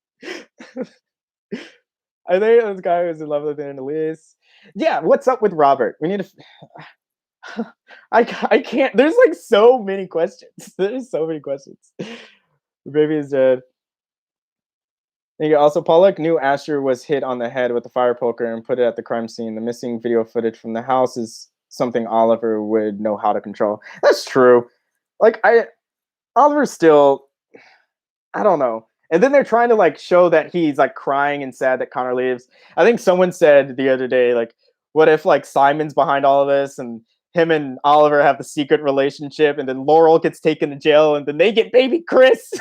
I think this guy who's in love with Annalise. Yeah, what's up with Robert? We need to. I can't. There's like so many questions. There's so many questions. The baby is dead. Thank you. Also, Pollock knew Asher was hit on the head with a fire poker and put it at the crime scene. The missing video footage from the house is something Oliver would know how to control. That's true. Like Oliver's still, I don't know. And then they're trying to like show that he's like crying and sad that Connor leaves. I think someone said the other day, like, what if like Simon's behind all of this and him and Oliver have the secret relationship, and then Laurel gets taken to jail, and then they get baby Chris.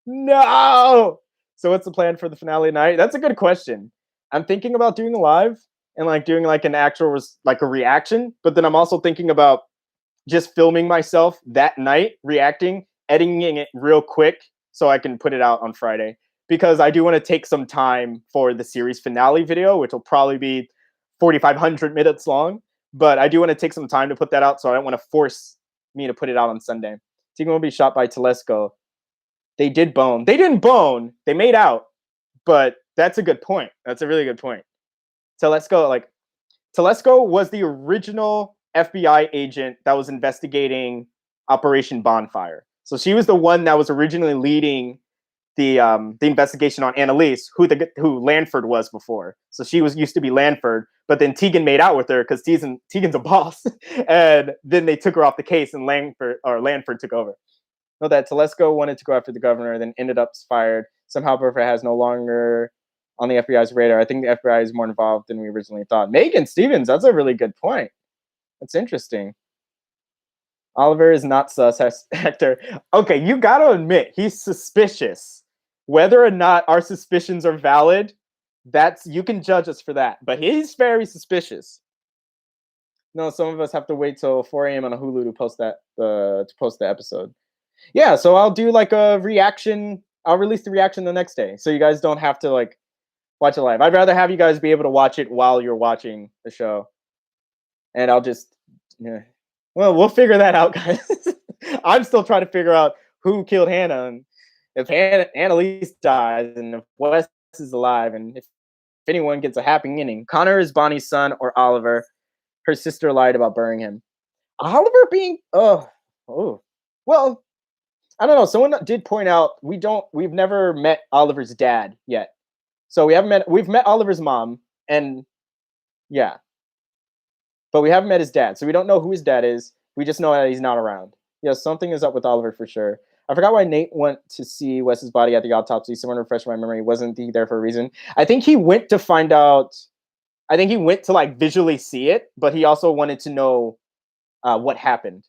No. So what's the plan for the finale night? That's a good question. I'm thinking about doing a live and like doing like an actual like a reaction, but then I'm also thinking about just filming myself that night reacting, editing it real quick so I can put it out on Friday, because I do want to take some time for the series finale video, which will probably be 4,500 minutes long. But I do want to take some time to put that out, so I don't want to force me to put it out on Sunday. Tegan will be shot by Telesco. They did bone. They didn't bone. They made out. But that's a good point. That's a really good point. Telesco was the original FBI agent that was investigating Operation Bonfire. So she was the one that was originally leading the investigation on Annalise, who Lanford was before. So she used to be Lanford, but then Tegan made out with her because Tegan's a boss, and then they took her off the case, and Lanford took over. Know that Telesco wanted to go after the governor, then ended up fired. Somehow Burford has no longer on the FBI's radar. I think the FBI is more involved than we originally thought. Megan Stevens, that's a really good point. That's interesting. Oliver is not sus, Hector. Okay, you gotta admit, he's suspicious. Whether or not our suspicions are valid, you can judge us for that. But he's very suspicious. No, some of us have to wait till 4 a.m. on a Hulu to post the episode. Yeah, so I'll do like a reaction. I'll release the reaction the next day, so you guys don't have to like watch it live. I'd rather have you guys be able to watch it while you're watching the show, and I'll just, yeah. Well, we'll figure that out, guys. I'm still trying to figure out who killed Hannah, and if Annalise dies, and if Wes is alive, and if anyone gets a happy ending. Connor is Bonnie's son or Oliver. Her sister lied about burying him. Oliver being well, I don't know. Someone did point out we've never met Oliver's dad yet. So we've met Oliver's mom, and yeah. But we haven't met his dad. So we don't know who his dad is. We just know that he's not around. Yeah, something is up with Oliver for sure. I forgot why Nate went to see Wes's body at the autopsy. Someone refresh my memory. Wasn't he there for a reason? I think he went to find out. I think he went to like visually see it, but he also wanted to know what happened.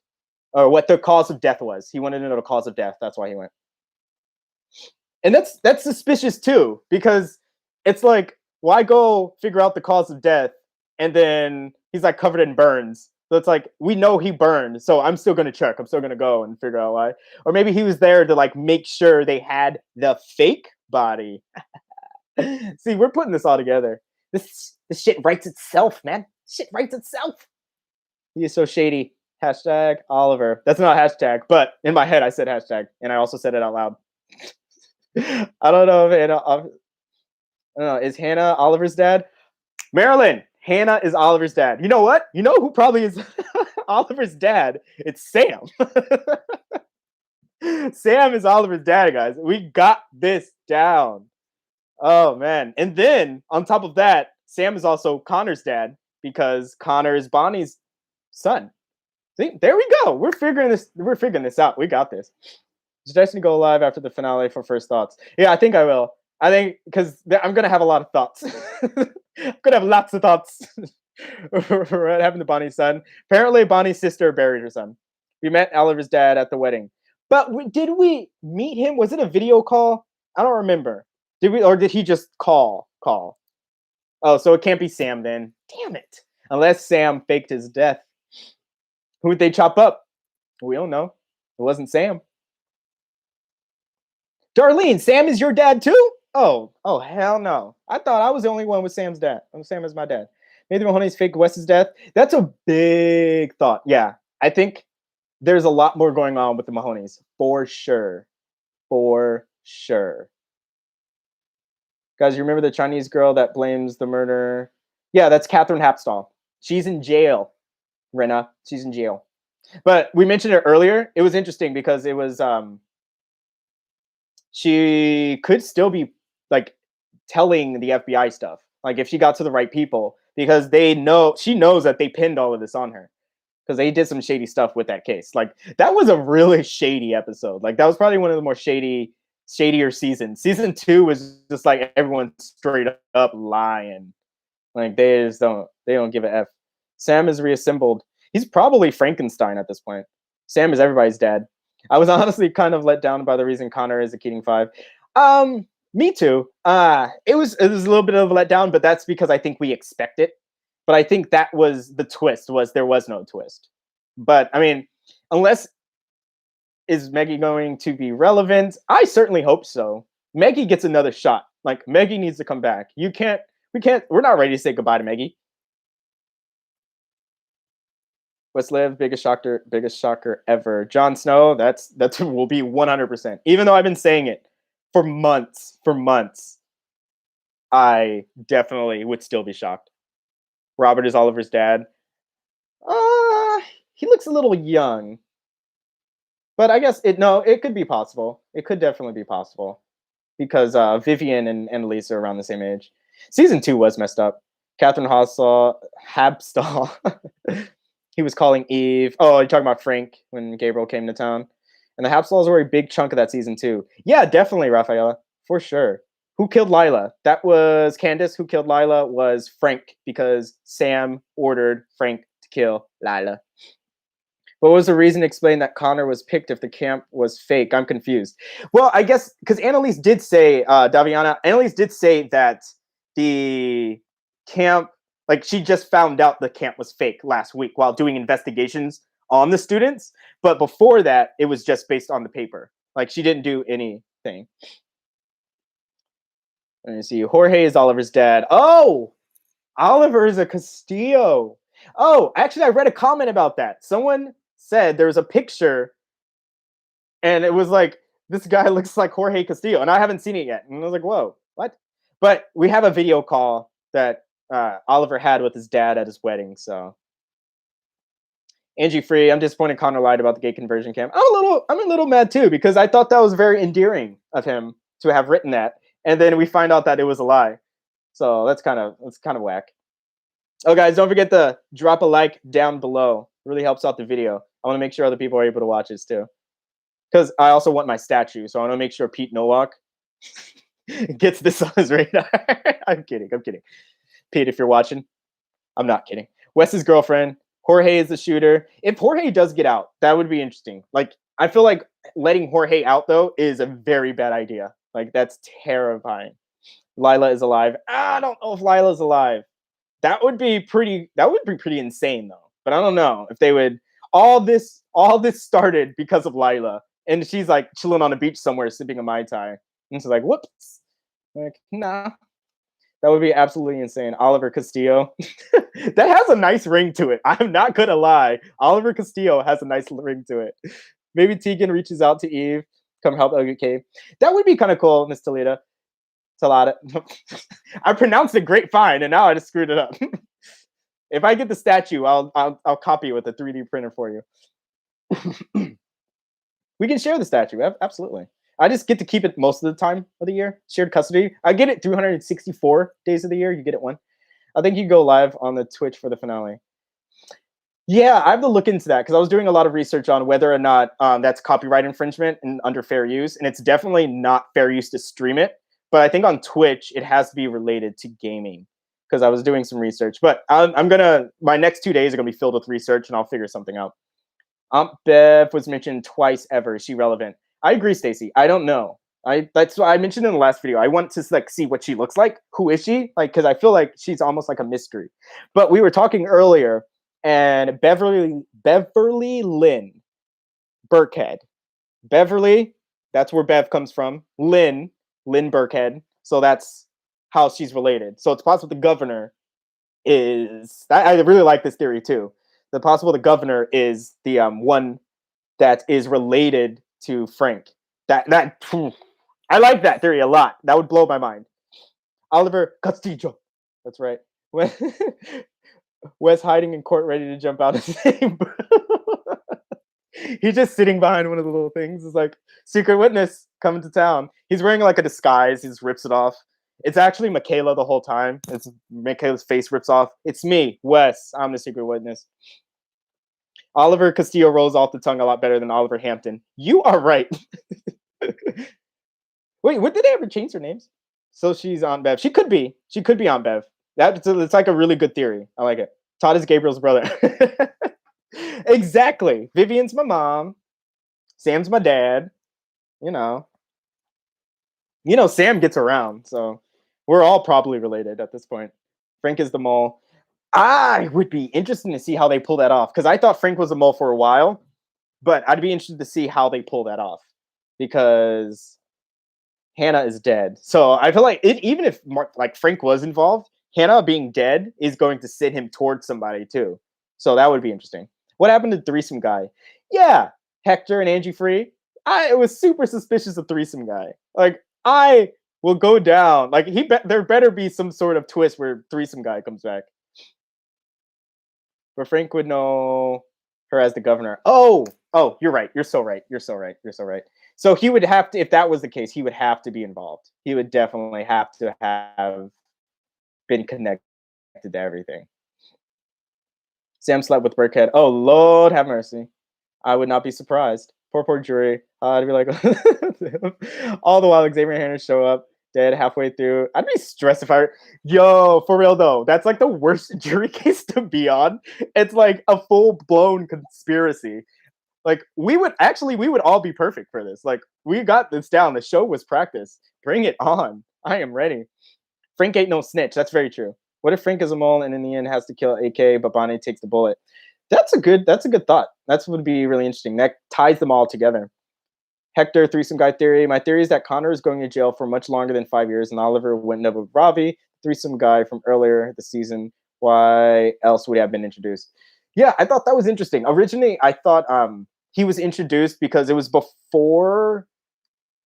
Or what the cause of death was. He wanted to know the cause of death. That's why he went. And that's suspicious too, because it's like, why go figure out the cause of death and then he's like covered in burns? So it's like, we know he burned, so I'm still gonna check. I'm still gonna go and figure out why. Or maybe he was there to like make sure they had the fake body. See, we're putting this all together. This shit writes itself, man. Shit writes itself. He is so shady. Hashtag Oliver. That's not a hashtag, but in my head I said hashtag, and I also said it out loud. I don't know if Hannah. I don't know. Is Hannah Oliver's dad? Marilyn. Hannah is Oliver's dad. You know what? You know who probably is Oliver's dad? It's Sam. Sam is Oliver's dad, guys. We got this down. Oh man! And then on top of that, Sam is also Connor's dad because Connor is Bonnie's son. See, there we go. We're figuring this out. We got this. Suggesting to go live after the finale for first thoughts. Yeah, I think I will. I think because I'm gonna have a lot of thoughts. I'm gonna have lots of thoughts. What happened to Bonnie's son? Apparently, Bonnie's sister buried her son. We met Oliver's dad at the wedding, but did we meet him? Was it a video call? I don't remember. Did we, or did he just call? Oh, so it can't be Sam then. Damn it! Unless Sam faked his death. Who would they chop up? We don't know. It wasn't Sam. Darlene, Sam is your dad too? Oh, hell no. I thought I was the only one with Sam's dad. Sam is my dad. Maybe Mahoney's faked Wes's death. That's a big thought. Yeah, I think there's a lot more going on with the Mahoney's. For sure. For sure. Guys, you remember the Chinese girl that blames the murder? Yeah, that's Catherine Hapstall. She's in jail. Rena, she's in jail. But we mentioned it earlier. It was interesting because it was she could still be like telling the FBI stuff. Like if she got to the right people, because she knows that they pinned all of this on her because they did some shady stuff with that case. Like that was a really shady episode. Like that was probably one of the more shadier seasons. Season 2 was just like everyone straight up lying. Like they don't give a f. Sam is reassembled. He's probably Frankenstein at this point. Sam is everybody's dad. I was honestly kind of let down by the reason Connor is a Keating 5. Me too. It was a little bit of a letdown, but that's because I think we expect it. But I think that was the twist, was there was no twist. But I mean, unless is Maggie going to be relevant? I certainly hope so. Maggie gets another shot. Like Maggie needs to come back. We're not ready to say goodbye to Maggie. Westliv, biggest shocker ever. Jon Snow, that's will be 100%. Even though I've been saying it for months, I definitely would still be shocked. Robert is Oliver's dad. He looks a little young. But I guess it could be possible. It could definitely be possible. Because Vivian and Annalise are around the same age. Season 2 was messed up. Catherine Habstall. He was calling Eve. Oh, you're talking about Frank when Gabriel came to town. And the Habstalls were a big chunk of that season too. Yeah, definitely, Rafaela. For sure. Who killed Lila? That was Candace. Who killed Lila was Frank, because Sam ordered Frank to kill Lila. What was the reason to explain that Connor was picked if the camp was fake? I'm confused. Well, I guess because Annalise did say, Annalise did say that the camp, like she just found out the camp was fake last week while doing investigations on the students. But before that, it was just based on the paper. Like she didn't do anything. Let me see. Jorge is Oliver's dad. Oh, Oliver is a Castillo. Oh, actually, I read a comment about that. Someone said there was a picture and it was like, this guy looks like Jorge Castillo, and I haven't seen it yet. And I was like, whoa, what? But we have a video call that Oliver had with his dad at his wedding. So Angie Free, I'm disappointed Connor lied about the gay conversion camp. I'm a little mad too, because I thought that was very endearing of him to have written that, and then we find out that it was a lie. So that's kind of whack. Oh, guys, don't forget to drop a like down below. It really helps out the video. I want to make sure other people are able to watch this too, because I also want my statue. So I want to make sure Pete Nowak gets this on his radar. I'm kidding. Pete, if you're watching, I'm not kidding. Wes's girlfriend. Jorge is the shooter. If Jorge does get out, that would be interesting. Like, I feel like letting Jorge out, though, is a very bad idea. Like, that's terrifying. Lila is alive. I don't know if Lila's alive. That would be pretty insane, though. But I don't know if they would. All this started because of Lila. And she's, like, chilling on a beach somewhere, sipping a Mai Tai. And she's like, whoops. Like, nah. That would be absolutely insane. Oliver Castillo. That has a nice ring to it. I'm not going to lie. Oliver Castillo has a nice ring to it. Maybe Tegan reaches out to Eve. Come help okay. That would be kind of cool, Miss Talita. I pronounced it great fine, and now I just screwed it up. If I get the statue, I'll copy it with a 3D printer for you. We can share the statue. Absolutely. I just get to keep it most of the time of the year. Shared custody. I get it 364 days of the year. You get it one. I think you go live on the Twitch for the finale. Yeah, I have to look into that because I was doing a lot of research on whether or not that's copyright infringement and under fair use. And it's definitely not fair use to stream it. But I think on Twitch, it has to be related to gaming because I was doing some research. But my next 2 days are going to be filled with research and I'll figure something out. Aunt Bev was mentioned twice ever. Is she relevant? I agree, Stacy. I don't know. That's what I mentioned in the last video. I want to like see what she looks like. Who is she? Like, because I feel like she's almost like a mystery. But we were talking earlier, and Beverly Lynn Burkhead. Beverly, that's where Bev comes from. Lynn Burkhead. So that's how she's related. So it's possible the governor is. I really like this theory too. The possible the governor is the one that is related to Frank. That I like that theory a lot. That would blow my mind. Oliver Castillo. That's right. Wes hiding in court, ready to jump out of the same. He's just sitting behind one of the little things. It's like secret witness coming to town. He's wearing like a disguise. He just rips it off. It's actually Michaela the whole time. It's Michaela's face rips off. It's me, Wes. I'm the secret witness. Oliver Castillo rolls off the tongue a lot better than Oliver Hampton. You are right. Wait, what did they ever change their names? So she's on Bev. She could be. She could be on Bev. It's like a really good theory. I like it. Todd is Gabriel's brother. Exactly. Vivian's my mom. Sam's my dad. You know. Sam gets around, so we're all probably related at this point. Frank is the mole. I would be interested to see how they pull that off because I thought Frank was a mole for a while, but I'd be interested to see how they pull that off because Hannah is dead. So I feel like even if like Frank was involved, Hannah being dead is going to sit him towards somebody too. So that would be interesting. What happened to the threesome guy? Yeah, Hector and Angie Free. I was super suspicious of threesome guy. Like I will go down. Like there better be some sort of twist where threesome guy comes back. But Frank would know her as the governor. Oh, you're right. You're so right. You're so right. You're so right. So he would have to, if that was the case, he would have to be involved. He would definitely have to have been connected to everything. Sam slept with Burkhead. Oh, Lord have mercy. I would not be surprised. Poor jury. I'd be like, all the while Xavier and Hannah show up dead halfway through. I'd be stressed if yo, for real though, that's like the worst jury case to be on. It's like a full-blown conspiracy. Like we would all be perfect for this. Like we got this down. The show was practice. Bring it on. I am ready. Frank ain't no snitch. That's very true. What if Frank is a mole and in the end has to kill AK, but Bonnie takes the bullet? That's a good thought. That would be really interesting. That ties them all together. Hector, threesome guy theory. My theory is that Connor is going to jail for much longer than 5 years, and Oliver went up with Ravi, threesome guy from earlier this season. Why else would he have been introduced? Yeah, I thought that was interesting. Originally, I thought he was introduced because it was before.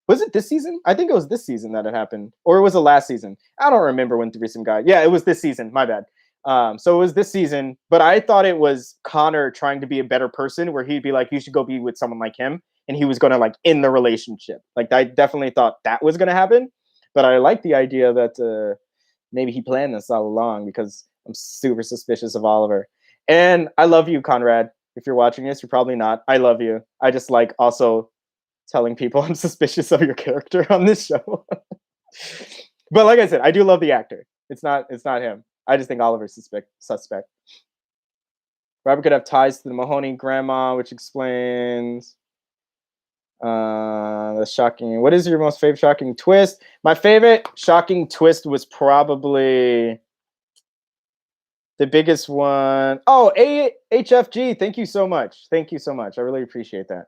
Was it this season? I think it was this season that it happened, or it was the last season. I don't remember when threesome guy. Yeah, it was this season. My bad. So it was this season, but I thought it was Connor trying to be a better person, where he'd be like, "You should go be with someone like him," and he was gonna like end the relationship. Like I definitely thought that was gonna happen, but I like the idea that maybe he planned this all along because I'm super suspicious of Oliver. And I love you, Conrad. If you're watching this, you're probably not. I love you. I just like also telling people I'm suspicious of your character on this show. But like I said, I do love the actor. It's not him. I just think Oliver's suspect. Robert could have ties to the Mahoney grandma, which explains the shocking. What is your most favorite shocking twist? My favorite shocking twist was probably the biggest one. Oh, HFG. Thank you so much. Thank you so much. I really appreciate that.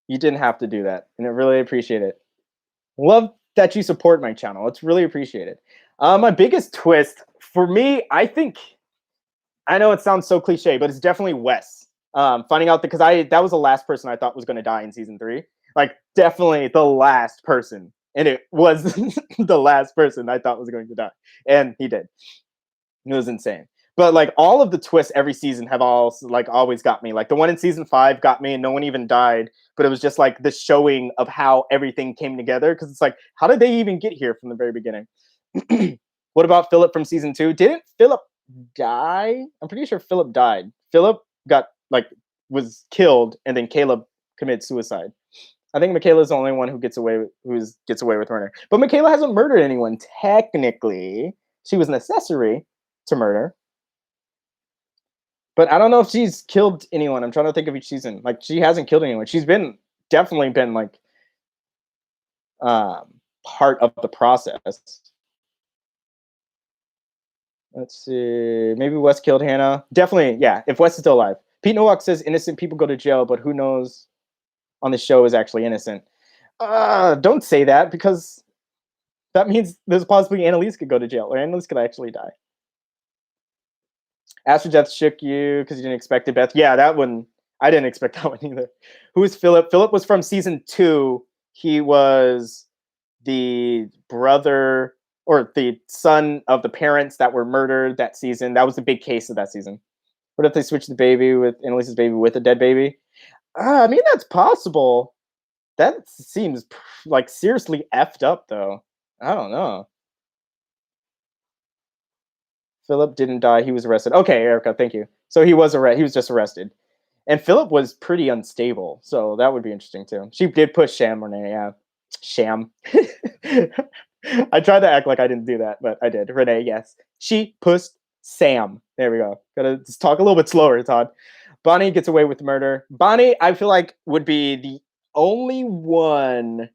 You didn't have to do that, and I really appreciate it. Love that you support my channel. It's really appreciated. My biggest twist for me, I think, I know it sounds so cliche, but it's definitely Wes. Finding out because that was the last person I thought was going to die in season 3. Like definitely the last person, and it was the last person I thought was going to die, and he did. It was insane. But like all of the twists every season have always got me. Like the one in season 5 got me, and no one even died. But it was just like the showing of how everything came together. Because it's like, how did they even get here from the very beginning? What about Philip from season 2? Didn't Philip die? I'm pretty sure Philip died. Philip was killed, and then Caleb committed suicide. I think Michaela is the only one who gets away with murder. But Michaela hasn't murdered anyone technically. She was an accessory to murder. But I don't know if she's killed anyone. I'm trying to think of each season. Like she hasn't killed anyone. She's definitely been like part of the process. Let's see. Maybe Wes killed Hannah. Definitely, yeah. If Wes is still alive. Pete Nowak says innocent people go to jail, but who knows on the show is actually innocent. Don't say that because that means there's possibly Annalise could go to jail or Annalise could actually die. Astro Death shook you because you didn't expect it, Beth. Yeah, that one. I didn't expect that one either. Who is Philip? Philip was from season 2. He was the brother or the son of the parents that were murdered that season. That was the big case of that season. What if they switch the baby with Annalise's baby with a dead baby? I mean, that's possible. That seems like seriously effed up, though. I don't know. Philip didn't die. He was arrested. Okay, Erica, thank you. So he was arrested. He was just arrested. And Philip was pretty unstable, so that would be interesting too. She did push Sham Renee, yeah. Sham. I tried to act like I didn't do that, but I did. Renee, yes. She pushed Sam. There we go. Gotta just talk a little bit slower, Todd. Bonnie gets away with murder. Bonnie, I feel like, would be the only one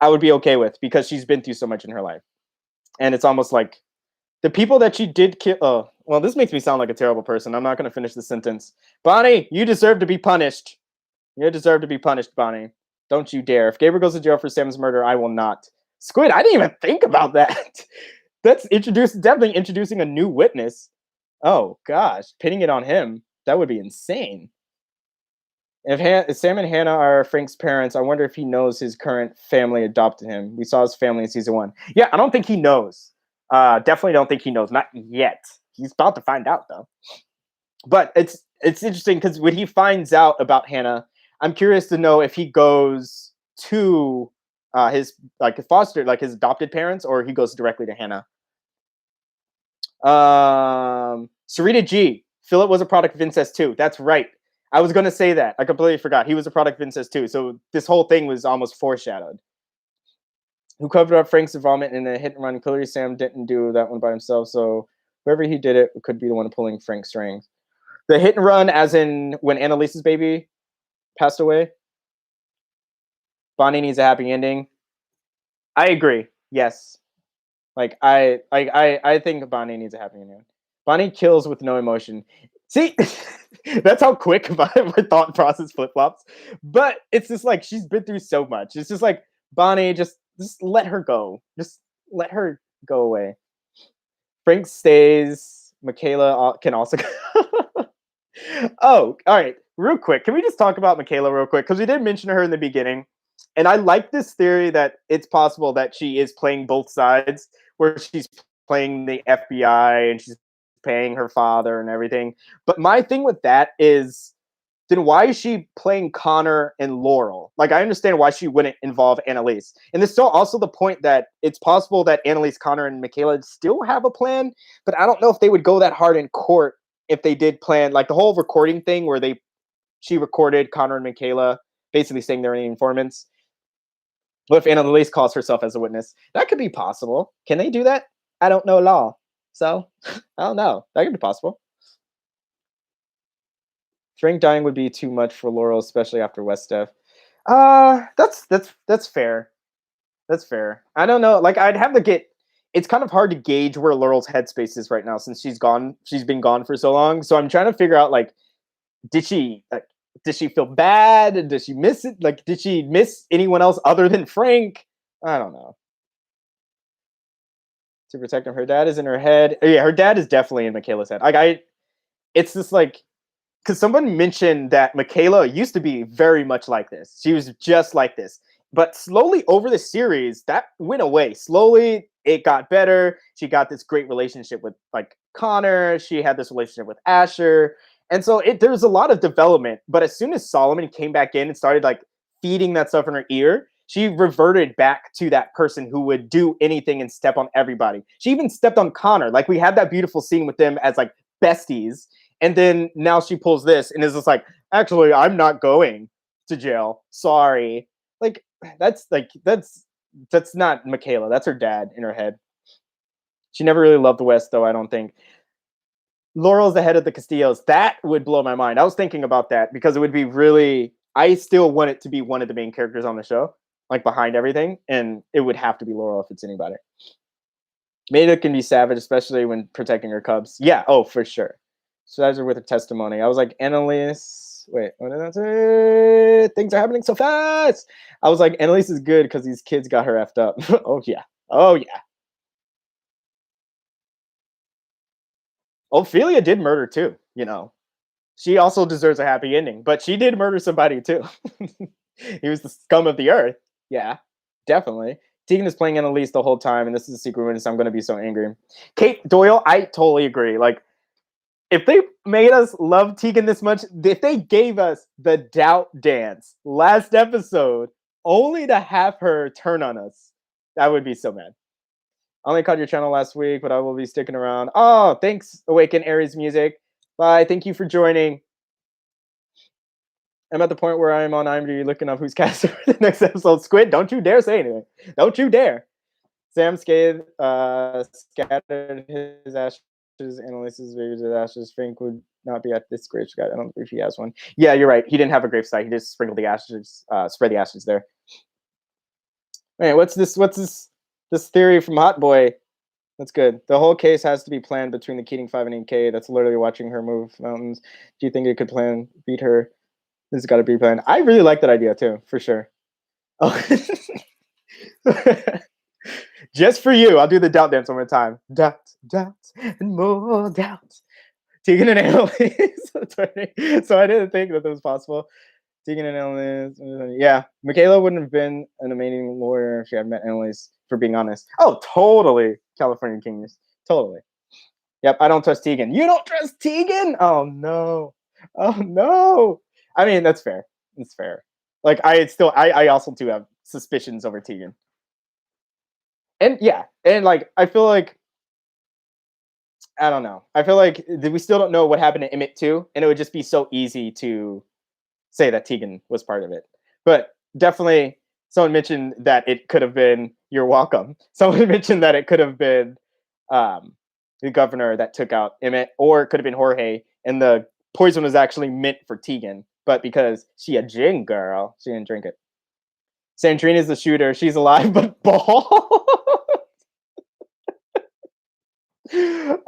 I would be okay with because she's been through so much in her life. And it's almost like the people that she did kill. Oh, well, this makes me sound like a terrible person. I'm not going to finish the sentence. Bonnie, you deserve to be punished. You deserve to be punished, Bonnie. Don't you dare. If Gabriel goes to jail for Sam's murder, I will not. Squid, I didn't even think about that. That's definitely introducing a new witness. Oh, gosh. Pinning it on him. That would be insane. If Sam and Hannah are Frank's parents, I wonder if he knows his current family adopted him. We saw his family in season 1. Yeah, I don't think he knows. Definitely don't think he knows. Not yet. He's about to find out, though. But it's interesting because when he finds out about Hannah, I'm curious to know if he goes to his his adopted parents, or he goes directly to Hannah. Sarita G. Philip was a product of incest too. That's right. I was gonna say that. I completely forgot. He was a product of incest too. So this whole thing was almost foreshadowed. Who covered up Frank's involvement in a hit and run? Clearly, Sam didn't do that one by himself. So whoever he did it could be the one pulling Frank's strings. The hit and run, as in when Annalise's baby passed away. Bonnie needs a happy ending. I agree. Yes. I think Bonnie needs a happy ending. Bonnie kills with no emotion. See, that's how quick my thought process flip flops. But it's just like she's been through so much. It's just like Bonnie, just let her go. Just let her go away. Frank stays. Michaela can also. Oh, all right. Real quick, can we just talk about Michaela real quick? Because we did mention her in the beginning. And I like this theory that it's possible that she is playing both sides, where she's playing the FBI and she's paying her father and everything. But my thing with that is, then why is she playing Connor and Laurel? Like, I understand why she wouldn't involve Annalise. And there's still also the point that it's possible that Annalise, Connor, and Michaela still have a plan, but I don't know if they would go that hard in court if they did plan, like the whole recording thing where she recorded Connor and Michaela basically saying they're informants. What if Annalise calls herself as a witness? That could be possible. Can they do that? I don't know law. So, I don't know. That could be possible. Frank dying would be too much for Laurel, especially after West Death. That's fair. That's fair. I don't know. Like, I'd have to get. It's kind of hard to gauge where Laurel's headspace is right now since she's gone. She's been gone for so long. So I'm trying to figure out, like, did she feel bad? Did she miss it? Like, did she miss anyone else other than Frank? I don't know. To protect him, her dad is in her head. Yeah, her dad is definitely in Michaela's head. It's just like, because someone mentioned that Michaela used to be very much like this. She was just like this. But slowly over the series, that went away. Slowly, it got better. She got this great relationship with, like, Connor. She had this relationship with Asher. And so there's a lot of development. But as soon as Solomon came back in and started, like, feeding that stuff in her ear, she reverted back to that person who would do anything and step on everybody. She even stepped on Connor. Like, we had that beautiful scene with them as, like, besties. And then now she pulls this and is just like, actually, I'm not going to jail. Sorry. That's not Michaela. That's her dad in her head. She never really loved the West, though, I don't think. Laurel's the head of the Castillos. That would blow my mind. I was thinking about that because it would be really. I still want it to be one of the main characters on the show, like behind everything, and it would have to be Laurel if it's anybody. Maida can be savage, especially when protecting her cubs. Yeah, oh, for sure. So with her testimony. I was like, Annalise, wait, what did I say? Things are happening so fast. I was like, Annalise is good because these kids got her effed up. Oh, yeah. Oh, yeah. Ophelia did murder too, you know. She also deserves a happy ending, but she did murder somebody too. He was the scum of the earth. Yeah, definitely. Tegan is playing Annalise the whole time, and this is a secret witness. I'm going to be so angry. Kate Doyle, I totally agree. Like, If they made us love Tegan this much, if they gave us the doubt dance last episode only to have her turn on us, I would be so mad. I only caught your channel last week, but I will be sticking around. Oh, thanks, Awaken Aries Music. Bye. Thank you for joining. I'm at the point where I'm on IMDb looking up who's cast for the next episode. Squid, don't you dare say anything. Don't you dare. Sam Scathed scattered his ashes. Annalise's baby's ashes. Frank would not be at this grave site. I don't believe he has one. Yeah, you're right. He didn't have a grave site. He just sprinkled the ashes, spread the ashes there. Hey, what's this? What's this theory from Hot Boy? That's good. The whole case has to be planned between the Keating 5 and 8K. That's literally watching her move mountains. Do you think it could beat her? This has got to be planned. I really like that idea too, for sure. Oh. Just for you, I'll do the doubt dance one more time. Doubt, doubt, and more doubt. Tegan and Annalise. So I didn't think that was possible. Tegan and Annalise. Yeah, Michaela wouldn't have been an amazing lawyer if she had met Annalise, for being honest. Oh, totally. California Kings. Totally. Yep, I don't trust Tegan. You don't trust Tegan? Oh, no. Oh, no. I mean, that's fair. It's fair. Like, I also do have suspicions over Tegan. And yeah, and like I feel like I don't know. I feel like we still don't know what happened to Emmett too, and it would just be so easy to say that Tegan was part of it. But definitely, someone mentioned that it could have been. You're welcome. Someone mentioned that it could have been the governor that took out Emmett, or it could have been Jorge, and the poison was actually meant for Tegan, but because she a gin girl, she didn't drink it. Sandrina's the shooter. She's alive, but bald.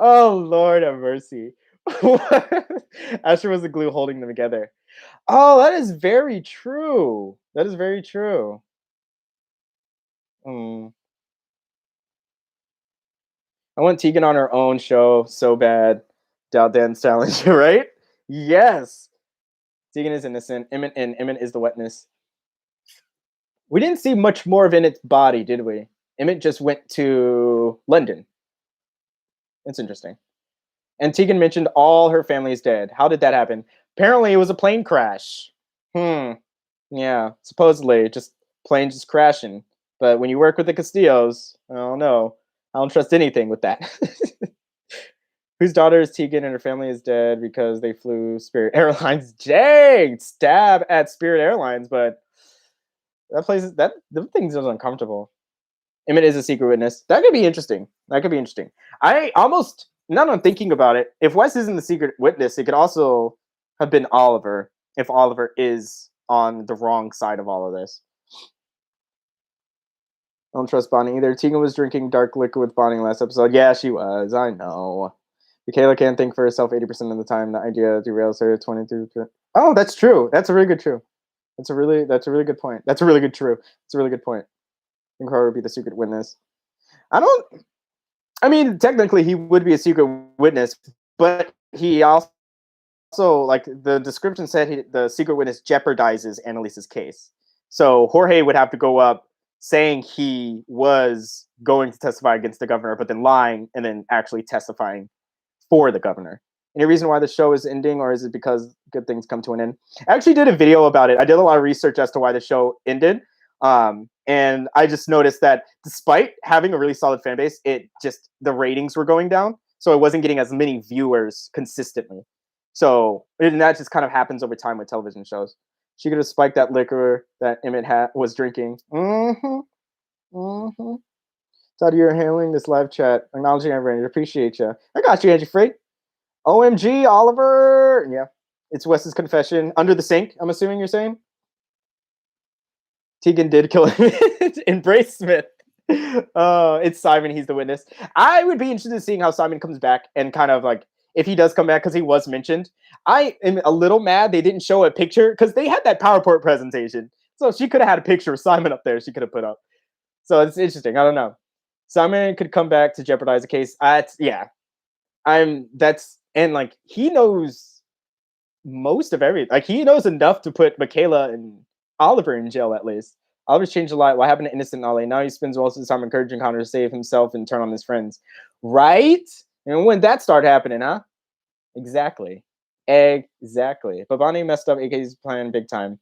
Oh, Lord have mercy. Asher was the glue holding them together. Oh, that is very true. That is very true. I want Tegan on her own show so bad. Doubt Dance Challenge, right? Yes. Tegan is innocent. Emmett is the wetness. We didn't see much more of Emmett's body, did we? Emmett just went to London. It's interesting. And Tegan mentioned all her family is dead. How did that happen? Apparently, it was a plane crash. Yeah, supposedly, just planes just crashing. But when you work with the Castillos, I don't know. I don't trust anything with that. Whose daughter is Tegan and her family is dead because they flew Spirit Airlines? Dang! Stab at Spirit Airlines, but that place is the thing's just uncomfortable. Emmett is a secret witness. That could be interesting. That could be interesting. I almost, now that I'm thinking about it, if Wes isn't the secret witness, it could also have been Oliver, if Oliver is on the wrong side of all of this. I don't trust Bonnie either. Tegan was drinking dark liquor with Bonnie last episode. Yeah, she was. I know. Michaela can't think for herself 80% of the time. The idea derails her 23. Oh, that's true. That's a really good true. That's a really good point. That's a really good true. It's a really good point. I think Horror would be the secret witness. I mean, technically he would be a secret witness, but he also, like the description said, the secret witness jeopardizes Annalise's case. So Jorge would have to go up saying he was going to testify against the governor, but then lying and then actually testifying for the governor. Any reason why the show is ending, or is it because good things come to an end? I actually did a video about it. I did a lot of research as to why the show ended. And I just noticed that despite having a really solid fan base, the ratings were going down. So it wasn't getting as many viewers consistently. So, and that just kind of happens over time with television shows. She could have spiked that liquor that Emmett was drinking. Todd, you're handling this live chat. Acknowledging everyone. Appreciate you. I got you, Angie Freight. OMG, Oliver. Yeah. It's Wes's confession. Under the sink, I'm assuming you're saying? Tegan did kill him. Embrace Smith. It's Simon. He's the witness. I would be interested in seeing how Simon comes back and kind of like, if he does come back, because he was mentioned. I am a little mad they didn't show a picture, because they had that PowerPoint presentation. So she could have had a picture of Simon up there she could have put up. So it's interesting. I don't know. Simon could come back to jeopardize the case. Yeah. And like, he knows most of everything. Like, he knows enough to put Michaela and Oliver in jail, at least. Oliver's changed a lot. What happened to innocent Ollie? Now he spends most of his time encouraging Connor to save himself and turn on his friends. Right? And when that started happening, huh? Exactly. Exactly. But Bonnie messed up AK's plan big time.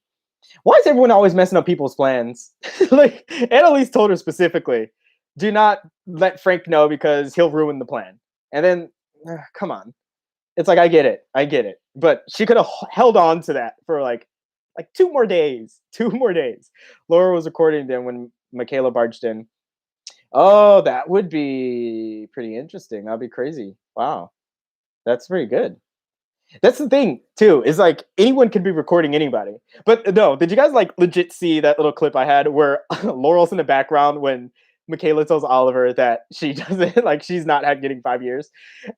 Why is everyone always messing up people's plans? Like Annalise told her specifically, do not let Frank know because he'll ruin the plan. And then, come on, it's like I get it, but she could have held on to that for like 2 more days, 2 more days. Laura was recording them when Michaela barged in. Oh, that would be pretty interesting. That'd be crazy. Wow, that's pretty good. That's the thing too, is like anyone could be recording anybody. But no, did you guys like legit see that little clip I had where Laurel's in the background when Michaela tells Oliver that she doesn't like she's not getting 5 years,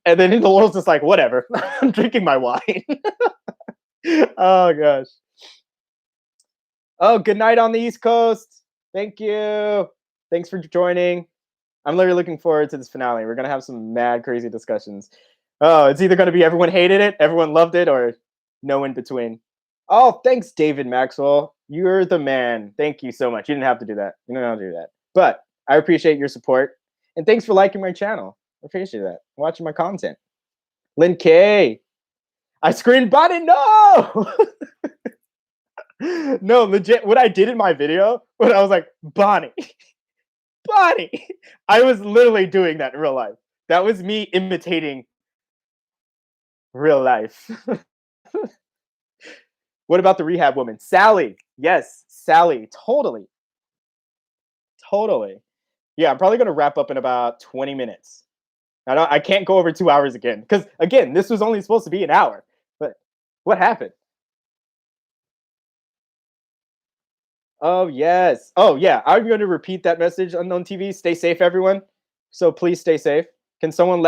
and then Laurel's just like, whatever, I'm drinking my wine. Oh gosh. Oh, good night on the East Coast. Thank you. Thanks for joining. I'm literally looking forward to this finale. We're gonna have some mad crazy discussions. Oh, it's either gonna be everyone hated it, everyone loved it, or no in between. Oh, thanks, David Maxwell. You're the man. Thank you so much. You didn't have to do that. You don't have to do that. But I appreciate your support. And thanks for liking my channel. I appreciate that. Watching my content. Lynn K. I screen botted. No! No, legit. What I did in my video when I was like, Bonnie, Bonnie. I was literally doing that in real life. That was me imitating real life. What about the rehab woman? Sally. Yes, Sally. Totally. Totally. Yeah, I'm probably going to wrap up in about 20 minutes. I can't go over 2 hours again. Because, again, this was only supposed to be an hour. But what happened? Oh, yes. Oh, yeah. I'm going to repeat that message, Unknown TV. Stay safe, everyone. So please stay safe. Can someone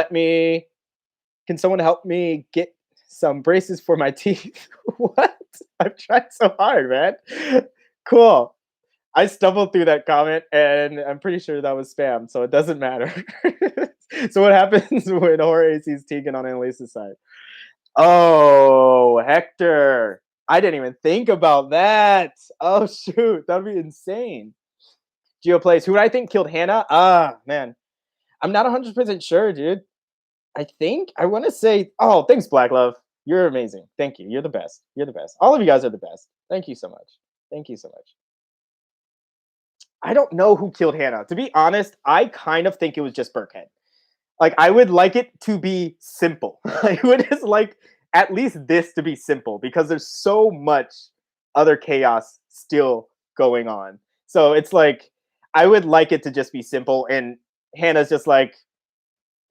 can someone help me get some braces for my teeth? What? I've tried so hard, man. Cool. I stumbled through that comment and I'm pretty sure that was spam, so it doesn't matter. So what happens when Jorge sees Tegan on Annalise's side? Oh, Hector. I didn't even think about that. Oh shoot, that'd be insane. Geo plays. Who do I think killed Hannah? Ah, man. I'm not 100% sure, dude. I think I want to say, oh, thanks, Black Love. You're amazing. Thank you. You're the best. You're the best. All of you guys are the best. Thank you so much. Thank you so much. I don't know who killed Hannah. To be honest, I kind of think it was just Burkhead. Like, I would like it to be simple. I would just like at least this to be simple because there's so much other chaos still going on. So it's like I would like it to just be simple, and Hannah's just like,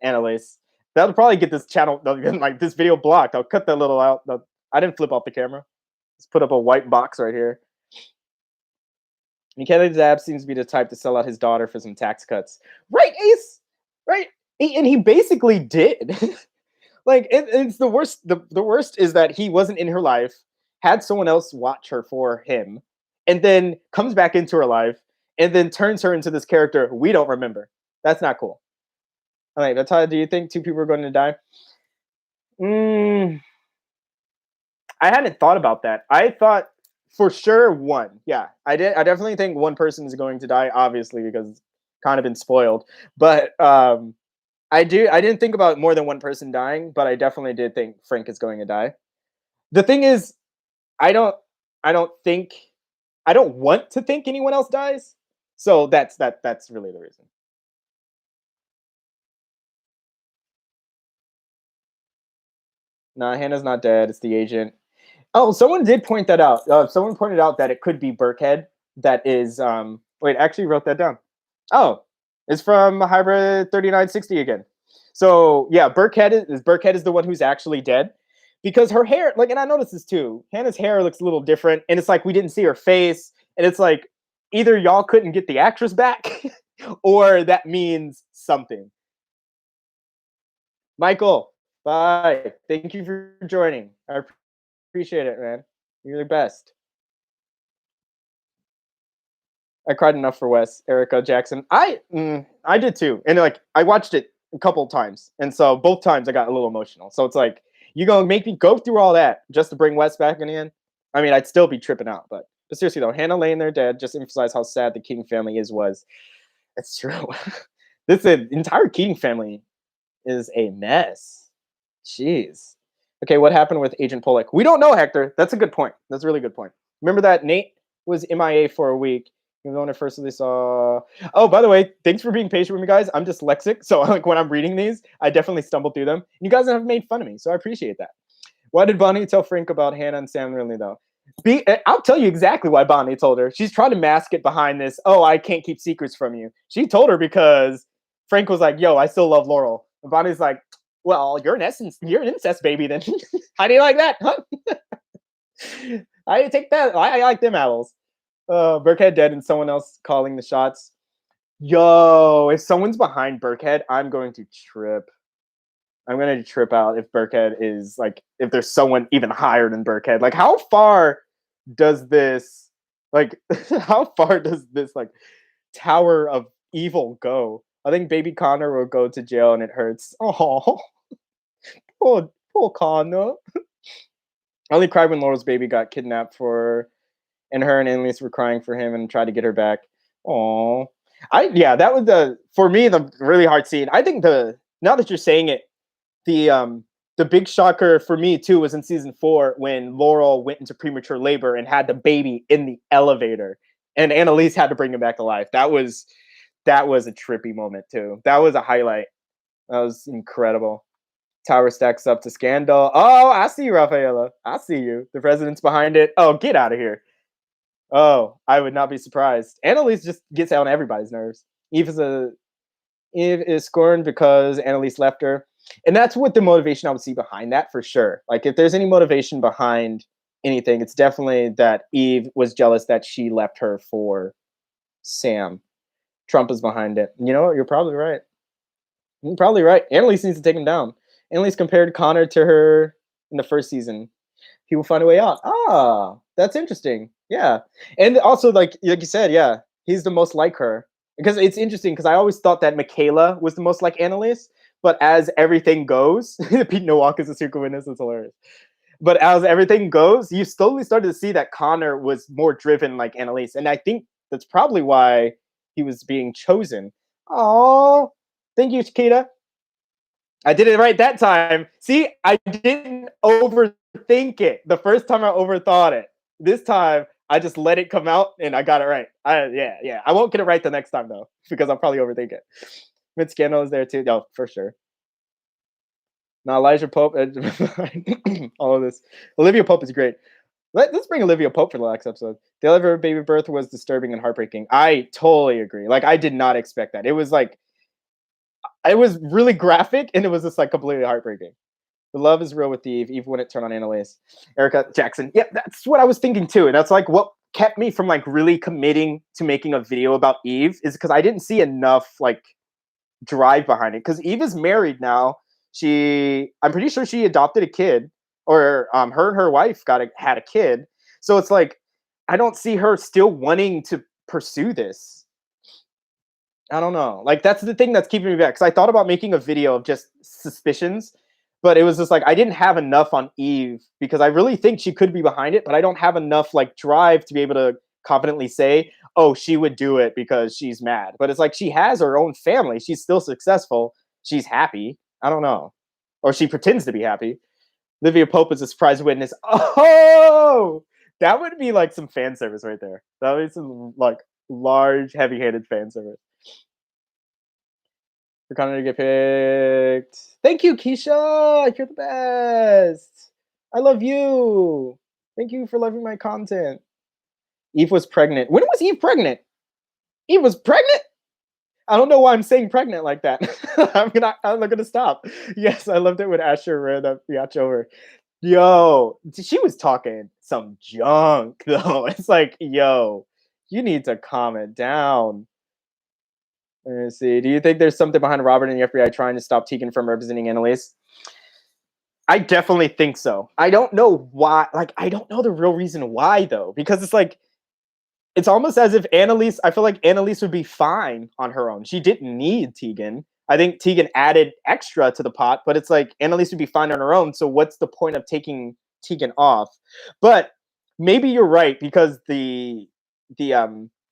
Annalise. That'll probably get this channel, like this video blocked. I'll cut that little out. I didn't flip off the camera. Let's put up a white box right here. Michaela Zab seems to be the type to sell out his daughter for some tax cuts. Right, Ace? Right? And he basically did. Like, it's the worst. The worst is that he wasn't in her life, had someone else watch her for him, and then comes back into her life, and then turns her into this character we don't remember. That's not cool. All right, Natalia, do you think two people are going to die? I hadn't thought about that. I thought for sure one. Yeah, I did. I definitely think one person is going to die, obviously, because it's kind of been spoiled. But I didn't think about more than one person dying, but I definitely did think Frank is going to die. The thing is, I don't I don't think I don't want to think anyone else dies. So that's really the reason. Nah, Hannah's not dead. It's the agent. Oh, someone did point that out. Someone pointed out that it could be Burkhead. That is, wait, actually wrote that down. Oh, it's from Hybrid 3960 again. So yeah, Burkhead is the one who's actually dead because her hair, like, and I noticed this too. Hannah's hair looks a little different, and it's like we didn't see her face, and it's like either y'all couldn't get the actress back, or that means something. Michael, bye. Thank you for joining. I appreciate it, man. You're the best. I cried enough for Wes, Erica Jackson. I did too, and like I watched it a couple times, and so both times I got a little emotional. So it's like you gonna make me go through all that just to bring Wes back in the end? I mean, I'd still be tripping out, but seriously though, Hannah laying there dead just emphasized how sad the King family was. It's true. This entire King family is a mess. Jeez. Okay, what happened with Agent Pollock? We don't know, Hector. That's a good point. That's a really good point. Remember that Nate was MIA for a week. Even though when I first saw. Oh, by the way, thanks for being patient with me, guys. I'm dyslexic, so like when I'm reading these, I definitely stumble through them. You guys have made fun of me, so I appreciate that. Why did Bonnie tell Frank about Hannah and Sam really though? I'll tell you exactly why Bonnie told her. She's trying to mask it behind this. Oh, I can't keep secrets from you. She told her because Frank was like, "Yo, I still love Laurel," and Bonnie's like, "Well, you're an incest baby then. How do you like that? Huh? I take that. I like them apples." Burkhead dead and someone else calling the shots. Yo, if someone's behind Burkhead, I'm going to trip. I'm gonna trip out if Burkhead is like if there's someone even higher than Burkhead. Like how far does this like how far does this like tower of evil go? I think baby Connor will go to jail and it hurts. Oh poor Connor. I only cried when Laurel's baby got kidnapped and her and Annalise were crying for him and tried to get her back. Oh, that was for me the really hard scene. I think now that you're saying it, the big shocker for me too was in season 4 when Laurel went into premature labor and had the baby in the elevator, and Annalise had to bring him back to life. That was a trippy moment too. That was a highlight. That was incredible. Tower stacks up to scandal. Oh, I see you, Rafaela. I see you. The president's behind it. Oh, get out of here. Oh, I would not be surprised. Annalise just gets on everybody's nerves. Eve is scorned because Annalise left her. And that's what the motivation I would see behind that for sure. Like if there's any motivation behind anything, it's definitely that Eve was jealous that she left her for Sam. Trump is behind it. You know what? You're probably right. You're probably right. Annalise needs to take him down. Annalise compared Connor to her in the first season. He will find a way out. Ah, that's interesting. Yeah. And also like you said, yeah, he's the most like her. Because it's interesting because I always thought that Michaela was the most like Annalise, but as everything goes, Pete Nowak is a secret witness. It's hilarious. But as everything goes, you slowly started to see that Connor was more driven like Annalise, and I think that's probably why he was being chosen. Oh, thank you, Chiquita. I did it right that time. See, I didn't overthink it. The first time I overthought it. This time I just let it come out and I got it right. Yeah. I won't get it right the next time though, because I'll probably overthink it. Mid Scandal is there too. No, for sure. Now Elijah Pope, all of this. Olivia Pope is great. Let's bring Olivia Pope for the next episode. The elevator baby birth was disturbing and heartbreaking. I totally agree. Like I did not expect that. It was really graphic and it was just like completely heartbreaking. The love is real with Eve. Eve wouldn't turn on Annalise. Erica Jackson. Yeah, that's what I was thinking too. And that's like what kept me from like really committing to making a video about Eve is because I didn't see enough like drive behind it. Because Eve is married now. I'm pretty sure she adopted a kid, or her and her wife had a kid. So it's like I don't see her still wanting to pursue this. I don't know. Like that's the thing that's keeping me back. Because I thought about making a video of just suspicions, but it was just like I didn't have enough on Eve because I really think she could be behind it, but I don't have enough like drive to be able to confidently say, "Oh, she would do it because she's mad." But it's like she has her own family. She's still successful. She's happy. I don't know, or she pretends to be happy. Olivia Pope is a surprise witness. Oh, that would be like some fan service right there. That would be some like large, heavy-handed fan service. For Connor to get picked. Thank you, Keisha. You're the best. I love you. Thank you for loving my content. Eve was pregnant. When was Eve pregnant? Eve was pregnant? I don't know why I'm saying pregnant like that. I'm not gonna stop. Yes, I loved it when Asher ran that biatch over. Yo, she was talking some junk though. It's like, yo, you need to calm it down. Let me see. Do you think there's something behind Robert and the FBI trying to stop Tegan from representing Annalise? I definitely think so. I don't know why. Like, I don't know the real reason why though, because it's like it's almost as if Annalise. I feel like Annalise would be fine on her own. She didn't need Tegan. I think Tegan added extra to the pot, but it's like Annalise would be fine on her own. So what's the point of taking Tegan off? But maybe you're right because the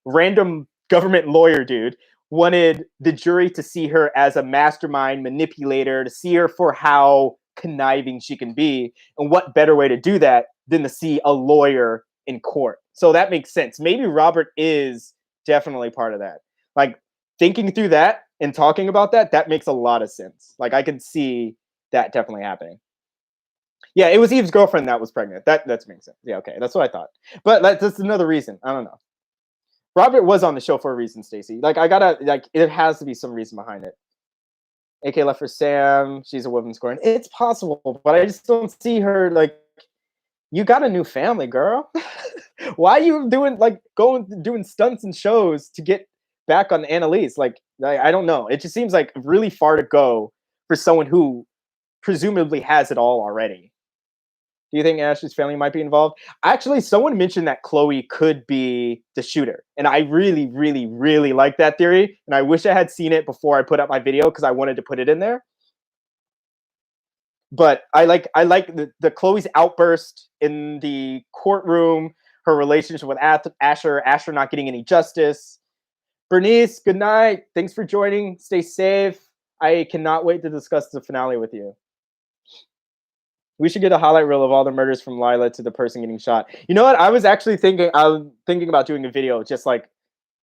random government lawyer dude wanted the jury to see her as a mastermind manipulator, to see her for how conniving she can be. And what better way to do that than to see a lawyer in court? So that makes sense. Maybe Robert is definitely part of that. Like thinking through that and talking about that, that makes a lot of sense. Like I could see that definitely happening. Yeah, it was Eve's girlfriend that was pregnant. That makes sense. Yeah, okay, that's what I thought. But that's another reason. I don't know. Robert was on the show for a reason, Stacey. Like I gotta like it has to be some reason behind it. AK left for Sam. She's a woman scoring. It's possible, but I just don't see her like. You got a new family, girl. Why are you doing like doing stunts and shows to get back on Annalise? Like I don't know. It just seems like really far to go for someone who presumably has it all already. Do you think Ashley's family might be involved? Actually, someone mentioned that Chloe could be the shooter. And I really, really, really like that theory. And I wish I had seen it before I put up my video because I wanted to put it in there. But I like the Chloe's outburst in the courtroom, her relationship with Asher not getting any justice. Bernice, good night. Thanks for joining. Stay safe. I cannot wait to discuss the finale with you. We should get a highlight reel of all the murders from Lila to the person getting shot. You know what? I was thinking about doing a video just like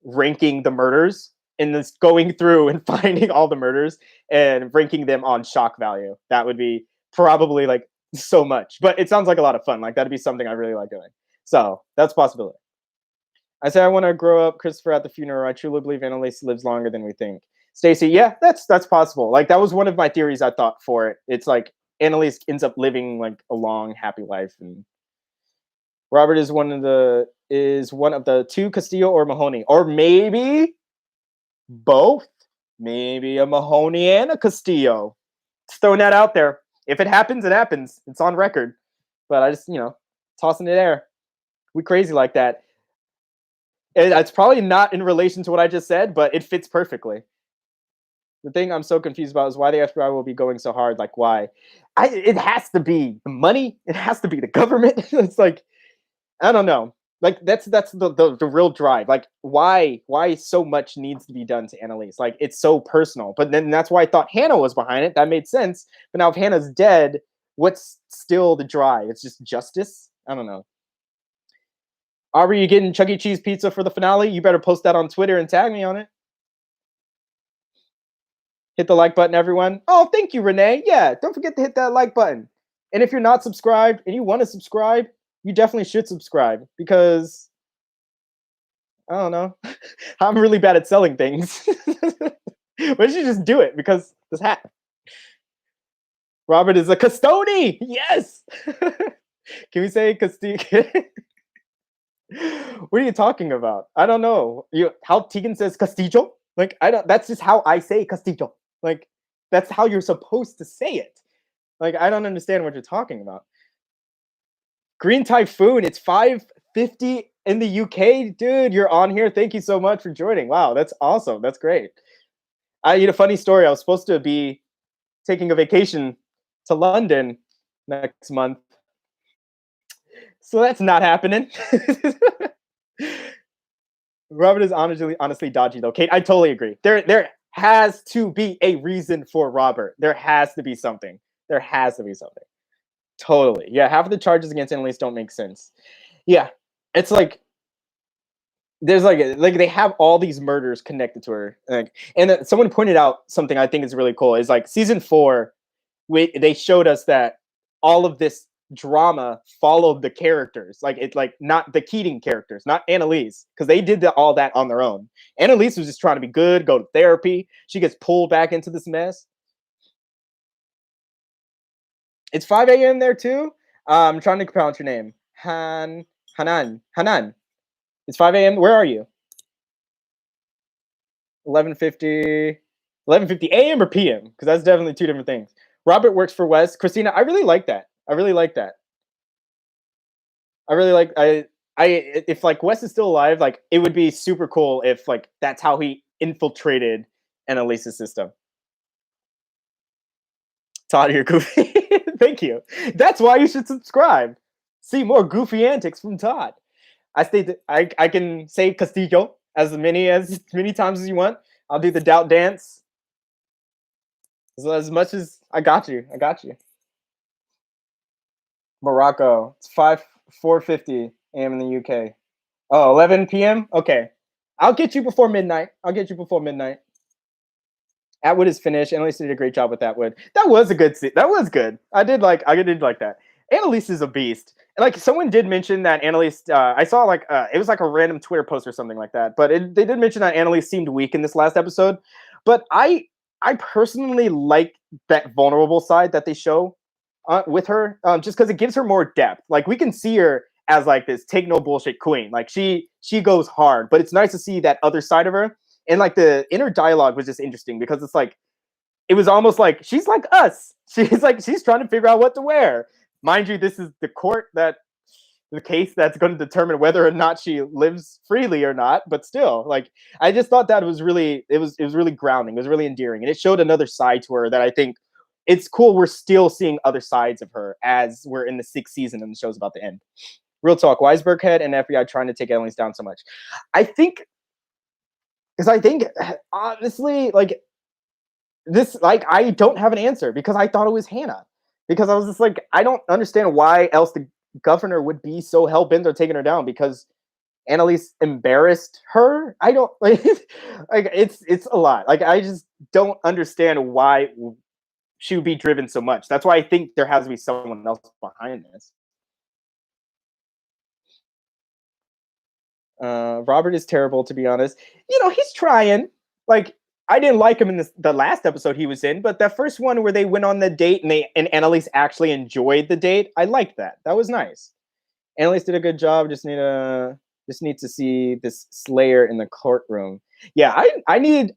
ranking the murders and just going through and finding all the murders and ranking them on shock value. That would be probably like so much, but it sounds like a lot of fun. Like that'd be something I really like doing. So that's a possibility. I say I want to grow up Christopher at the funeral. I truly believe Annalise lives longer than we think. Stacey, yeah, that's possible. Like that was one of my theories I thought for it. It's like Annalise ends up living like a long, happy life, and Robert is one of the two, Castillo or Mahoney, or maybe both. Maybe a Mahoney and a Castillo. Just throwing that out there. If it happens, it happens. It's on record. But I just tossing it there. We crazy like that. It's probably not in relation to what I just said, but it fits perfectly. The thing I'm so confused about is why the FBI will be going so hard. Like, why? It has to be the money. It has to be the government. It's like, I don't know. Like, that's the real drive. Like, why so much needs to be done to Annalise? Like, it's so personal. But then that's why I thought Hannah was behind it. That made sense. But now if Hannah's dead, what's still the drive? It's just justice? I don't know. Aubrey, you getting Chuck E. Cheese pizza for the finale? You better post that on Twitter and tag me on it. Hit the like button, everyone. Oh, thank you, Renee. Yeah, don't forget to hit that like button. And if you're not subscribed and you want to subscribe, you definitely should subscribe because, I don't know, I'm really bad at selling things. But you should just do it because this hat. Robert is a custody. Yes. Can we say custody? What are you talking about? I don't know. How Tegan says Castillo? Like, I don't. That's just how I say Castillo. Like, that's how you're supposed to say it. Like, I don't understand what you're talking about. Green Typhoon. It's 5:50 in the UK, dude. You're on here. Thank you so much for joining. Wow, that's awesome. That's great. I need a funny story. I was supposed to be taking a vacation to London next month. So that's not happening. Robert is honestly dodgy though. Kate, I totally agree. There has to be a reason for Robert. There has to be something. There has to be something. Totally. Yeah, half of the charges against Annalise don't make sense. Yeah. It's like there's like they have all these murders connected to her. And someone pointed out something I think is really cool. Is like season 4, they showed us that all of this drama followed the characters. Like it's like not the Keating characters, not Annalise, because they did all that on their own. Annalise was just trying to be good, go to therapy. She gets pulled back into this mess. It's 5 a.m. there too. I'm trying to pronounce your name. Hanan. It's 5 a.m. Where are you? 11:50 a.m. or p.m. Because that's definitely two different things. Robert works for Wes. Christina, I really like that. I really like if like Wes is still alive, like it would be super cool if like that's how he infiltrated Annalise's system. Todd, you're goofy. Thank you. That's why you should subscribe. See more goofy antics from Todd. I can say Castillo as many times as you want. I'll do the doubt dance. As much as I got you. Morocco. It's 4:50 a.m. in the UK. Oh, 11 p.m. Okay, I'll get you before midnight. I'll get you before midnight. Atwood is finished. Annalise did a great job with Atwood. That was a good scene. That was good. I did like that. Annalise is a beast. And like someone did mention that Annalise, I saw like it was like a random Twitter post or something like that. But they did mention that Annalise seemed weak in this last episode. But I personally like that vulnerable side that they show with her, just because it gives her more depth. Like we can see her as like this take no bullshit queen. Like she goes hard, but it's nice to see that other side of her. And like the inner dialogue was just interesting because it's like it was almost like she's like us. She's trying to figure out what to wear. Mind you, this is the case that's going to determine whether or not she lives freely or not. But still, like I just thought that it was really grounding. It was really endearing, and it showed another side to her that I think it's cool. We're still seeing other sides of her as we're in the 6th season and the show's about to end. Real talk. Why is Burkhead and FBI trying to take Annalise down so much? I think honestly, like this, like I don't have an answer because I thought it was Hannah. Because I was just like, I don't understand why else the governor would be so hell bent on taking her down because Annalise embarrassed her. I don't like like it's a lot. Like I just don't understand why she would be driven so much. That's why I think there has to be someone else behind this. Robert is terrible, to be honest. You know, he's trying. Like, I didn't like him in the last episode he was in, but that first one where they went on the date and Annalise actually enjoyed the date, I liked that. That was nice. Annalise did a good job. Just need to see this Slayer in the courtroom. Yeah, I need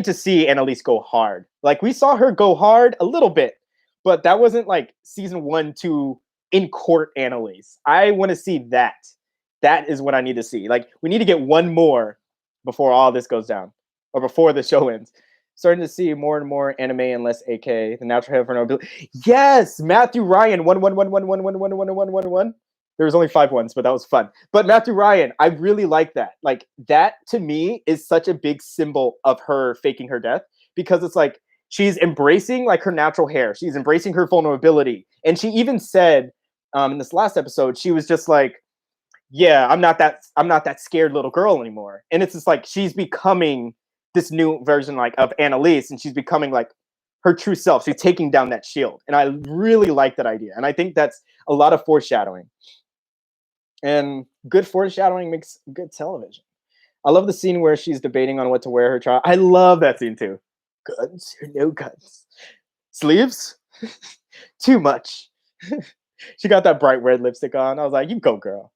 to see Annalise go hard. Like we saw her go hard a little bit, but that wasn't like season 1, 2 in court Annalise. I want to see that. That is what I need to see. Like we need to get one more before all this goes down, or before the show ends. Starting to see more and more anime and less AK. The natural head for no ability. Yes, Matthew Ryan. 1 1 1 1 1 1 1 1 1 1. There was only 5 ones, but that was fun. But Matthew Ryan, I really like that. Like that to me is such a big symbol of her faking her death because it's like she's embracing like her natural hair. She's embracing her vulnerability, and she even said in this last episode, she was just like, yeah, I'm not that scared little girl anymore. And it's just like she's becoming this new version like of Annalise, and she's becoming like her true self. She's taking down that shield. And I really like that idea. And I think that's a lot of foreshadowing. And good foreshadowing makes good television. I love the scene where she's debating on what to wear her trial. I love that scene too. Guns or no guns? Sleeves? Too much. She got that bright red lipstick on. I was like, you go, girl.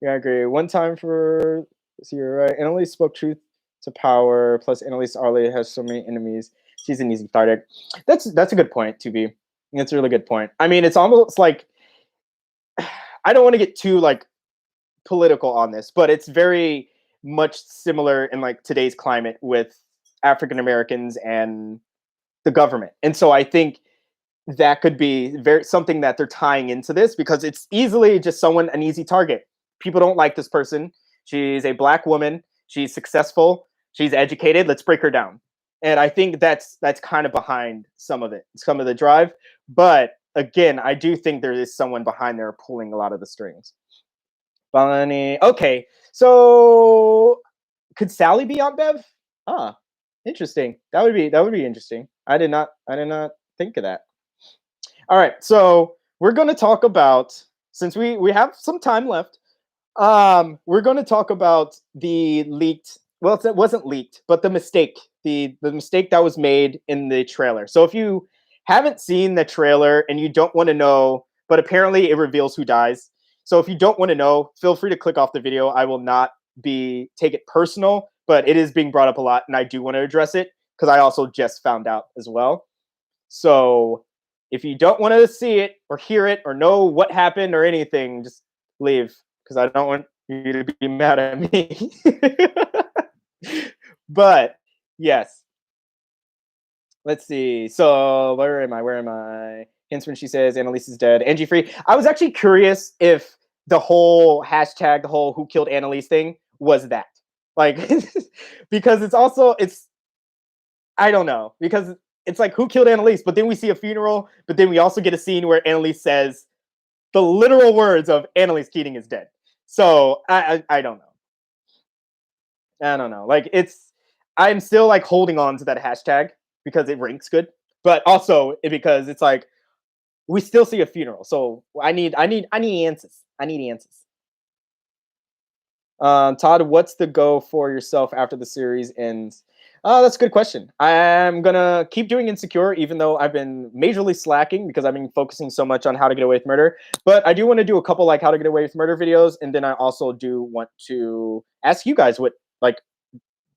Yeah, I agree. One time for so you're right. Annalise spoke truth to power. Plus, Annalise Arley has so many enemies. She's an easy target. That's a good point, to be. That's a really good point. I mean, it's almost like I don't want to get too like political on this, but it's very much similar in like today's climate with African Americans and the government. And so I think that could be very something that they're tying into this because it's easily just an easy target. People don't like this person. She's a black woman. She's successful. She's educated. Let's break her down. And I think that's kind of behind some of it, some of the drive. But again, I do think there is someone behind there pulling a lot of the strings. Bonnie. Okay, so could Sally be Aunt Bev? Ah, interesting. That would be interesting. I did not think of that. All right, so we're going to talk about, since we have some time left, we're going to talk about the leaked. Well, it wasn't leaked, but the mistake that was made in the trailer. So if you haven't seen the trailer and you don't want to know, but apparently it reveals who dies. So if you don't want to know, feel free to click off the video. I will not take it personal, but it is being brought up a lot, and I do want to address it because I also just found out as well. So if you don't want to see it or hear it or know what happened or anything, just leave because I don't want you to be mad at me. But yes. Let's see. So where am I? Hence when she says Annalise is dead. Angie free. I was actually curious if the whole hashtag, the whole who killed Annalise thing was that. Like, because it's I don't know. Because it's like who killed Annalise, but then we see a funeral, but then we also get a scene where Annalise says the literal words of Annalise Keating is dead. So I don't know. I don't know. Like I'm still like holding on to that hashtag because it ranks good, but also because it's like we still see a funeral. So I need answers. I need answers. Todd, what's the go for yourself after the series ends? That's a good question. I'm gonna keep doing Insecure, even though I've been majorly slacking because I've been focusing so much on How to Get Away with Murder. But I do want to do a couple like How to Get Away with Murder videos, and then I also do want to ask you guys what like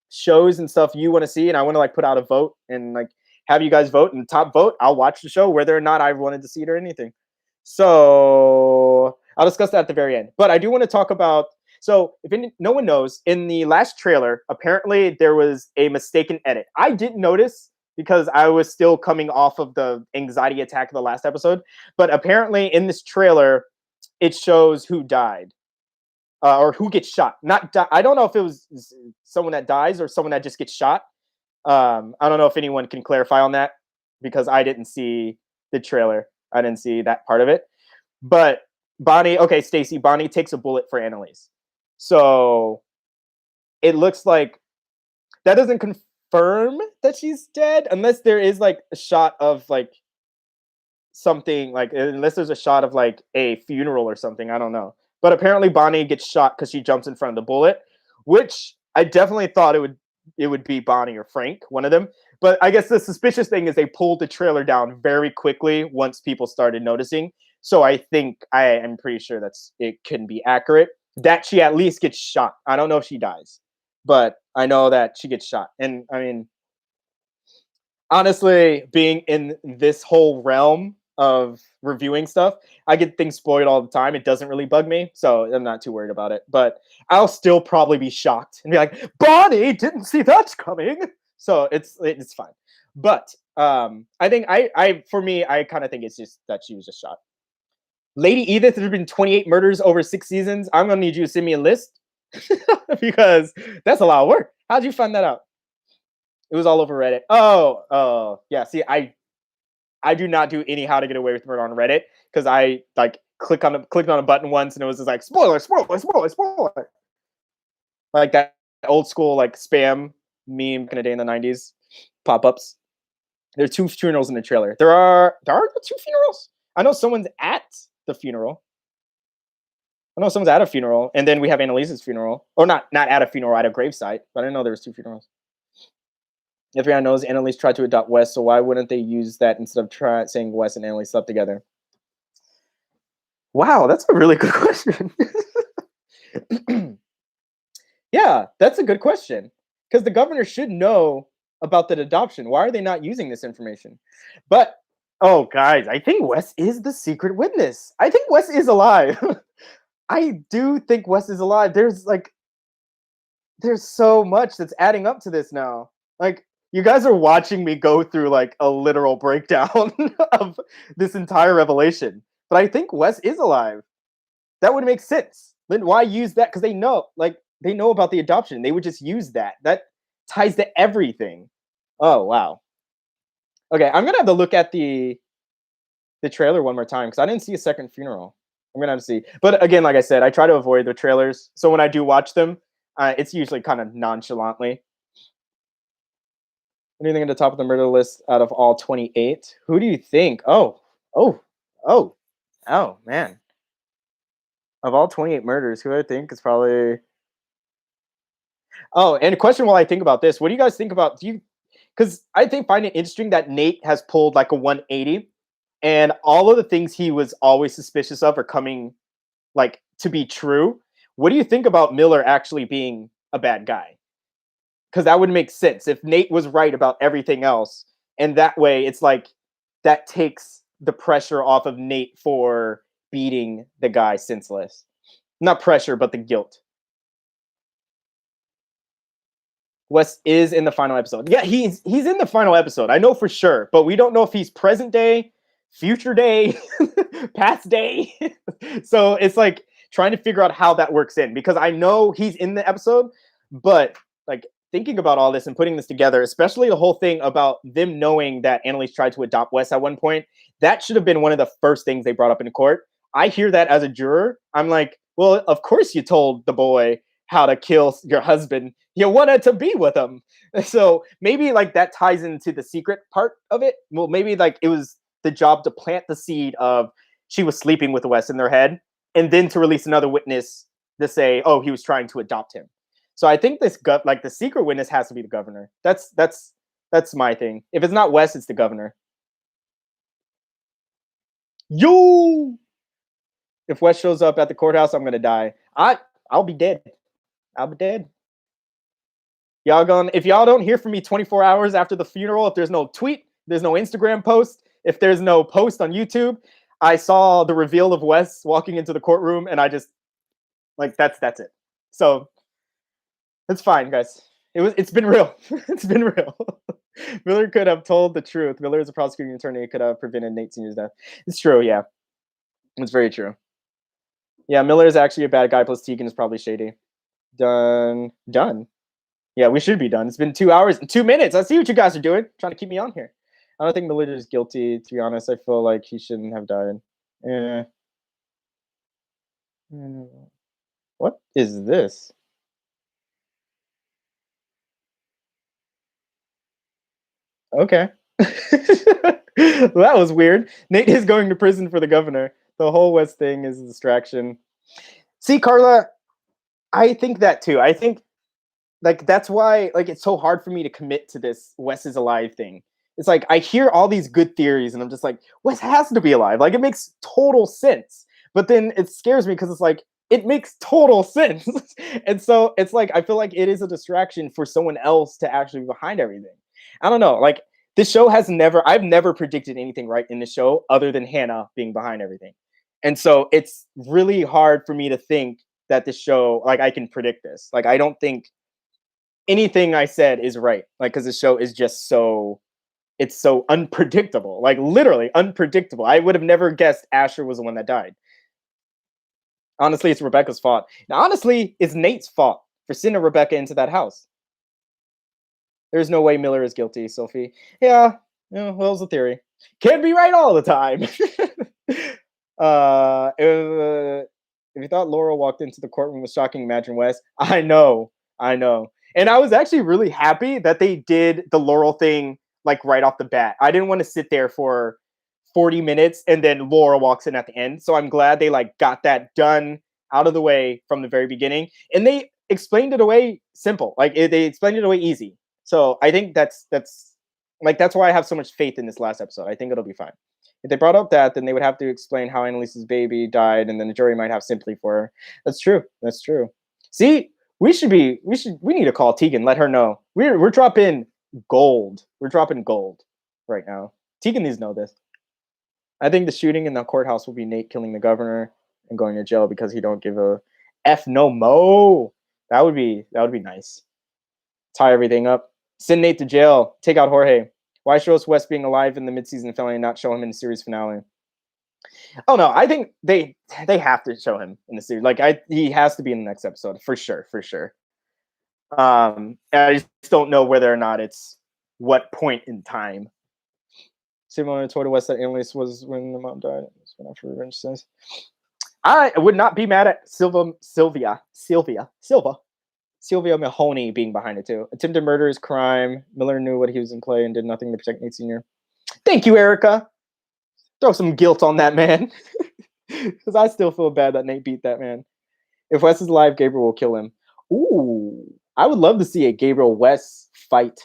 shows and stuff you want to see, and I want to like put out a vote and like have you guys vote, and top vote, I'll watch the show whether or not I wanted to see it or anything. So I'll discuss that at the very end. But I do want to talk about. So if no one knows, in the last trailer, apparently there was a mistaken edit. I didn't notice because I was still coming off of the anxiety attack of the last episode. But apparently in this trailer, it shows who died. Or who gets shot. I don't know if it was someone that dies or someone that just gets shot. I don't know if anyone can clarify on that because I didn't see the trailer. I didn't see that part of it. But Stacy, Bonnie takes a bullet for Annalise. So it looks like that doesn't confirm that she's dead unless there is like a shot of like something like unless there's a shot of like a funeral or something. I don't know. But apparently Bonnie gets shot because she jumps in front of the bullet, which I definitely thought it would be Bonnie or Frank, one of them. But I guess the suspicious thing is they pulled the trailer down very quickly once people started noticing. So I think I am pretty sure it can be accurate that she at least gets shot. I don't know if she dies, but I know that she gets shot. And I mean, honestly, being in this whole realm of reviewing stuff, I get things spoiled all the time. It doesn't really bug me, so I'm not too worried about it. But I'll still probably be shocked and be like, Bonnie, didn't see that coming. So it's fine. But I think for me, I kind of think it's just that she was just shot. Lady Edith, there's been 28 murders over 6 seasons. I'm gonna need you to send me a list because that's a lot of work. How'd you find that out? It was all over Reddit. Oh, yeah. See, I do not do any How to Get Away with Murder on Reddit because I like clicked on a button once and it was just like spoiler, like that old school like spam meme back in the day in the 90s pop-ups. There's 2 funerals in the trailer. There are 2 funerals. I know someone's at the funeral. I know someone's at a funeral, and then we have Annalise's funeral, or not at a funeral, at a gravesite. But I didn't know there was 2 funerals. Everyone knows Annalise tried to adopt Wes, so why wouldn't they use that instead of saying Wes and Annalise slept together? Wow, that's a really good question. Yeah, that's a good question. Because the governor should know about the adoption. Why are they not using this information? But, oh, guys, I think Wes is the secret witness. I think Wes is alive. I do think Wes is alive. There's so much that's adding up to this now. Like, you guys are watching me go through like a literal breakdown of this entire revelation. But I think Wes is alive. That would make sense. Then why use that? Because they know about the adoption. They would just use that. That ties to everything. Oh, wow. Okay, I'm gonna have to look at the trailer one more time because I didn't see a second funeral. I'm gonna have to see. But again, like I said, I try to avoid the trailers. So when I do watch them, it's usually kind of nonchalantly. What do you think at the top of the murder list out of all 28? Who do you think? Oh, man. Of all 28 murders, who I think is probably... Oh, and a question while I think about this. What do you guys think about... Because I find it interesting that Nate has pulled like a 180, and all of the things he was always suspicious of are coming like to be true. What do you think about Miller actually being a bad guy? Because that would make sense if Nate was right about everything else, and that way it's like that takes the pressure off of Nate for beating the guy senseless. Not pressure, but the guilt. Wes is in the final episode. Yeah, he's in the final episode. I know for sure, but we don't know if he's present day, future day, past day. So it's like trying to figure out how that works in, because I know he's in the episode, but like thinking about all this and putting this together, especially the whole thing about them knowing that Annalise tried to adopt Wes at one point, that should have been one of the first things they brought up in court. I hear that as a juror, I'm like, well, of course you told the boy how to kill your husband. You wanted to be with him. So maybe like that ties into the secret part of it. Well, maybe like it was the job to plant the seed of she was sleeping with Wes in their head, and then to release another witness to say, oh, he was trying to adopt him. So I think this like the secret witness has to be the governor. That's my thing. If it's not Wes, it's the governor. Yo! If Wes shows up at the courthouse, I'm gonna die. I'll be dead. I'll be dead. Y'all going if y'all don't hear from me 24 hours after the funeral, if there's no tweet, there's no Instagram post, if there's no post on YouTube, I saw the reveal of Wes walking into the courtroom and I just like that's it. So it's fine, guys. It's been real. It's been real. Miller could have told the truth. Miller is a prosecuting attorney, could have prevented Nate Sr.'s death. It's true, yeah. It's very true. Yeah, Miller is actually a bad guy, plus Tegan is probably shady. Done. Yeah, we should be done. It's been 2 hours and 2 minutes. I see what you guys are doing, trying to keep me on here. I don't think Miller is guilty, to be honest. I feel like he shouldn't have died. Yeah. What is this? Okay. That was weird. Nate is going to prison for the governor. The whole West thing is a distraction. See, Carla, I think that too. I think like that's why like it's so hard for me to commit to this Wes is alive thing. It's like I hear all these good theories and I'm just like, Wes has to be alive. Like it makes total sense. But then it scares me because it's like it makes total sense. And so it's like I feel like it is a distraction for someone else to actually be behind everything. I don't know. Like this show has never I've never predicted anything right in the show other than Hannah being behind everything. And so it's really hard for me to think that this show like I can predict this. Like I don't think anything I said is right. Like because the show is just so it's so unpredictable. Like literally unpredictable. I would have never guessed Asher was the one that died. Honestly, it's Rebecca's fault. Now, honestly, it's Nate's fault for sending Rebecca into that house. There's no way Miller is guilty, Sophie. Yeah, well, it was a theory. Can't be right all the time. If you thought Laurel walked into the courtroom with shocking, imagine Wes. I know. And I was actually really happy that they did the Laurel thing like right off the bat. I didn't want to sit there for 40 minutes and then Laura walks in at the end. So I'm glad they like got that done out of the way from the very beginning. And they explained it away simple. Like they explained it away easy. So I think that's why I have so much faith in this last episode. I think it'll be fine. If they brought up that, then they would have to explain how Annalise's baby died, and then the jury might have sympathy for her. That's true. See, we need to call Tegan, let her know. We're dropping gold. We're dropping gold right now. Tegan needs to know this. I think the shooting in the courthouse will be Nate killing the governor and going to jail because he don't give a F no mo. That would be nice. Tie everything up. Send Nate to jail. Take out Jorge. Why show us Wes being alive in the midseason finale and not show him in the series finale? Oh no, I think they have to show him in the series. Like he has to be in the next episode for sure. I just don't know whether or not it's what point in time. Similar to Wes that Annalise was when the mom died. When after revenge says. I would not be mad at Sylvia Mahoney being behind it too. Attempted murder is crime. Miller knew what he was in play and did nothing to protect Nate Sr. Thank you, Erica. Throw some guilt on that man. Because I still feel bad that Nate beat that man. If Wes is alive, Gabriel will kill him. Ooh. I would love to see a Gabriel-Wes fight.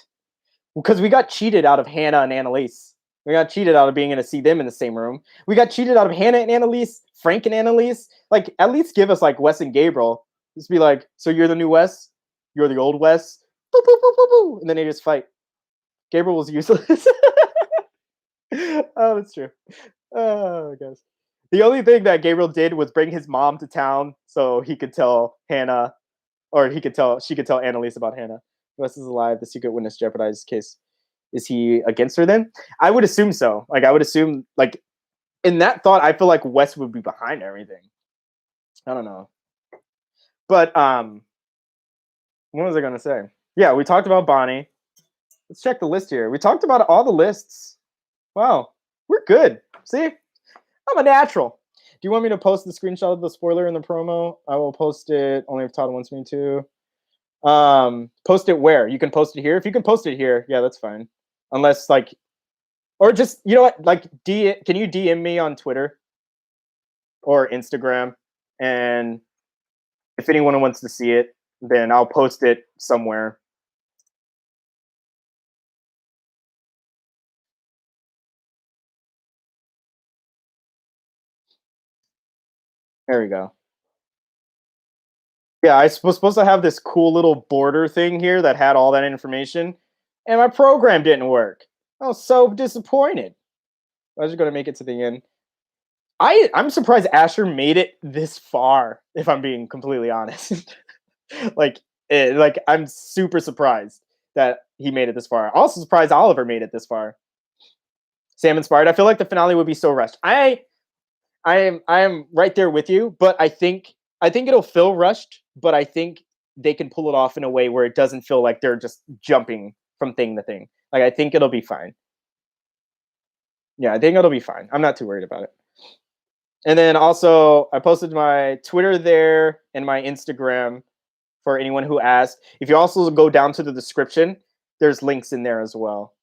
Because we got cheated out of Hannah and Annalise. We got cheated out of being able to see them in the same room. We got cheated out of Hannah and Annalise, Frank and Annalise. Like, at least give us, like, Wes and Gabriel. Just be like, so you're the new Wes? You're the old Wes? Boop, boop, boop, boop, boop. And then they just fight. Gabriel was useless. Oh, that's true. Oh, guys. The only thing that Gabriel did was bring his mom to town so he could tell Hannah, or she could tell Annalise about Hannah. Wes is alive. The secret witness jeopardized case. Is he against her then? I would assume so. Like, I would assume, like, in that thought, I feel like Wes would be behind everything. I don't know. But, what was I going to say? Yeah, we talked about Bonnie. Let's check the list here. We talked about all the lists. Wow, we're good. See? I'm a natural. you want me to post the screenshot of the spoiler in the promo? I will post it only if Todd wants me to. Post it where? You can post it here. If you can post it here, yeah, that's fine. Unless like, or just, you know what? Like, can you DM me on Twitter or Instagram? And if anyone wants to see it, then I'll post it somewhere. There we go. Yeah, I was supposed to have this cool little border thing here that had all that information, and my program didn't work. I was so disappointed. I was going to make it to the end. I'm surprised Asher made it this far, if I'm being completely honest. like I'm super surprised that he made it this far. Also surprised Oliver made it this far. Sam inspired. I feel like the finale would be so rushed. I am right there with you, but I think it'll feel rushed, but I think they can pull it off in a way where it doesn't feel like they're just jumping from thing to thing. Like I think it'll be fine. Yeah, I think it'll be fine. I'm not too worried about it. And then also I posted my Twitter there and my Instagram for anyone who asked. If you also go down to the description, there's links in there as well.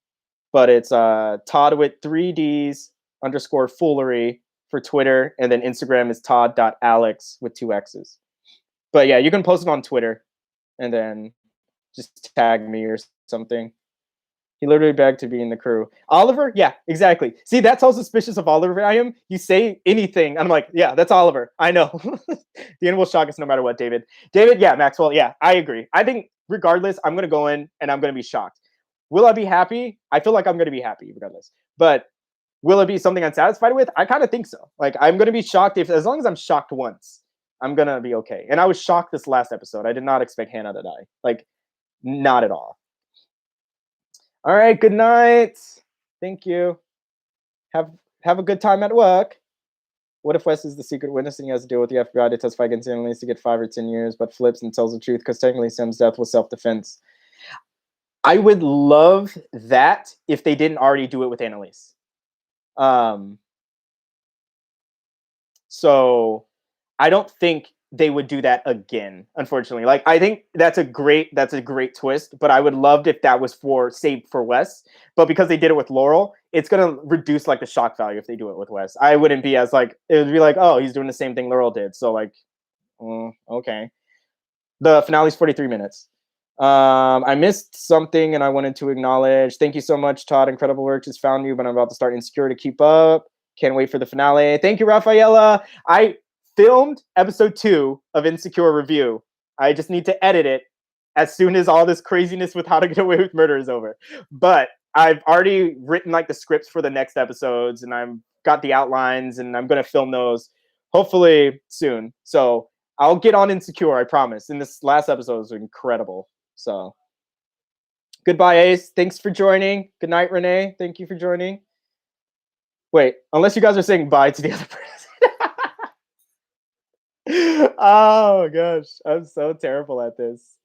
But it's Todd with 3 Ds _ foolery for Twitter, and then Instagram is todd.alex with 2 X's. But yeah, you can post it on Twitter and then just tag me or something. He literally begged to be in the crew. Oliver? Yeah, exactly. See, that's how suspicious of Oliver I am. You say anything, and I'm like, yeah, that's Oliver. I know. The end will shock us no matter what, David. David, yeah, Maxwell, yeah, I agree. I think regardless, I'm going to go in and I'm going to be shocked. Will I be happy? I feel like I'm going to be happy regardless. But will it be something I'm satisfied with? I kind of think so. Like, I'm going to be shocked as long as I'm shocked once, I'm going to be okay. And I was shocked this last episode. I did not expect Hannah to die. Like, not at all. All right, good night. Thank you. Have a good time at work. What if Wes is the secret witness and he has to deal with the FBI to testify against Annalise to get 5 or 10 years, but flips and tells the truth because technically Sam's death was self-defense? I would love that if they didn't already do it with Annalise. So I don't think they would do that again, unfortunately. Like, I think that's a great twist, but I would love if that was saved for Wes. But because they did it with Laurel, it's gonna reduce like the shock value if they do it with Wes. I wouldn't be as like, it would be like, oh, he's doing the same thing Laurel did. So like, okay. The finale's 43 minutes. I missed something and I wanted to acknowledge. Thank you so much, Todd. Incredible work. Just found you, but I'm about to start Insecure to keep up. Can't wait for the finale. Thank you, Rafaela. I filmed episode 2 of Insecure review. I just need to edit it as soon as all this craziness with How to Get Away with Murder is over. But I've already written like the scripts for the next episodes, and I've got the outlines, and I'm gonna film those hopefully soon. So I'll get on Insecure, I promise. And this last episode was incredible. So goodbye, Ace. Thanks for joining. Good night, Renee. Thank you for joining. Wait, unless you guys are saying bye to the other person. Oh gosh, I'm so terrible at this.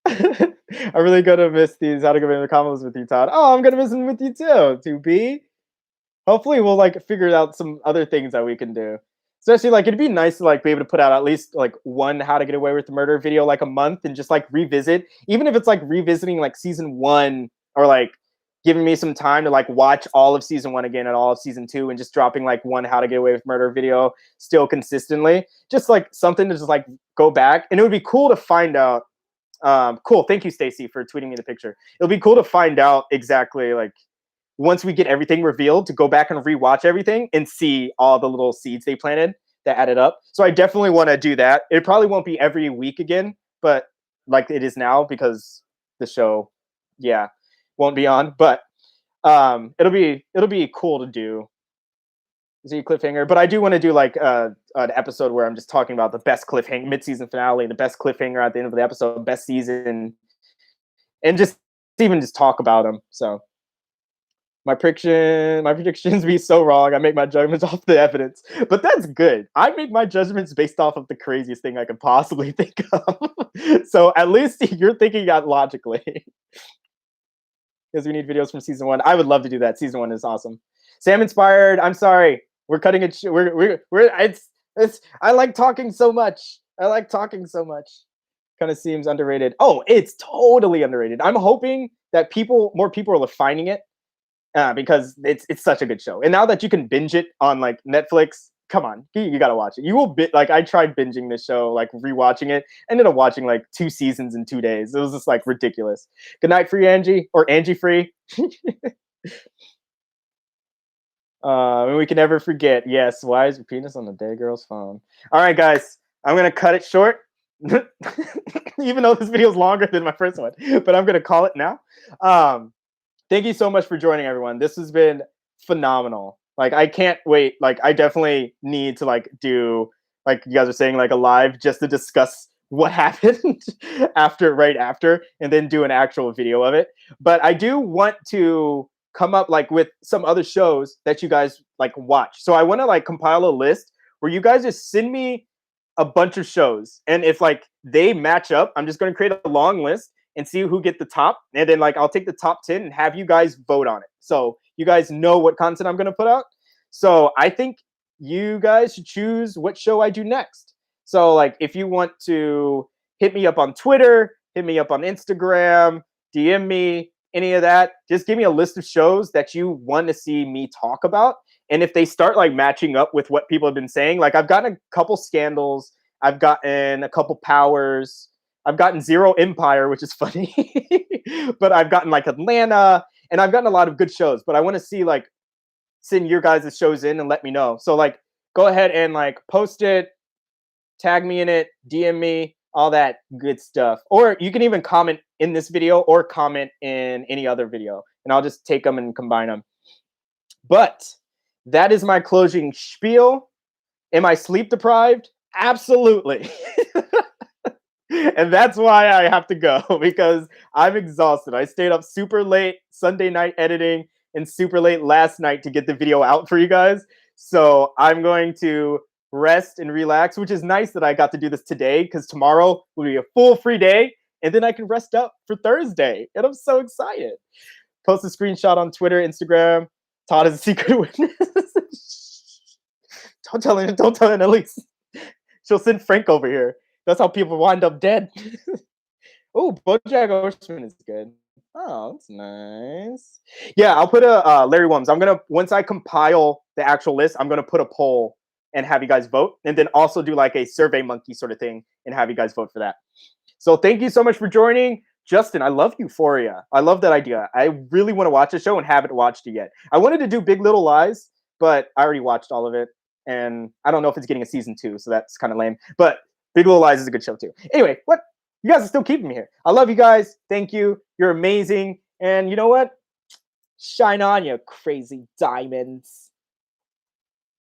I'm really gonna miss these How to Get Away with Combos with you, Todd. Oh, I'm gonna miss them with you too, 2B. Hopefully we'll like figure out some other things that we can do. Especially like it'd be nice to like be able to put out at least like one How to Get Away with Murder video like a month and just like revisit, even if it's like revisiting like season 1 or like giving me some time to like watch all of season 1 again and all of season 2 and just dropping like one How to Get Away with Murder video still consistently. Just like something to just like go back. And it would be cool to find out. Cool. Thank you, Stacy, for tweeting me the picture. It'll be cool to find out exactly like once we get everything revealed to go back and rewatch everything and see all the little seeds they planted that added up. So I definitely want to do that. It probably won't be every week again, but like it is now because the show, yeah, won't be on. But it'll be cool to do. Z cliffhanger, but I do want to do like an episode where I'm just talking about the best cliffhanger, mid-season finale, the best cliffhanger at the end of the episode, best season, and just even just talk about them. So my predictions be so wrong. I make my judgments off the evidence, but that's good. I make my judgments based off of the craziest thing I could possibly think of. So at least you're thinking that logically. Because we need videos from season 1. I would love to do that. Season 1 is awesome. Sam inspired. I'm sorry. We're cutting it. We're. It's. I like talking so much. I like talking so much. Kind of seems underrated. Oh, it's totally underrated. I'm hoping that more people are finding it because it's such a good show. And now that you can binge it on like Netflix, come on, you gotta watch it. You will like I tried binging this show, like rewatching it. Ended up watching like 2 seasons in 2 days. It was just like ridiculous. Good night, free Angie or Angie free. We can never forget. Yes, why is your penis on the dead girl's phone? All right, guys, I'm gonna cut it short. Even though this video is longer than my first one, but I'm gonna call it now. Thank you so much for joining, everyone. This has been phenomenal. Like, I can't wait. Like, I definitely need to like do like you guys are saying like a live just to discuss what happened right after, and then do an actual video of it. But I do want to come up like with some other shows that you guys like watch. So I want to like compile a list where you guys just send me a bunch of shows, and if like they match up, I'm just going to create a long list and see who get the top, and then like I'll take the top 10 and have you guys vote on it, so you guys know what content I'm going to put out. So I think you guys should choose what show I do next. So like if you want to hit me up on Twitter, hit me up on Instagram, DM me, any of that, just give me a list of shows that you want to see me talk about. And if they start like matching up with what people have been saying, like I've gotten a couple Scandals, I've gotten a couple Powers, I've gotten Zero Empire, which is funny, but I've gotten like Atlanta, and I've gotten a lot of good shows. But I want to see like send your guys' shows in and let me know. So like go ahead and like post it, tag me in it, DM me, all that good stuff. Or you can even comment in this video or comment in any other video, and I'll just take them and combine them. But that is my closing spiel. Am I sleep deprived? Absolutely. And that's why I have to go, because I'm exhausted. I stayed up super late Sunday night editing and super late last night to get the video out for you guys. So I'm going to rest and relax, which is nice that I got to do this today, because tomorrow will be a full free day, and then I can rest up for Thursday. And I'm so excited. Post a screenshot on Twitter, Instagram. Todd is a secret witness. Don't tell Annalise. She'll send Frank over here. That's how people wind up dead. Oh, BoJack Horseman is good. Oh, that's nice. Yeah, I'll put a Larry Wums. I'm gonna, once I compile the actual list, I'm gonna put a poll and have you guys vote, and then also do like a Survey Monkey sort of thing and have you guys vote for that. So thank you so much for joining. Justin, I love Euphoria. I love that idea. I really want to watch the show and haven't watched it yet. I wanted to do Big Little Lies, but I already watched all of it, and I don't know if it's getting a season 2, so that's kind of lame. But Big Little Lies is a good show too. Anyway, what? You guys are still keeping me here. I love you guys. Thank you. You're amazing. And you know what? Shine on, you crazy diamonds.